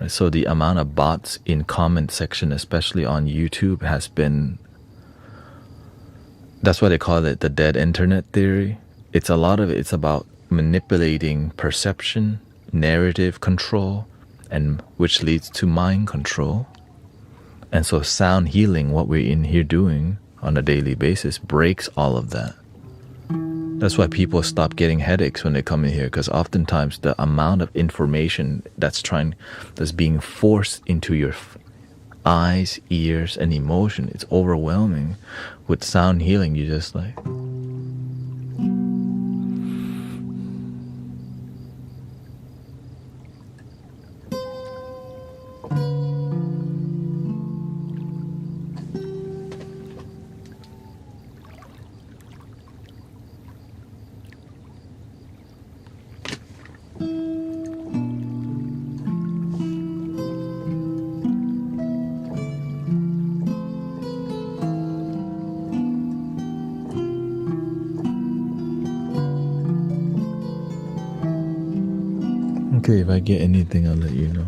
Right? So the amount of bots in comment section, especially on YouTube, has been, that's why they call it the dead internet theory. It's a lot of it's about manipulating perception, narrative control, and which leads to mind control. And so sound healing, what we're in here doing on a daily basis, breaks all of that. That's why people stop getting headaches when they come in here, because oftentimes the amount of information that's being forced into your eyes, ears, and emotion, it's overwhelming. With sound healing, you just like, okay, if I get anything, I'll let you know.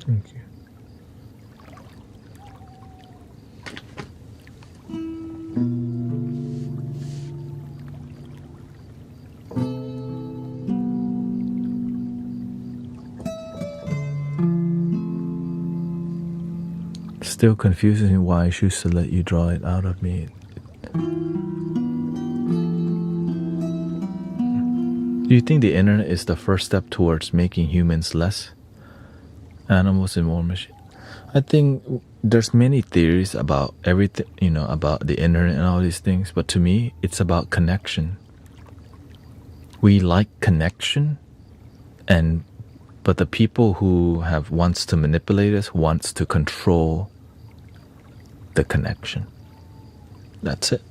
Thank you. Still confuses me why I choose to let you draw it out of me. Do you think the internet is the first step towards making humans less animals and more machines? I think there's many theories about everything, about the internet and all these things, but to me, it's about connection. We like connection, but the people who wants to manipulate us wants to control the connection. That's it.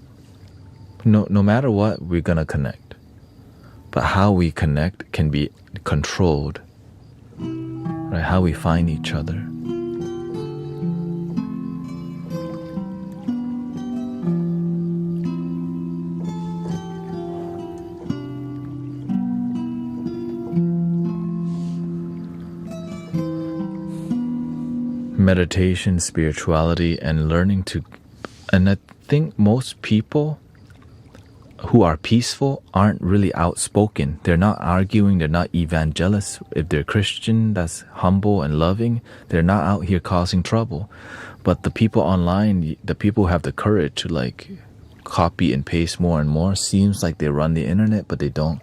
No matter what, we're gonna connect. But how we connect can be controlled, right? How we find each other. Meditation, spirituality, and learning to, and I think most people who are peaceful aren't really outspoken. They're not arguing, they're not evangelists. If they're Christian, that's humble and loving, they're not out here causing trouble. But the people online, the people who have the courage to like copy and paste more and more, seems like they run the internet, but they don't.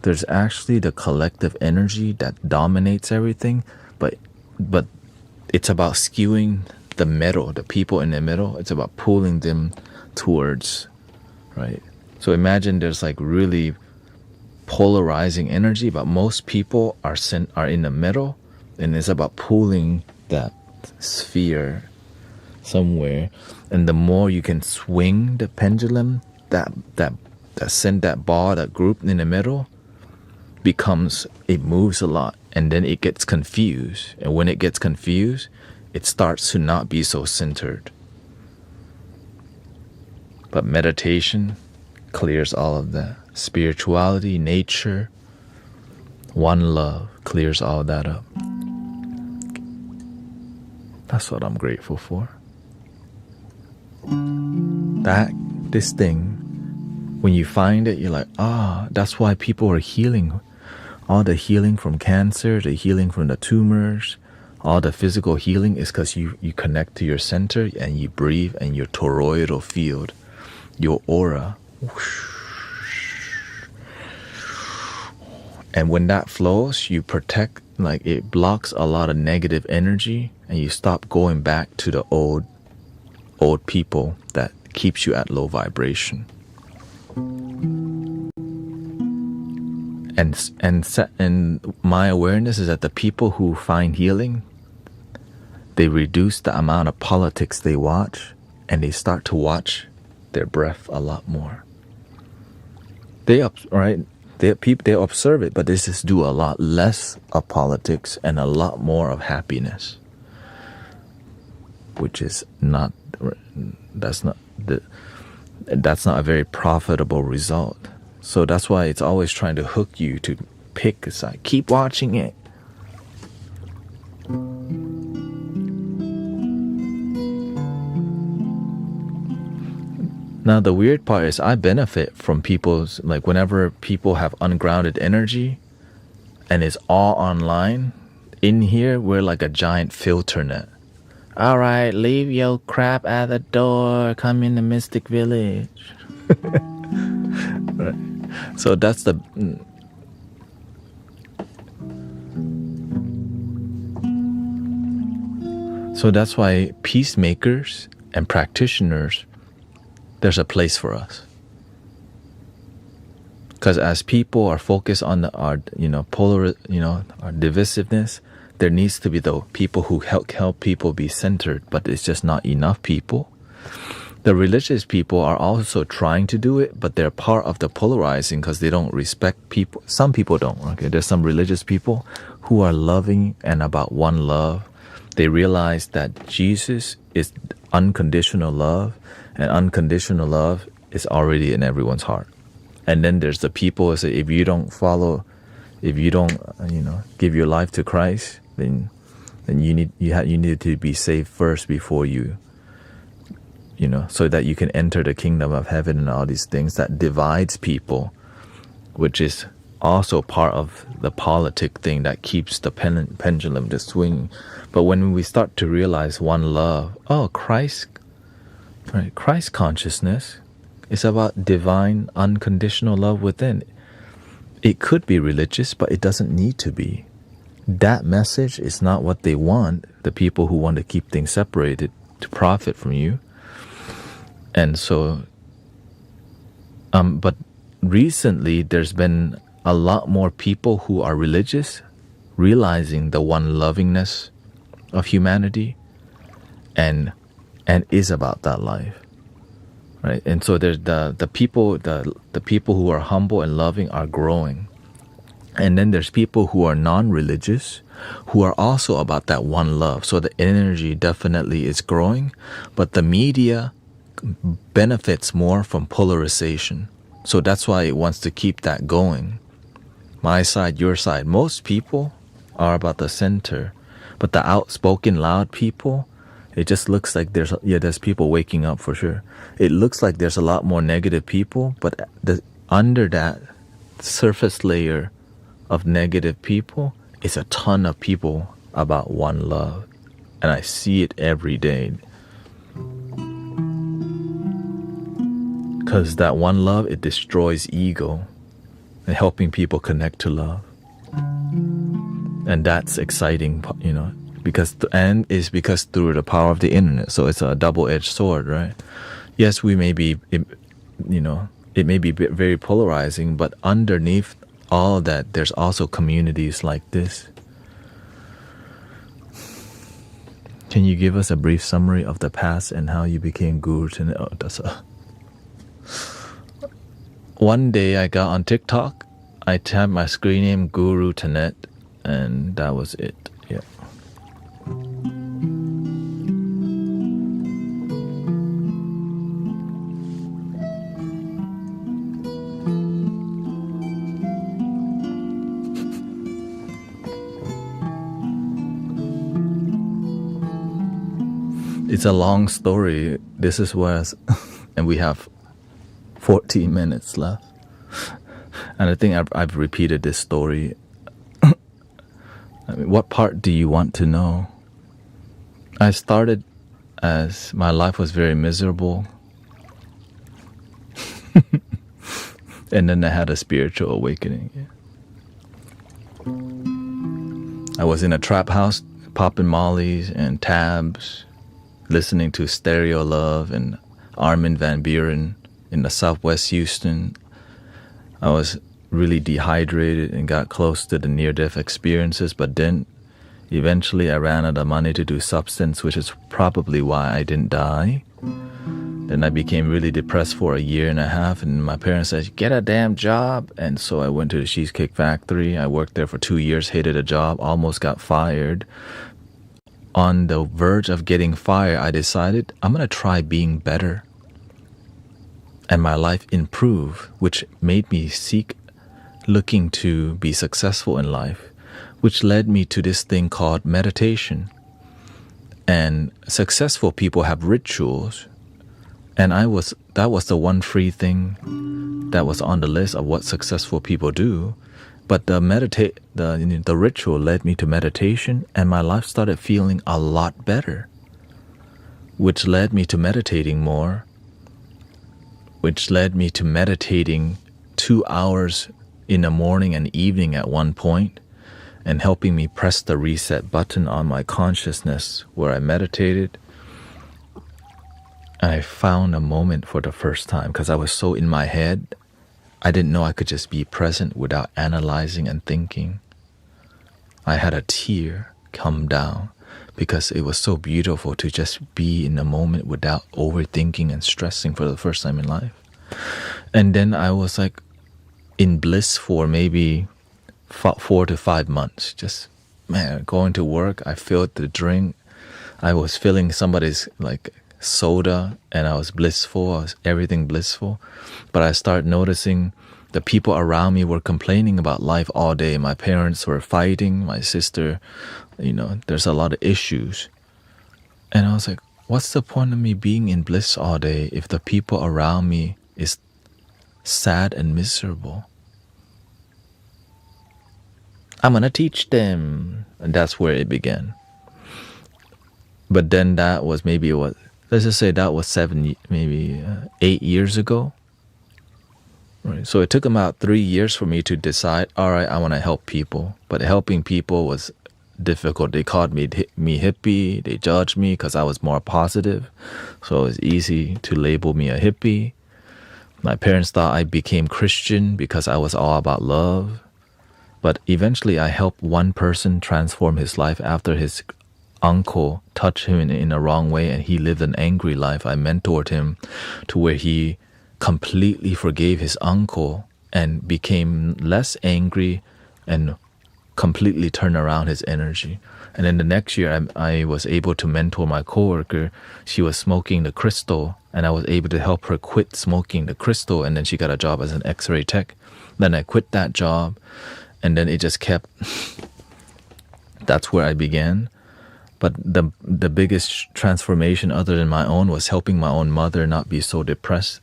There's actually the collective energy that dominates everything, but it's about skewing the middle, the people in the middle. It's about pulling them towards, right? So imagine there's like really polarizing energy, but most people are in the middle, and it's about pulling that sphere somewhere. And the more you can swing the pendulum, that send that ball, that group in the middle, it moves a lot, and then it gets confused. And when it gets confused, it starts to not be so centered. But meditation clears all of that. Spirituality, nature, one love clears all that up. That's what I'm grateful for. This thing, when you find it, you're like, that's why people are healing. All the healing from cancer, the healing from the tumors, all the physical healing is because you connect to your center and you breathe, and your toroidal field, your aura. And when that flows, you protect, like it blocks a lot of negative energy, and you stop going back to the old people that keeps you at low vibration. And my awareness is that the people who find healing, they reduce the amount of politics they watch, and they start to watch their breath a lot more. They observe it, but they just do a lot less of politics and a lot more of happiness, which is not that's not a very profitable result. So that's why it's always trying to hook you to pick a side. Keep watching it. Now the weird part is I benefit from people's, like whenever people have ungrounded energy and it's all online, in here we're like a giant filter net. All right, leave your crap at the door, come in the Mystic Village. Right. So that's the so that's why peacemakers and practitioners, there's a place for us. Because as people are focused on our our divisiveness, there needs to be the people who help people be centered, but it's just not enough people. The religious people are also trying to do it, but they're part of the polarizing because they don't respect people. Some people don't. Okay, there's some religious people who are loving and about one love. They realize that Jesus is unconditional love, and unconditional love is already in everyone's heart. And then there's the people who say, if you don't give your life to Christ, then you need to be saved first before you so that you can enter the kingdom of heaven and all these things. That divides people, which is also part of the politic thing that keeps the pendulum to swing. But when we start to realize one love, Christ consciousness is about divine unconditional love within. It could be religious, but it doesn't need to be. That message is not what they want, the people who want to keep things separated to profit from you. And so, but recently there's been a lot more people who are religious realizing the one lovingness of humanity and is about that life. Right? And so there's the people who are humble and loving are growing. And then there's people who are non-religious who are also about that one love. So the energy definitely is growing, but the media benefits more from polarization. So that's why it wants to keep that going. My side, your side. Most people are about the center, but the outspoken, loud people, it just looks like there's people waking up for sure. It looks like there's a lot more negative people, but under that surface layer of negative people is a ton of people about one love. And I see it every day. Because that one love, it destroys ego and helping people connect to love. And that's exciting, because through the power of the internet. So it's a double-edged sword, right? Yes, we may be, it may be very polarizing, but underneath all of that, there's also communities like this. Can you give us a brief summary of the past and how you became Guru Thanet? One day I got on TikTok, I tapped my screen name Guru Thanet, and that was it. Yeah. It's a long story. This is where, and we have 14 minutes left. And I think I've repeated this story. I mean, what part do you want to know? I started as my life was very miserable. And then I had a spiritual awakening. Yeah. I was in a trap house, popping mollies and tabs, listening to Stereo Love and Armin van Buuren in the Southwest Houston. I was really dehydrated and got close to the near-death experiences, but then eventually I ran out of money to do substance, which is probably why I didn't die. Then I became really depressed for a year and a half, and my parents said, get a damn job. And so I went to the Cheesecake Factory. I worked there for 2 years, hated a job, almost got fired. On the verge of getting fired, I decided I'm going to try being better. and my life improved, which made me looking to be successful in life, which led me to this thing called meditation. And successful people have rituals, and that was the one free thing that was on the list of what successful people do. But the ritual led me to meditation, and my life started feeling a lot better, which led me to meditating more, which led me to meditating 2 hours in the morning and evening at one point, and helping me press the reset button on my consciousness where I meditated. And I found a moment for the first time because I was so in my head. I didn't know I could just be present without analyzing and thinking. I had a tear come down because it was so beautiful to just be in the moment without overthinking and stressing for the first time in life. And then I was like in bliss for maybe 4 to 5 months. Just, going to work, I filled the drink. I was feeling somebody's like soda, and I was blissful. I was everything blissful. But I started noticing the people around me were complaining about life all day. My parents were fighting. My sister, there's a lot of issues. And I was like, what's the point of me being in bliss all day if the people around me is sad and miserable? I'm gonna teach them. And that's where it began. But then that was let's just say that was 8 years ago. Right. So it took about 3 years for me to decide, all right, I want to help people. But helping people was difficult. They called me hippie. They judged me because I was more positive. So it was easy to label me a hippie. My parents thought I became Christian because I was all about love. But eventually I helped one person transform his life after his uncle touched him in a wrong way and he lived an angry life. I mentored him to where he completely forgave his uncle and became less angry and completely turned around his energy. And then the next year I was able to mentor my coworker. She was smoking the crystal, and I was able to help her quit smoking the crystal, and then she got a job as an x-ray tech. Then I quit that job, and then it just kept that's where I began. But the biggest transformation other than my own was helping my own mother not be so depressed.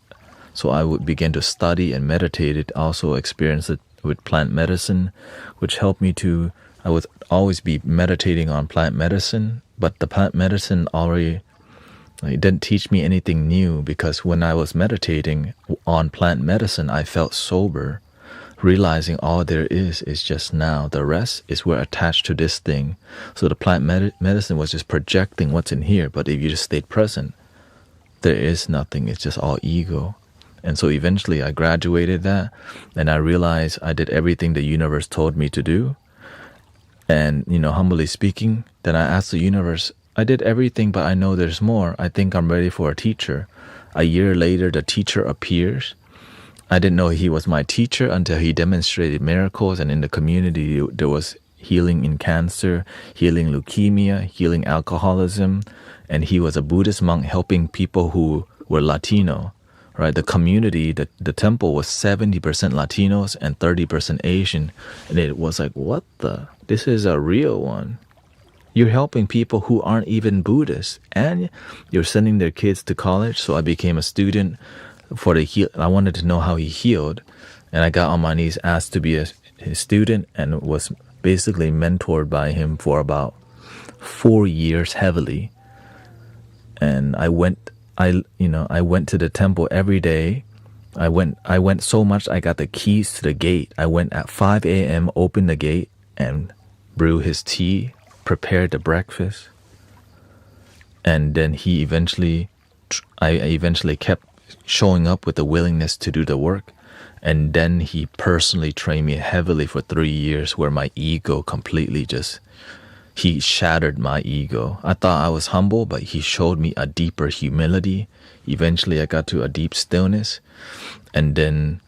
So I would begin to study and meditate. It also experienced it with plant medicine, which helped me to, I would always be meditating on plant medicine, but the plant medicine it didn't teach me anything new, because when I was meditating on plant medicine, I felt sober, realizing all there is just now. The rest is we're attached to this thing. So the plant medicine was just projecting what's in here, but if you just stayed present, there is nothing. It's just all ego. And so eventually I graduated that, and I realized I did everything the universe told me to do. And, humbly speaking, then I asked the universe, I did everything, but I know there's more. I think I'm ready for a teacher. A year later, the teacher appears. I didn't know he was my teacher until he demonstrated miracles, and in the community there was healing in cancer, healing leukemia, healing alcoholism, and he was a Buddhist monk helping people who were Latino. Right, the community, the temple was 70% Latinos and 30% Asian, and it was like, what the? This is a real one. You're helping people who aren't even Buddhists, and you're sending their kids to college. So I became a student for I wanted to know how he healed, and I got on my knees, asked to be his student, and was basically mentored by him for about 4 years heavily. And I went to the temple every day. I went so much I got the keys to the gate. I went at 5 a.m., opened the gate, and brew his tea, prepared the breakfast. And then I eventually kept showing up with the willingness to do the work. And then he personally trained me heavily for 3 years, where my ego completely he shattered my ego. I thought I was humble, but he showed me a deeper humility. Eventually I got to a deep stillness. And then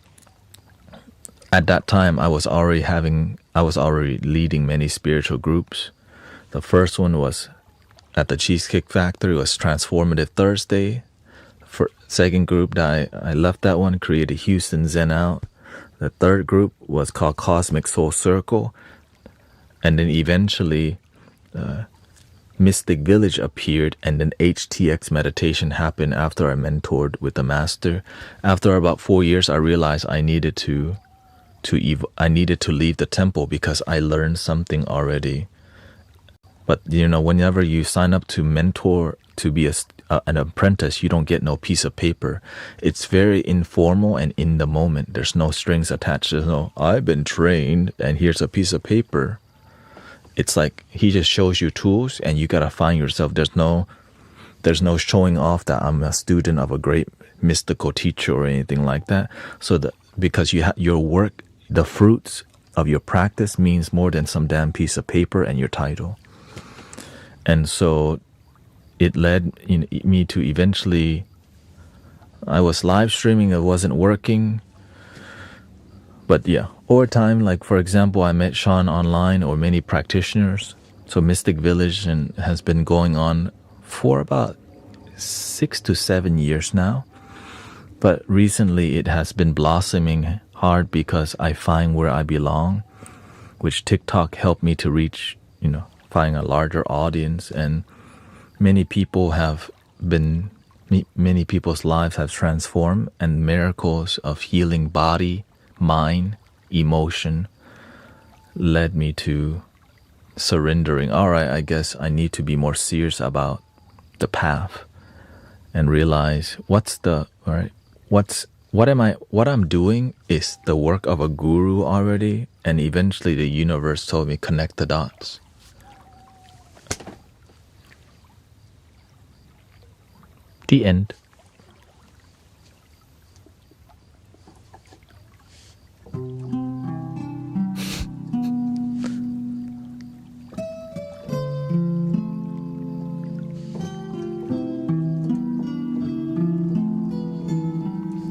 at that time I was already leading many spiritual groups. The first one was at the Cheesecake Factory. It was Transformative Thursday. Second group that I left that one, created Houston Zen Out. The third group was called Cosmic Soul Circle. And then eventually Mystic Village appeared, and then HTX meditation happened after I mentored with the master. After about 4 years, I realized I needed to leave the temple because I learned something already. But whenever you sign up to mentor, to be an apprentice, you don't get no piece of paper. It's very informal and in the moment. There's no strings attached. There's no, I've been trained and here's a piece of paper. It's like he just shows you tools and you gotta find yourself. There's no showing off that I'm a student of a great mystical teacher or anything like that. So because your work, the fruits of your practice means more than some damn piece of paper and your title. And so it led me to eventually, I was live streaming, it wasn't working. But yeah, over time, like for example, I met Sean online or many practitioners. So Mystic Village has been going on for about 6 to 7 years now. But recently it has been blossoming hard because I find where I belong, which TikTok helped me to reach, find a larger audience. And many people's lives have transformed, and miracles of healing body, mind, emotion led me to surrendering. All right, I guess I need to be more serious about the path and realize what I'm doing is the work of a guru already, and eventually the universe told me connect the dots. The end.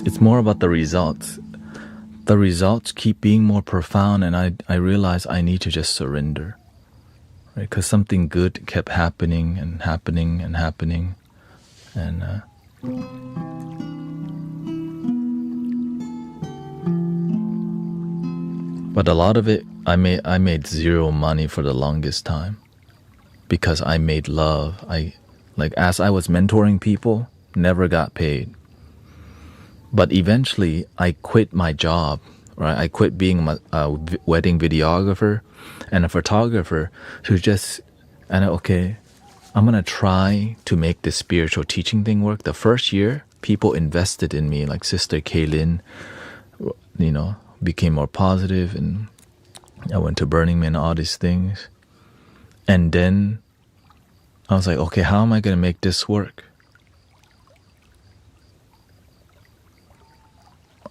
It's more about the results. The results keep being more profound, and I realize I need to just surrender, right? Because something good kept happening and happening and happening, and but a lot of it, I made zero money for the longest time because I made love. As I was mentoring people, never got paid. But eventually, I quit my job, right? I quit being a wedding videographer and a photographer to I'm going to try to make this spiritual teaching thing work. The first year, people invested in me, like Sister Kaylin, became more positive, and I went to Burning Man, all these things. And then I was like, okay, how am I going to make this work?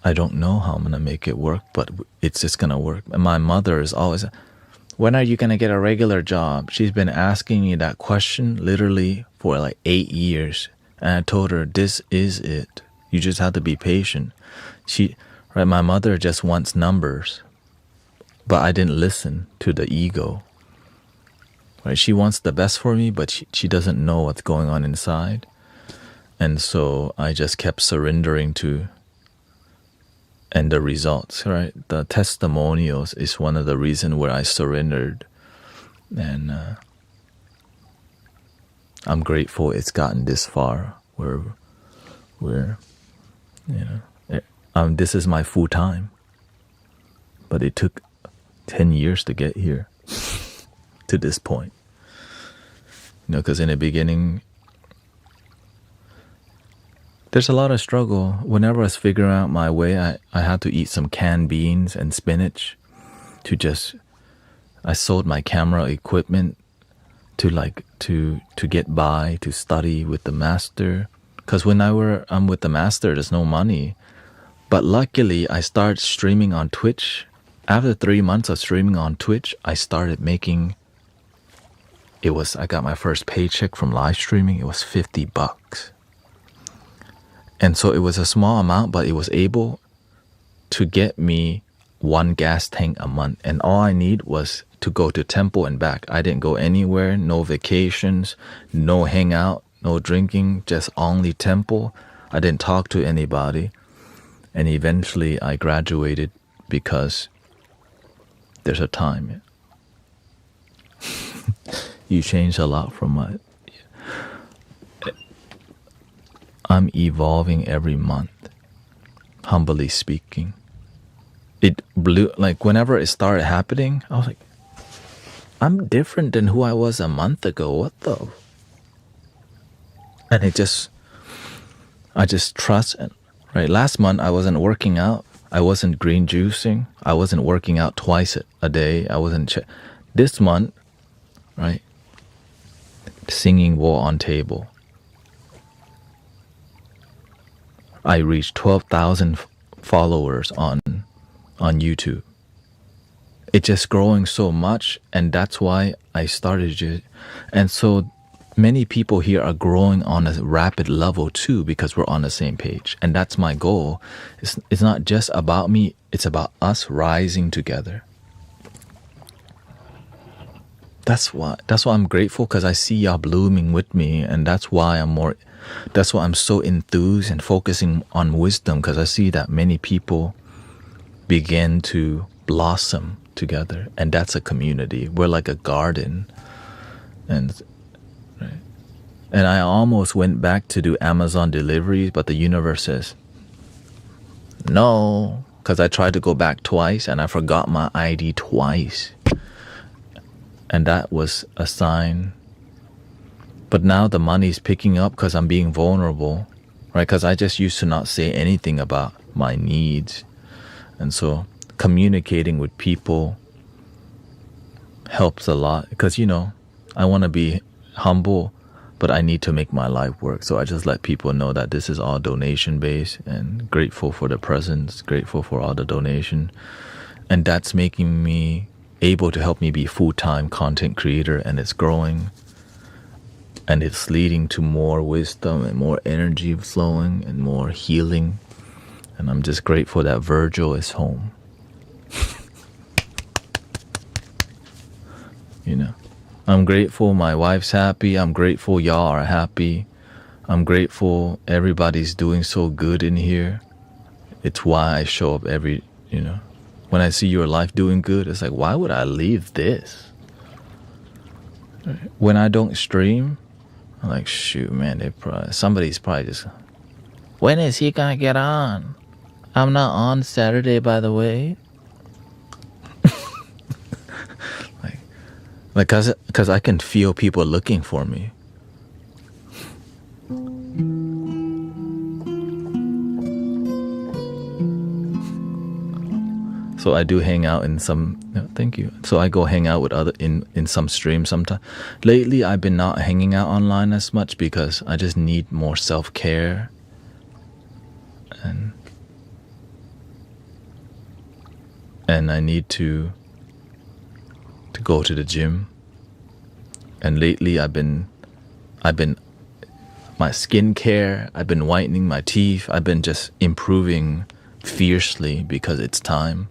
I don't know how I'm going to make it work, but it's just going to work. And my mother is always, when are you going to get a regular job? She's been asking me that question literally for like 8 years. And I told her, this is it. You just have to be patient. My mother just wants numbers, but I didn't listen to the ego. Right? She wants the best for me, but she doesn't know what's going on inside. And so I just kept surrendering to, and the results, right? The testimonials is one of the reasons where I surrendered. And I'm grateful it's gotten this far where this is my full time. But it took 10 years to get here to this point. Because in the beginning, there's a lot of struggle. Whenever I was figuring out my way, I had to eat some canned beans and spinach I sold my camera equipment to get by, to study with the master. Because when I'm with the master, there's no money. But luckily, I started streaming on Twitch. After 3 months of streaming on Twitch, I started making, I got my first paycheck from live streaming. It was $50. And so it was a small amount, but it was able to get me 1 gas tank a month. And all I need was to go to temple and back. I didn't go anywhere, no vacations, no hangout, no drinking, just only temple. I didn't talk to anybody. And eventually I graduated because there's a time. You change a lot from my... I'm evolving every month, humbly speaking. It blew, like whenever it started happening, I was like, I'm different than who I was a month ago. What the... And I just trust it, right? Last month, I wasn't working out. I wasn't green juicing. I wasn't working out twice a day. I wasn't... This month, right? Singing War on Table. I reached 12,000 followers on YouTube. It's just growing so much, and that's why I started. And so many people here are growing on a rapid level too, because we're on the same page. And that's my goal. It's not just about me, it's about us rising together. That's why I'm grateful, because I see y'all blooming with me, and that's why I'm so enthused and focusing on wisdom, because I see that many people begin to blossom together, and that's a community. We're like a garden. And I almost went back to do Amazon deliveries, but the universe says no, because I tried to go back twice and I forgot my ID twice. And that was a sign. But now the money's picking up because I'm being vulnerable, right? Because I just used to not say anything about my needs. And so communicating with people helps a lot, because, I want to be humble, but I need to make my life work. So I just let people know that this is all donation based, and grateful for the presence, grateful for all the donation. And that's making me able to help me be full-time content creator, and it's growing, and it's leading to more wisdom and more energy flowing and more healing. And I'm just grateful that Virgil is home. I'm grateful my wife's happy. I'm grateful y'all are happy. I'm grateful everybody's doing so good in here. It's why I show up when I see your life doing good, it's like, why would I leave this? When I don't stream, I'm like, shoot, man, somebody's probably just, when is he gonna get on? I'm not on Saturday, by the way. Because I can feel people looking for me. So I do hang out in some... thank you. So I go hang out with in some streams sometimes. Lately, I've been not hanging out online as much because I just need more self-care. And I need to go to the gym. And lately I've been my skincare, I've been whitening my teeth, I've been just improving fiercely because it's time.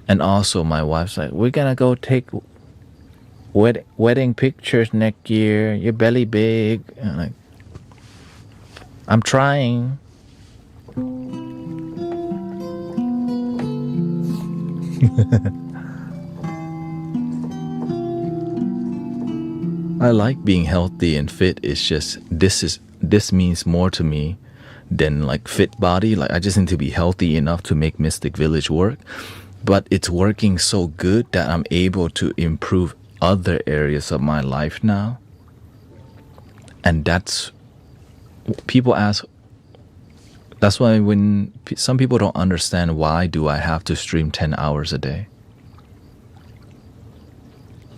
And also my wife's like, we're gonna go take wedding pictures next year, your belly big. And I'm like, I'm trying. I like being healthy and fit. It's just this means more to me than like fit body. Like I just need to be healthy enough to make Mystic Village work. But it's working so good that I'm able to improve other areas of my life now. And that's... People ask... That's why when some people don't understand, why do I have to stream 10 hours a day?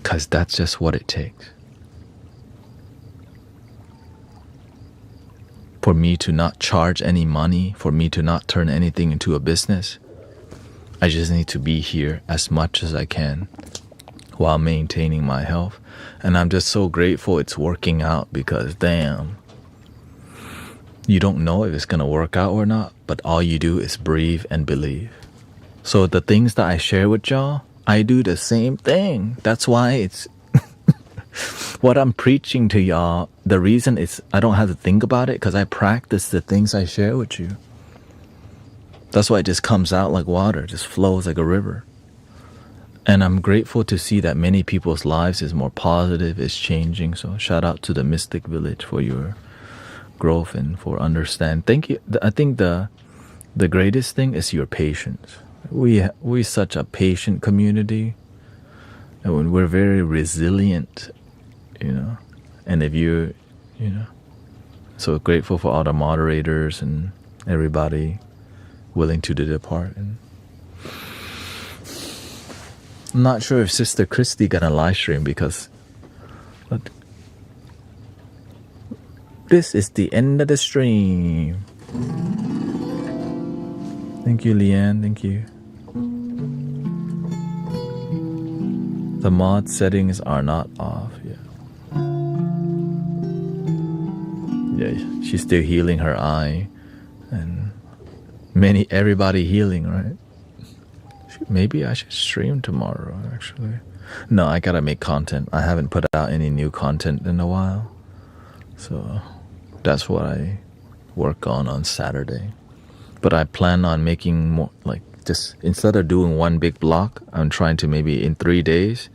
Because that's just what it takes. For me to not charge any money, for me to not turn anything into a business, I just need to be here as much as I can while maintaining my health. And I'm just so grateful it's working out, because damn, you don't know if it's going to work out or not, but all you do is breathe and believe. So the things that I share with y'all, I do the same thing. That's why it's what I'm preaching to y'all, the reason is I don't have to think about it because I practice the things I share with you. That's why it just comes out like water, just flows like a river. And I'm grateful to see that many people's lives is more positive, is changing. So shout out to the Mystic Village for your growth and for understand. Thank you. I think the greatest thing is your patience. We such a patient community, and we're very resilient, you know. And if you know, so grateful for all the moderators and everybody willing to do their part. And I'm not sure if Sister Christy gonna live stream because this is the end of the stream. Thank you, Leanne. Thank you. The mod settings are not off yet. Yeah, she's still healing her eye, and everybody healing, right? Maybe I should stream tomorrow, actually. No, I gotta make content. I haven't put out any new content in a while. So that's what I work on Saturday. But I plan on making more, like, just instead of doing one big block, I'm trying to maybe in 3 days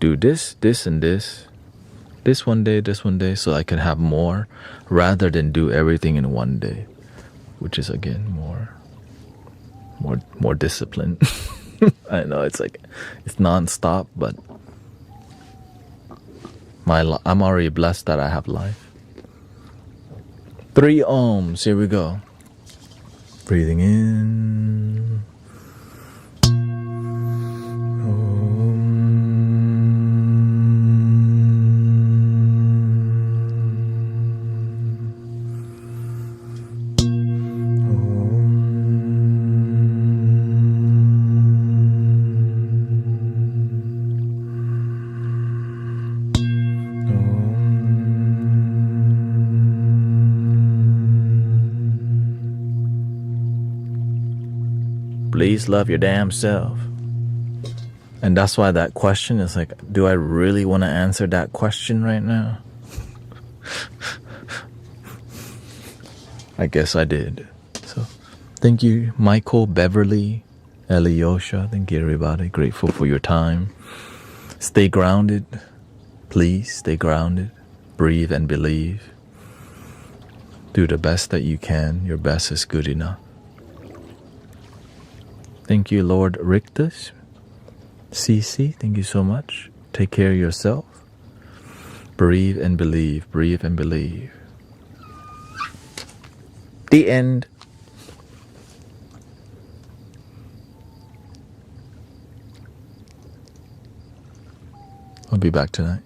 do this, this, and this. This one day, so I can have more rather than do everything in one day, which is again more discipline. I know it's non-stop, but I'm already blessed that I have life. 3 ohms, here we go. Breathing in. Please love your damn self. And that's why that question is like, do I really want to answer that question right now? I guess I did. So thank you, Michael, Beverly, Eliosha. Thank you, everybody. Grateful for your time. Stay grounded. Please stay grounded. Breathe and believe. Do the best that you can. Your best is good enough. Thank you, Lord Rictus. Cece, thank you so much. Take care of yourself. Breathe and believe. Breathe and believe. The end. I'll be back tonight.